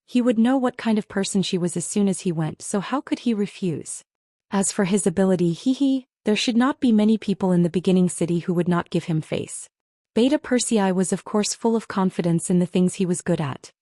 He would know what kind of person she was as soon as he went, so how could he refuse? As for his ability, there should not be many people in the beginning city who would not give him face. Beta Persei was of course full of confidence in the things he was good at.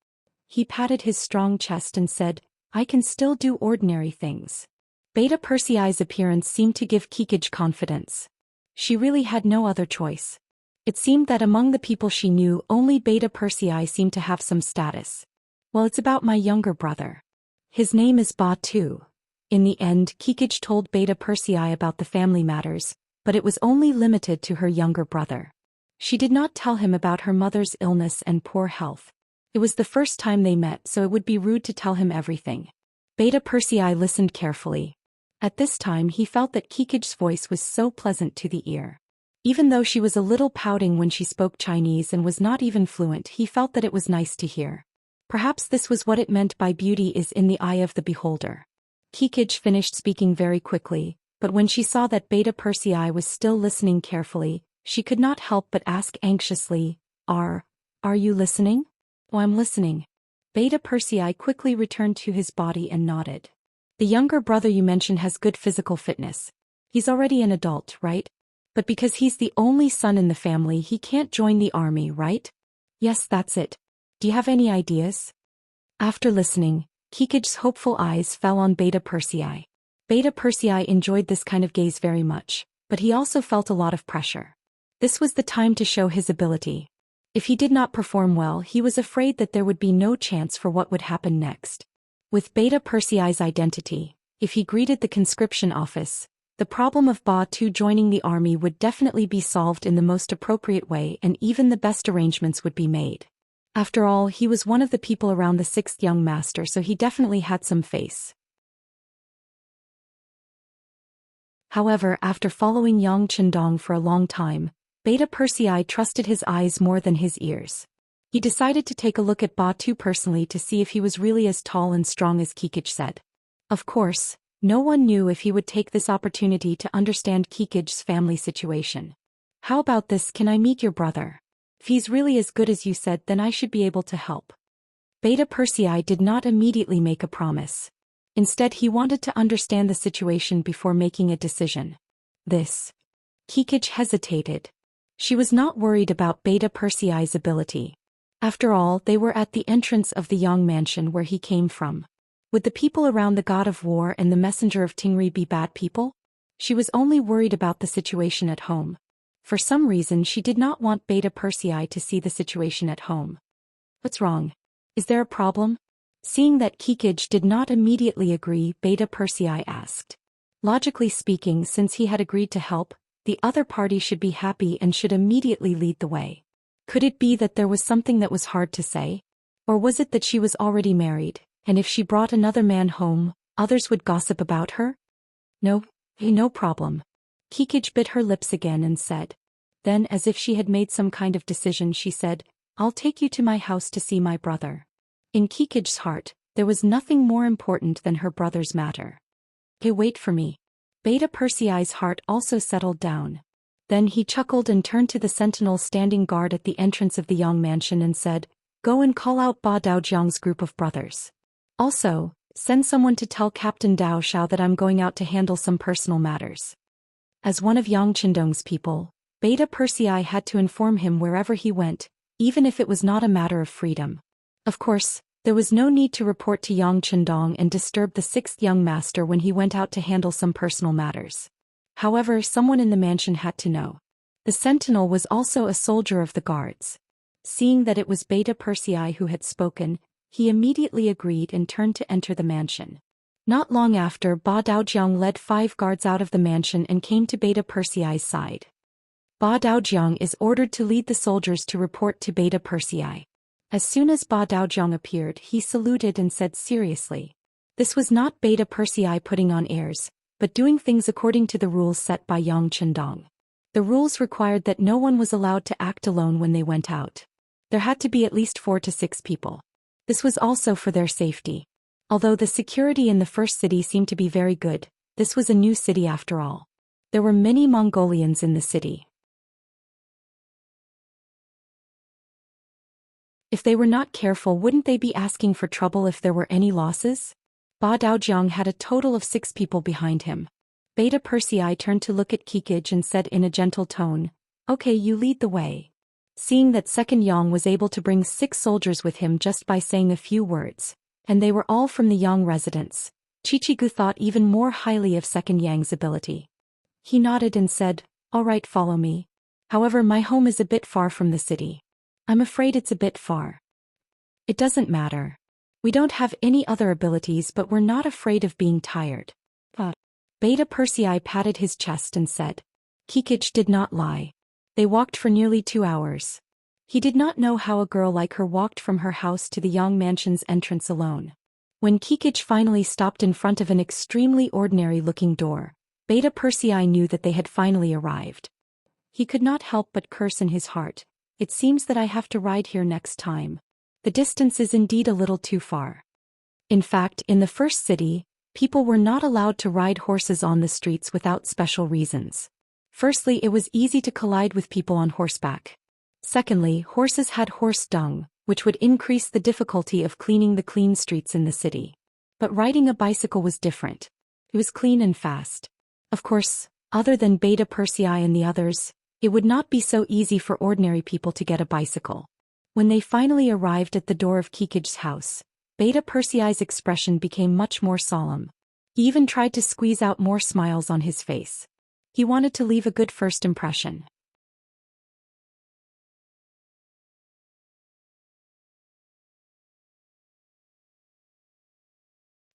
He patted his strong chest and said, I can still do ordinary things. Beta Persei's appearance seemed to give Kikij confidence. She really had no other choice. It seemed that among the people she knew, only Beta Persei seemed to have some status. Well, it's about my younger brother. His name is Ba Tu. In the end, Kikij told Beta Persei about the family matters, but it was only limited to her younger brother. She did not tell him about her mother's illness and poor health. It was the first time they met, so it would be rude to tell him everything. Beta Persei listened carefully. At this time he felt that Kikij's voice was so pleasant to the ear. Even though she was a little pouting when she spoke Chinese and was not even fluent, he felt that it was nice to hear. Perhaps this was what it meant by beauty is in the eye of the beholder. Kikij finished speaking very quickly, but when she saw that Beta Persei was still listening carefully, she could not help but ask anxiously, Are you listening? Oh, I'm listening. Beta Persei quickly returned to his body and nodded. The younger brother you mentioned has good physical fitness. He's already an adult, right? But because he's the only son in the family, he can't join the army, right? Yes, that's it. Do you have any ideas? After listening, Kikij's hopeful eyes fell on Beta Persei. Beta Persei enjoyed this kind of gaze very much, but he also felt a lot of pressure. This was the time to show his ability. If he did not perform well, he was afraid that there would be no chance for what would happen next. With Beta Persei's identity, if he greeted the conscription office, the problem of Ba Tu joining the army would definitely be solved in the most appropriate way, and even the best arrangements would be made. After all, he was one of the people around the sixth young master, so he definitely had some face. However, after following Yang Chendong for a long time, Beta Persei trusted his eyes more than his ears. He decided to take a look at Ba Tu personally to see if he was really as tall and strong as Kikij said. Of course, no one knew if he would take this opportunity to understand Kikij's family situation. How about this, can I meet your brother? If he's really as good as you said, then I should be able to help. Beta Persei did not immediately make a promise. Instead, he wanted to understand the situation before making a decision. Kikij hesitated. She was not worried about Beta Persei's ability. After all, they were at the entrance of the Yang mansion where he came from. Would the people around the god of war and the messenger of Tingri be bad people? She was only worried about the situation at home. For some reason she did not want Beta Persei to see the situation at home. What's wrong? Is there a problem? Seeing that Kikij did not immediately agree, Beta Persei asked. Logically speaking, since he had agreed to help, the other party should be happy and should immediately lead the way. Could it be that there was something that was hard to say? Or was it that she was already married, and if she brought another man home, others would gossip about her? No problem. Kikij bit her lips again and said. Then, as if she had made some kind of decision, she said, I'll take you to my house to see my brother. In Kikij's heart, there was nothing more important than her brother's matter. Hey, wait for me. Beta Persei's heart also settled down. Then he chuckled and turned to the sentinel standing guard at the entrance of the Yang mansion and said, Go and call out Ba Daojiang's group of brothers. Also, send someone to tell Captain Dao Xiao that I'm going out to handle some personal matters. As one of Yang Chendong's people, Beta Persei had to inform him wherever he went, even if it was not a matter of freedom. Of course, there was no need to report to Yang Chendong and disturb the sixth young master when he went out to handle some personal matters. However, someone in the mansion had to know. The sentinel was also a soldier of the guards. Seeing that it was Beta Persei who had spoken, he immediately agreed and turned to enter the mansion. Not long after, Ba Daojiang led 5 guards out of the mansion and came to Beta Persei's side. Ba Daojiang is ordered to lead the soldiers to report to Beta Persei. As soon as Ba Daojiang appeared, he saluted and said seriously. This was not Beta Persei putting on airs, but doing things according to the rules set by Yang Chendong. The rules required that no one was allowed to act alone when they went out. There had to be at least 4 to 6 people. This was also for their safety. Although the security in the first city seemed to be very good, this was a new city after all. There were many Mongolians in the city. If they were not careful, wouldn't they be asking for trouble if there were any losses? Ba Daojiang had a total of 6 people behind him. Beta Persei turned to look at Kikij and said in a gentle tone, "Okay, you lead the way." Seeing that Second Yang was able to bring 6 soldiers with him just by saying a few words, and they were all from the Yang residence, Chichigu thought even more highly of Second Yang's ability. He nodded and said, "All right, follow me. However, my home is a bit far from the city. I'm afraid it's a bit far." "It doesn't matter. We don't have any other abilities, but we're not afraid of being tired." Beta Persei patted his chest and said. Kikij did not lie. They walked for nearly 2 hours. He did not know how a girl like her walked from her house to the Yang mansion's entrance alone. When Kikij finally stopped in front of an extremely ordinary-looking door, Beta Persei knew that they had finally arrived. He could not help but curse in his heart. "It seems that I have to ride here next time. The distance is indeed a little too far." In fact, in the first city, people were not allowed to ride horses on the streets without special reasons. Firstly, it was easy to collide with people on horseback. Secondly, horses had horse dung, which would increase the difficulty of cleaning the clean streets in the city. But riding a bicycle was different. It was clean and fast. Of course, other than Beta Persei and the others, it would not be so easy for ordinary people to get a bicycle. When they finally arrived at the door of Kikij's house, Beta Persei's expression became much more solemn. He even tried to squeeze out more smiles on his face. He wanted to leave a good first impression.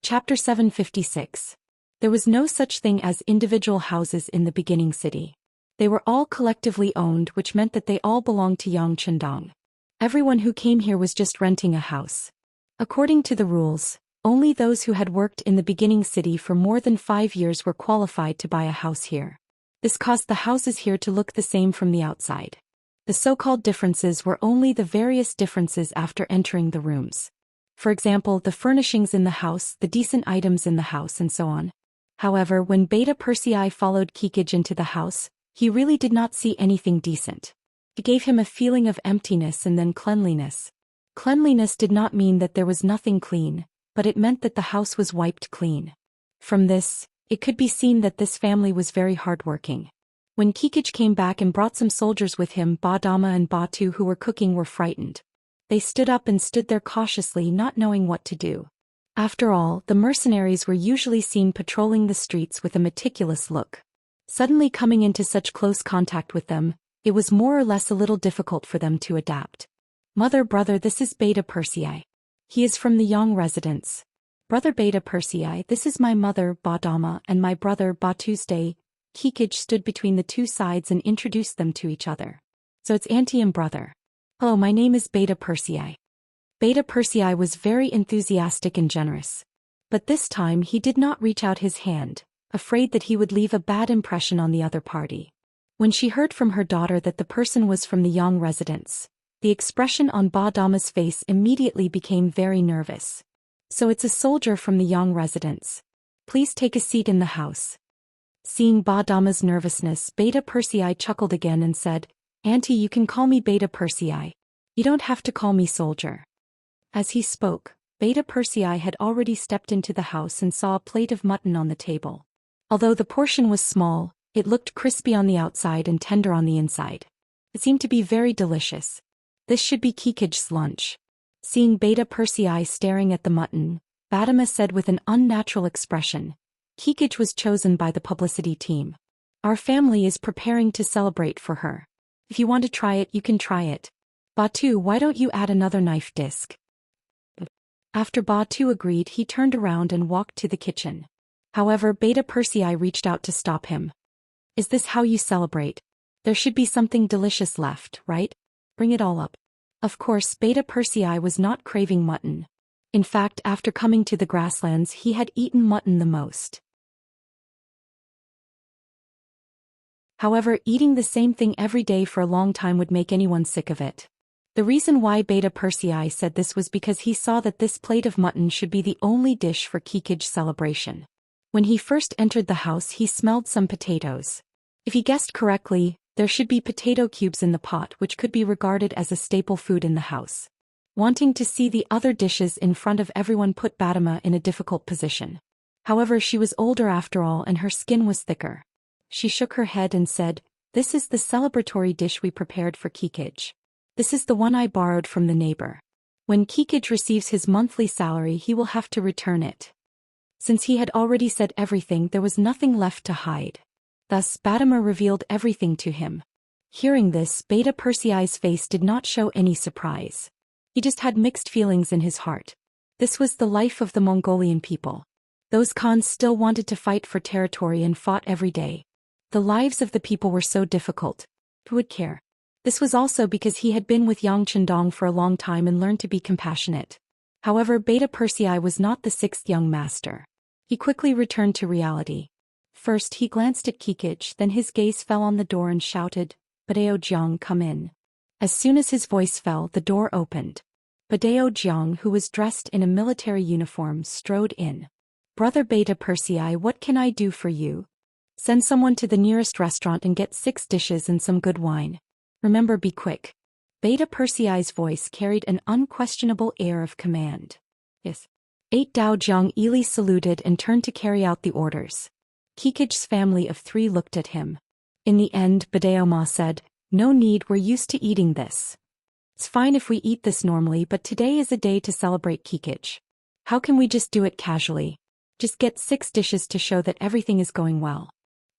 Chapter 756. There was no such thing as individual houses in the beginning city. They were all collectively owned, which meant that they all belonged to Yang Chendong. Everyone who came here was just renting a house. According to the rules, only those who had worked in the beginning city for more than 5 years were qualified to buy a house here. This caused the houses here to look the same from the outside. The so-called differences were only the various differences after entering the rooms. For example, the furnishings in the house, the decent items in the house, and so on. However, when Beta Persei followed Kikij into the house, he really did not see anything decent. It gave him a feeling of emptiness and then cleanliness. Cleanliness did not mean that there was nothing clean, but it meant that the house was wiped clean. From this, it could be seen that this family was very hardworking. When Kikij came back and brought some soldiers with him, Ba Dama and Ba Tu who were cooking were frightened. They stood up and stood there cautiously, not knowing what to do. After all, the mercenaries were usually seen patrolling the streets with a meticulous look. Suddenly coming into such close contact with them, it was more or less a little difficult for them to adapt. Brother, this is Beta Persei. He is from the Yang residence. Brother Beta Persei, this is my mother, Ba Dama, and my brother, Ba Tuesday. Kikij stood between the two sides and introduced them to each other. So it's auntie and brother. Hello, my name is Beta Persei. Beta Persei was very enthusiastic and generous. But this time he did not reach out his hand, afraid that he would leave a bad impression on the other party. When she heard from her daughter that the person was from the Yang residence, the expression on Ba Dama's face immediately became very nervous. So it's a soldier from the Yang residence. Please take a seat in the house. Seeing Ba Dama's nervousness, Beta Persei chuckled again and said, Auntie, you can call me Beta Persei. You don't have to call me soldier. As he spoke, Beta Persei had already stepped into the house and saw a plate of mutton on the table. Although the portion was small, it looked crispy on the outside and tender on the inside. It seemed to be very delicious. This should be Kikij's lunch. Seeing Beta Persei staring at the mutton, Badama said with an unnatural expression, Kikij was chosen by the publicity team. Our family is preparing to celebrate for her. If you want to try it, you can try it. Batu, why don't you add another knife disc? After Batu agreed, he turned around and walked to the kitchen. However, Beta Persei reached out to stop him. Is this how you celebrate? There should be something delicious left, right? Bring it all up. Of course, Beta Persei was not craving mutton. In fact, after coming to the grasslands, he had eaten mutton the most. However, eating the same thing every day for a long time would make anyone sick of it. The reason why Beta Persei said this was because he saw that this plate of mutton should be the only dish for Kikij's celebration. When he first entered the house, he smelled some potatoes. If he guessed correctly, there should be potato cubes in the pot, which could be regarded as a staple food in the house. Wanting to see the other dishes in front of everyone put Badama in a difficult position. However, she was older after all and her skin was thicker. She shook her head and said, "This is the celebratory dish we prepared for Kikij. This is the one I borrowed from the neighbor. When Kikij receives his monthly salary he will have to return it." Since he had already said everything, there was nothing left to hide. Thus Badama revealed everything to him. Hearing this, Beta Persei's face did not show any surprise. He just had mixed feelings in his heart. This was the life of the Mongolian people. Those Khans still wanted to fight for territory and fought every day. The lives of the people were so difficult. Who would care? This was also because he had been with Yang Chendong for a long time and learned to be compassionate. However, Beta Persei was not the sixth young master. He quickly returned to reality. First he glanced at Kikij, then his gaze fell on the door and shouted, "Badao Jiang, come in." As soon as his voice fell, the door opened. Badao Jiang, who was dressed in a military uniform, strode in. "Brother Beta Persei, what can I do for you?" "Send someone to the nearest restaurant and get 6 dishes and some good wine. Remember, be quick." Beta Persei's voice carried an unquestionable air of command. "Yes." 8 Dao Jiang Ili saluted and turned to carry out the orders. Kikij's family of 3 looked at him. In the end, Badao Ma said, "No need, we're used to eating this. It's fine if we eat this normally, but today is a day to celebrate Kikij. How can we just do it casually? Just get 6 dishes to show that everything is going well."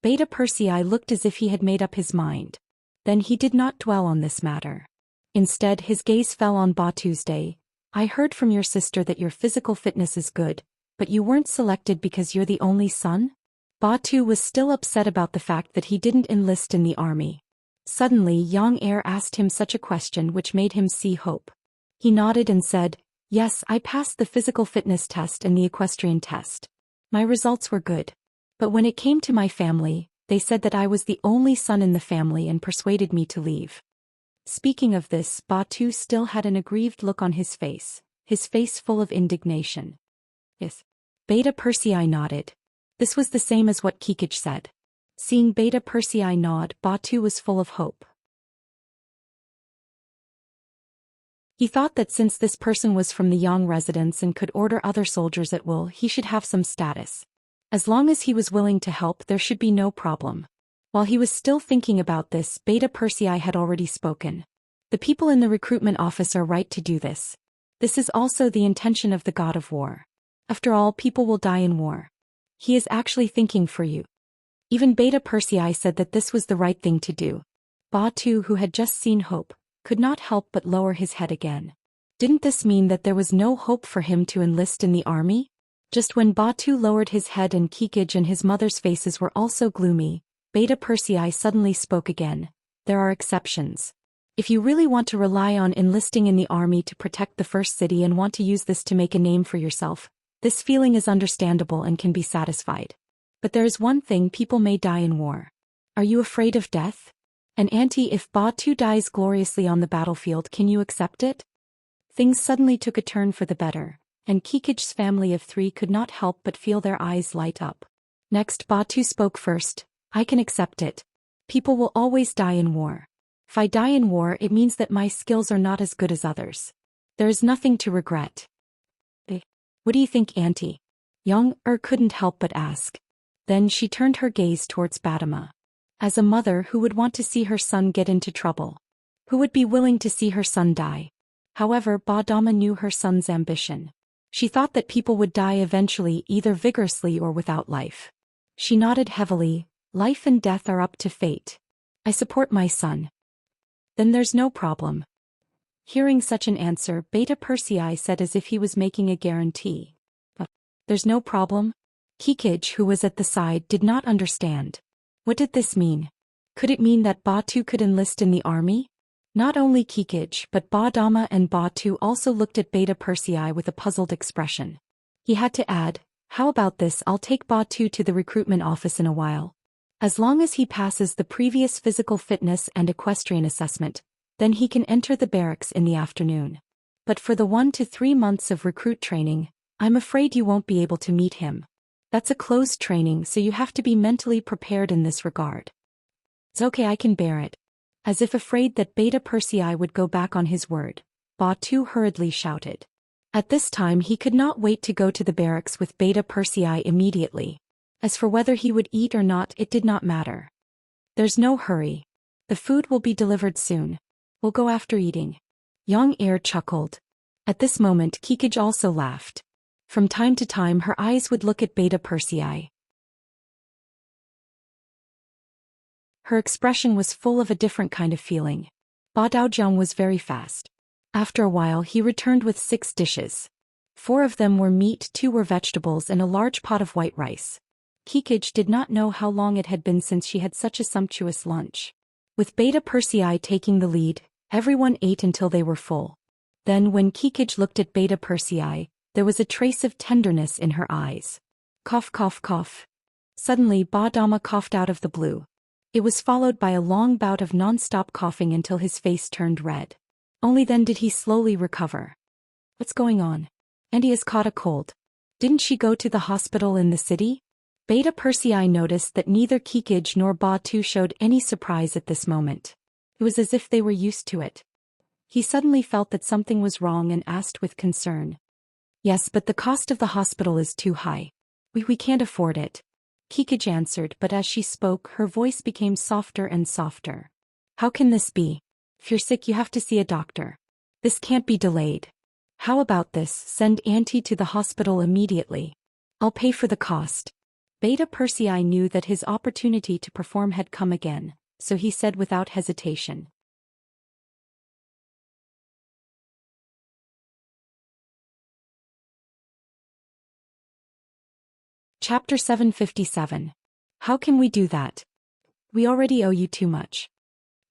Beta Persei looked as if he had made up his mind. Then he did not dwell on this matter. Instead, his gaze fell on Ba Tuesday. "I heard from your sister that your physical fitness is good, but you weren't selected because you're the only son?" Ba Tu was still upset about the fact that he didn't enlist in the army. Suddenly, Yang Er asked him such a question which made him see hope. He nodded and said, "Yes, I passed the physical fitness test and the equestrian test. My results were good. But when it came to my family, they said that I was the only son in the family and persuaded me to leave." Speaking of this, Ba Tu still had an aggrieved look on his face full of indignation. "Yes." Beta Persei nodded. This was the same as what Kikij said. Seeing Beta Persei nod, Ba Tu was full of hope. He thought that since this person was from the Yang residence and could order other soldiers at will, he should have some status. As long as he was willing to help, there should be no problem. While he was still thinking about this, Beta Persei had already spoken. "The people in the recruitment office are right to do this. This is also the intention of the god of war. After all, people will die in war. He is actually thinking for you." Even Beta Persei said that this was the right thing to do. Ba Tu, who had just seen hope, could not help but lower his head again. Didn't this mean that there was no hope for him to enlist in the army? Just when Ba Tu lowered his head and Kikij and his mother's faces were also gloomy, Beta Persei suddenly spoke again. "There are exceptions. If you really want to rely on enlisting in the army to protect the first city and want to use this to make a name for yourself, this feeling is understandable and can be satisfied. But there is one thing: people may die in war. Are you afraid of death? And auntie, if Ba Tu dies gloriously on the battlefield, can you accept it?" Things suddenly took a turn for the better, and Kikij's family of 3 could not help but feel their eyes light up. Next, Ba Tu spoke first. "I can accept it. People will always die in war. If I die in war, it means that my skills are not as good as others. There is nothing to regret." "What do you think, auntie?" Yang couldn't help but ask. Then she turned her gaze towards Badama. As a mother, who would want to see her son get into trouble? Who would be willing to see her son die? However, Badama knew her son's ambition. She thought that people would die eventually, either vigorously or without life. She nodded heavily. "Life and death are up to fate. I support my son." "Then there's no problem." Hearing such an answer, Beta Persei said as if he was making a guarantee. "There's no problem?" Kikij, who was at the side, did not understand. What did this mean? Could it mean that Ba Tu could enlist in the army? Not only Kikij, but Badama and Ba Tu also looked at Beta Persei with a puzzled expression. He had to add, "How about this? I'll take Ba Tu to the recruitment office in a while. As long as he passes the previous physical fitness and equestrian assessment, then he can enter the barracks in the afternoon. But for the 1 to 3 months of recruit training, I'm afraid you won't be able to meet him. That's a closed training, so you have to be mentally prepared in this regard." "It's okay, I can bear it." As if afraid that Beta Persei would go back on his word, Ba Tu hurriedly shouted. At this time he could not wait to go to the barracks with Beta Persei immediately. As for whether he would eat or not, it did not matter. There's no hurry. The food will be delivered soon. We'll go after eating. Young Heir chuckled. At this moment Kikij also laughed. From time to time her eyes would look at Beta Persei. Her expression was full of a different kind of feeling. Ba Daojiang was very fast. After a while he returned with 6 dishes. 4 of them were meat, 2 were vegetables and a large pot of white rice. Kikij did not know how long it had been since she had such a sumptuous lunch. With Beta Persei taking the lead, everyone ate until they were full. Then when Kikij looked at Beta Persei, there was a trace of tenderness in her eyes. Cough cough cough. Suddenly Ba Dama coughed out of the blue. It was followed by a long bout of non-stop coughing until his face turned red. Only then did he slowly recover. What's going on? And he has caught a cold. Didn't she go to the hospital in the city? Beta Persei noticed that neither Kikij nor Ba Tu showed any surprise at this moment. It was as if they were used to it. He suddenly felt that something was wrong and asked with concern. Yes, but the cost of the hospital is too high. We can't afford it. Kikij answered, but as she spoke her voice became softer and softer. How can this be? If you're sick you have to see a doctor. This can't be delayed. How about this, send Auntie to the hospital immediately. I'll pay for the cost. Beta Persei knew that his opportunity to perform had come again, so he said without hesitation. Chapter 757. How can we do that? We already owe you too much.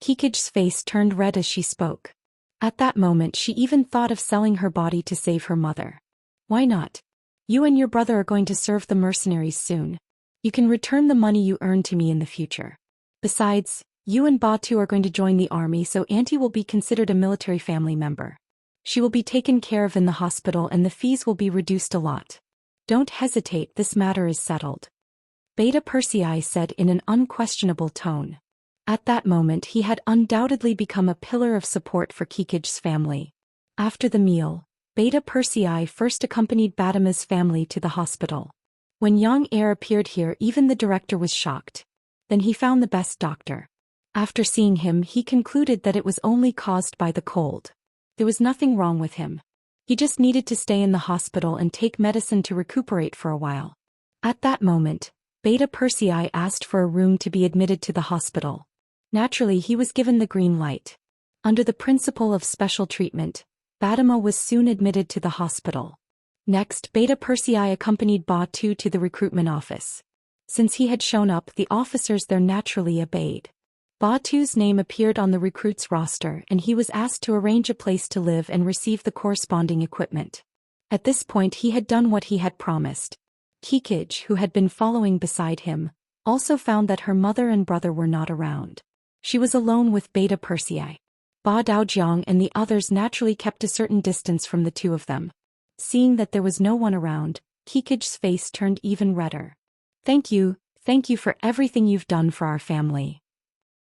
Kikij's face turned red as she spoke. At that moment she even thought of selling her body to save her mother. Why not? You and your brother are going to serve the mercenaries soon. You can return the money you earned to me in the future. Besides, you and Ba Tu are going to join the army, so Auntie will be considered a military family member. She will be taken care of in the hospital and the fees will be reduced a lot. Don't hesitate, this matter is settled. Beta Persei said in an unquestionable tone. At that moment he had undoubtedly become a pillar of support for Kikij's family. After the meal, Beta Persei first accompanied Badama's family to the hospital. When young Heir appeared here even the director was shocked. Then he found the best doctor. After seeing him he concluded that it was only caused by the cold. There was nothing wrong with him. He just needed to stay in the hospital and take medicine to recuperate for a while. At that moment, Beta Persei asked for a room to be admitted to the hospital. Naturally he was given the green light. Under the principle of special treatment, Badama was soon admitted to the hospital. Next, Beta Persei accompanied Ba Tu to the recruitment office. Since he had shown up, the officers there naturally obeyed. Ba Tu's name appeared on the recruits' roster and he was asked to arrange a place to live and receive the corresponding equipment. At this point he had done what he had promised. Kikij, who had been following beside him, also found that her mother and brother were not around. She was alone with Beta Persei. Ba Daojiang and the others naturally kept a certain distance from the two of them. Seeing that there was no one around, Kikij's face turned even redder. Thank you for everything you've done for our family.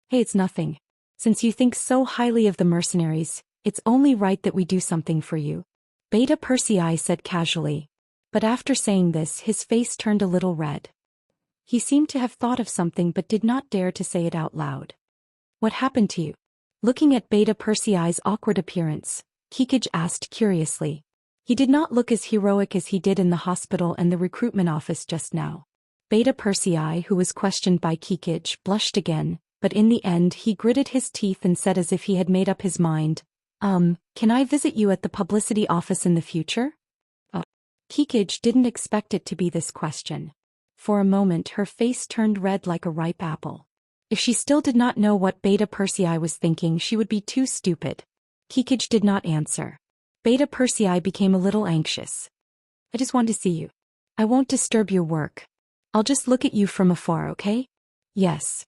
Hey, it's nothing. Since you think so highly of the mercenaries, it's only right that we do something for you. Beta Persei said casually. But after saying this his face turned a little red. He seemed to have thought of something but did not dare to say it out loud. What happened to you? Looking at Beta Persei's awkward appearance, Kikij asked curiously. He did not look as heroic as he did in the hospital and the recruitment office just now. Beta Persei, who was questioned by Kikij, blushed again, but in the end he gritted his teeth and said as if he had made up his mind, can I visit you at the publicity office in the future? Kikij didn't expect it to be this question. For a moment her face turned red like a ripe apple. If she still did not know what Beta Persei was thinking she would be too stupid. Kikij did not answer. Beta Persei became a little anxious. I just want to see you. I won't disturb your work. I'll just look at you from afar, okay? Yes.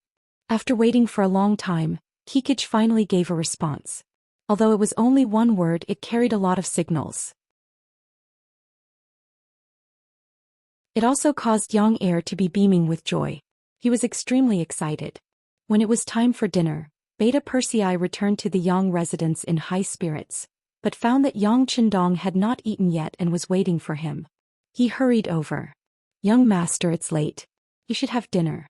After waiting for a long time, Kikij finally gave a response. Although it was only one word, it carried a lot of signals. It also caused young Heir to be beaming with joy. He was extremely excited. When it was time for dinner, Beta Persei returned to the Yang residence in high spirits. but found that Yang Qindong had not eaten yet and was waiting for him. He hurried over. "Young master, it's late. You should have dinner.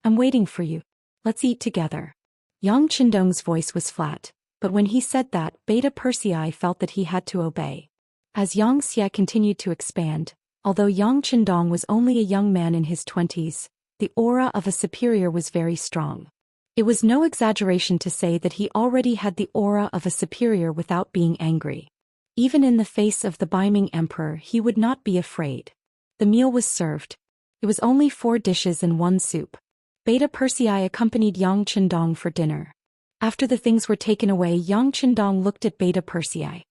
I'm waiting for you. Let's eat together." Yang Qindong's voice was flat, but when he said that, Beta Persei felt that he had to obey. As Xianxia continued to expand, although Yang Qindong was only a young man in his 20s, the aura of a superior was very strong. It was no exaggeration to say that he already had the aura of a superior without being angry. Even in the face of the beaming emperor, he would not be afraid. The meal was served. It was only 4 dishes and 1 soup. Beta Persei accompanied Yang Qindong for dinner. After the things were taken away, Yang Qindong looked at Beta Persei.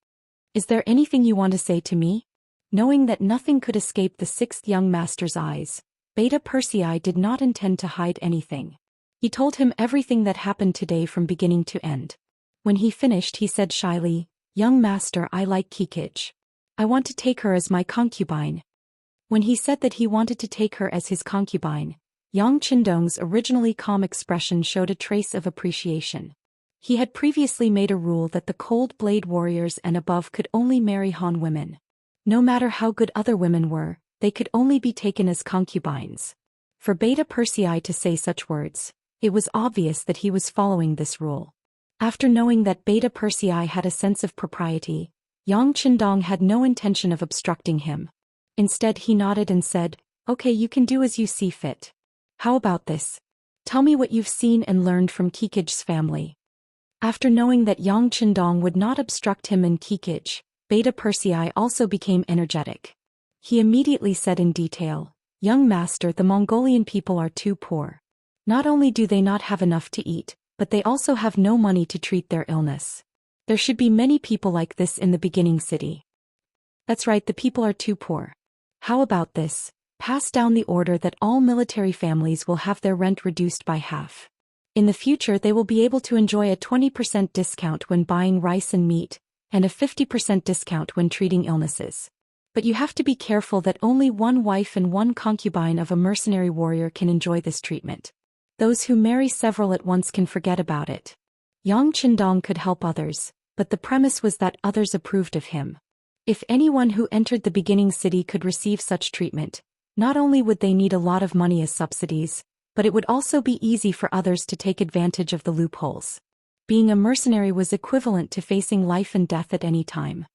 "Is there anything you want to say to me?" Knowing that nothing could escape the 6th young master's eyes, Beta Persei did not intend to hide anything. He told him everything that happened today from beginning to end. When he finished, he said shyly, "Young master, I like Kikij. I want to take her as my concubine." When he said that he wanted to take her as his concubine, Yang Qindong's originally calm expression showed a trace of appreciation. He had previously made a rule that the cold blade warriors and above could only marry Han women. No matter how good other women were, they could only be taken as concubines. For Beta Persei to say such words, it was obvious that he was following this rule. After knowing that Beta Persei had a sense of propriety, Yang Qindong had no intention of obstructing him. Instead, he nodded and said, "Okay, you can do as you see fit. How about this? Tell me what you've seen and learned from Kikij's family." After knowing that Yang Qindong would not obstruct him and Kikij, Beta Persei also became energetic. He immediately said in detail, "Young master, the Mongolian people are too poor. Not only do they not have enough to eat, but they also have no money to treat their illness. There should be many people like this in the beginning city." "That's right, the people are too poor. How about this? Pass down the order that all military families will have their rent reduced by half. In the future, they will be able to enjoy a 20% discount when buying rice and meat, and a 50% discount when treating illnesses. But you have to be careful that only 1 wife and 1 concubine of a mercenary warrior can enjoy this treatment. Those who marry several at once can forget about it." Yang Qindong could help others, but the premise was that others approved of him. If anyone who entered the beginning city could receive such treatment, not only would they need a lot of money as subsidies, but it would also be easy for others to take advantage of the loopholes. Being a mercenary was equivalent to facing life and death at any time.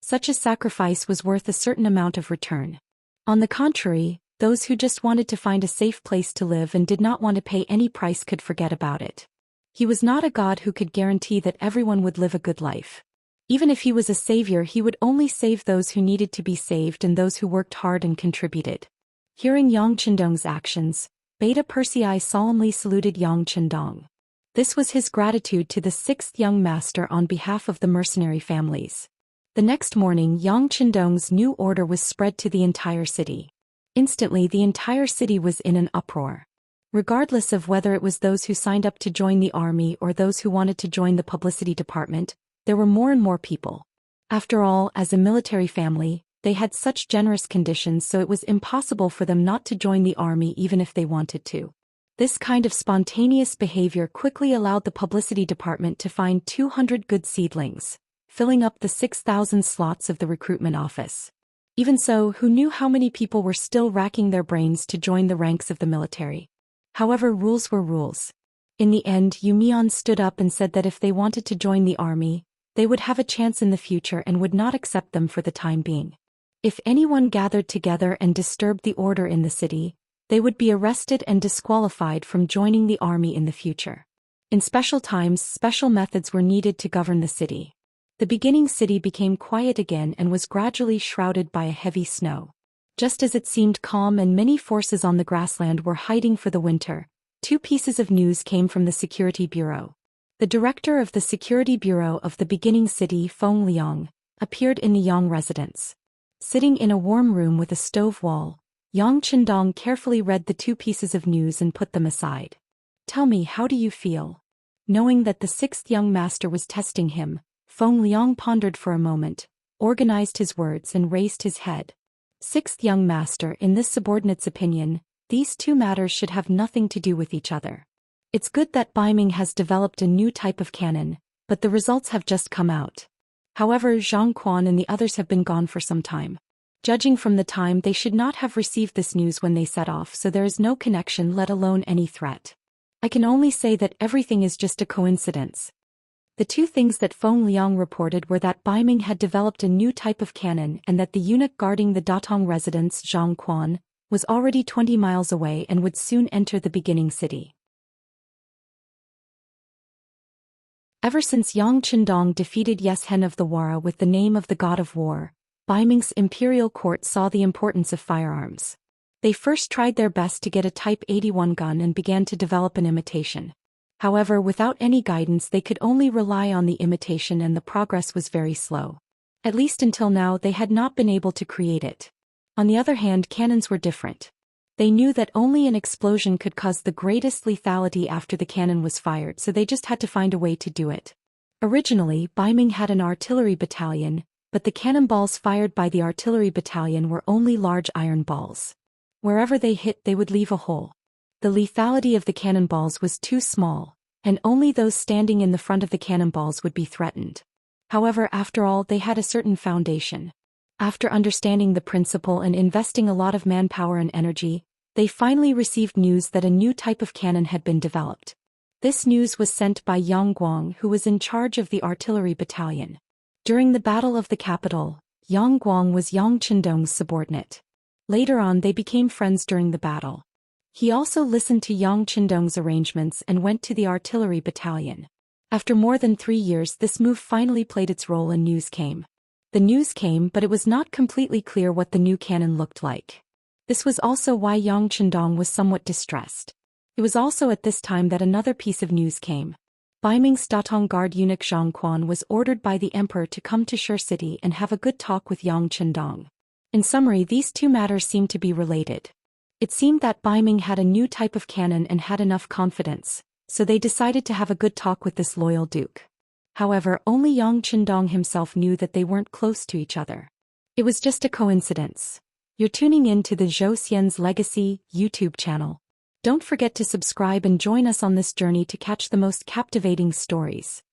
Such a sacrifice was worth a certain amount of return. On the contrary, those who just wanted to find a safe place to live and did not want to pay any price could forget about it. He was not a god who could guarantee that everyone would live a good life. Even if he was a savior, he would only save those who needed to be saved and those who worked hard and contributed. Hearing Yang Qindong's actions, Beta Persei solemnly saluted Yang Qindong. This was his gratitude to the 6th young master on behalf of the mercenary families. The next morning, Yang Qindong's new order was spread to the entire city. Instantly, the entire city was in an uproar. Regardless of whether it was those who signed up to join the army or those who wanted to join the publicity department, there were more and more people. After all, as a military family, they had such generous conditions, so it was impossible for them not to join the army even if they wanted to. This kind of spontaneous behavior quickly allowed the publicity department to find 200 good seedlings, filling up the 6,000 slots of the recruitment office. Even so, who knew how many people were still racking their brains to join the ranks of the military? However, rules were rules. In the end, Yumian stood up and said that if they wanted to join the army, they would have a chance in the future and would not accept them for the time being. If anyone gathered together and disturbed the order in the city, they would be arrested and disqualified from joining the army in the future. In special times, special methods were needed to govern the city. The beginning city became quiet again and was gradually shrouded by a heavy snow. Just as it seemed calm and many forces on the grassland were hiding for the winter, 2 pieces of news came from the Security Bureau. The director of the Security Bureau of the beginning city, Feng Liang, appeared in the Yang residence. Sitting in a warm room with a stove wall, Yang Qindong carefully read the 2 pieces of news and put them aside. "Tell me, how do you feel?" Knowing that the 6th young master was testing him, Feng Liang pondered for a moment, organized his words and raised his head. 6th young master, in this subordinate's opinion, these 2 matters should have nothing to do with each other. It's good that Baiming has developed a new type of cannon, but the results have just come out. However, Zhang Quan and the others have been gone for some time. Judging from the time, they should not have received this news when they set off, so there is no connection, let alone any threat. I can only say that everything is just a coincidence. The two things that Feng Liang reported were that Baiming had developed a new type of cannon and that the eunuch guarding the Datong residence, Zhang Quan, was already 20 miles away and would soon enter the beginning city. Ever since Yang Qindong defeated Yeshen of the Wara with the name of the god of war, Baiming's imperial court saw the importance of firearms. They first tried their best to get a Type 81 gun and began to develop an imitation. However, without any guidance, they could only rely on the imitation and the progress was very slow. At least until now, they had not been able to create it. On the other hand, cannons were different. They knew that only an explosion could cause the greatest lethality after the cannon was fired, so they just had to find a way to do it. Originally, Baiming had an artillery battalion, but the cannonballs fired by the artillery battalion were only large iron balls. Wherever they hit, they would leave a hole. The lethality of the cannonballs was too small, and only those standing in the front of the cannonballs would be threatened. However, after all, they had a certain foundation. After understanding the principle and investing a lot of manpower and energy, they finally received news that a new type of cannon had been developed. This news was sent by Yang Guang, who was in charge of the artillery battalion. During the Battle of the Capital, Yang Guang was Yang Qindong's subordinate. Later on, they became friends during the battle. He also listened to Yang Qindong's arrangements and went to the artillery battalion. After more than 3 years, this move finally played its role and news came. The news came, but it was not completely clear what the new cannon looked like. This was also why Yang Qindong was somewhat distressed. It was also at this time that another piece of news came. Baiming's Datong guard eunuch Zhang Quan was ordered by the emperor to come to Shi City and have a good talk with Yang Qindong. In summary, these two matters seemed to be related. It seemed that Baiming had a new type of cannon and had enough confidence, so they decided to have a good talk with this loyal duke. However, only Yang Qindong himself knew that they weren't close to each other. It was just a coincidence. You're tuning in to the Zhou Xian's Legacy YouTube channel. Don't forget to subscribe and join us on this journey to catch the most captivating stories.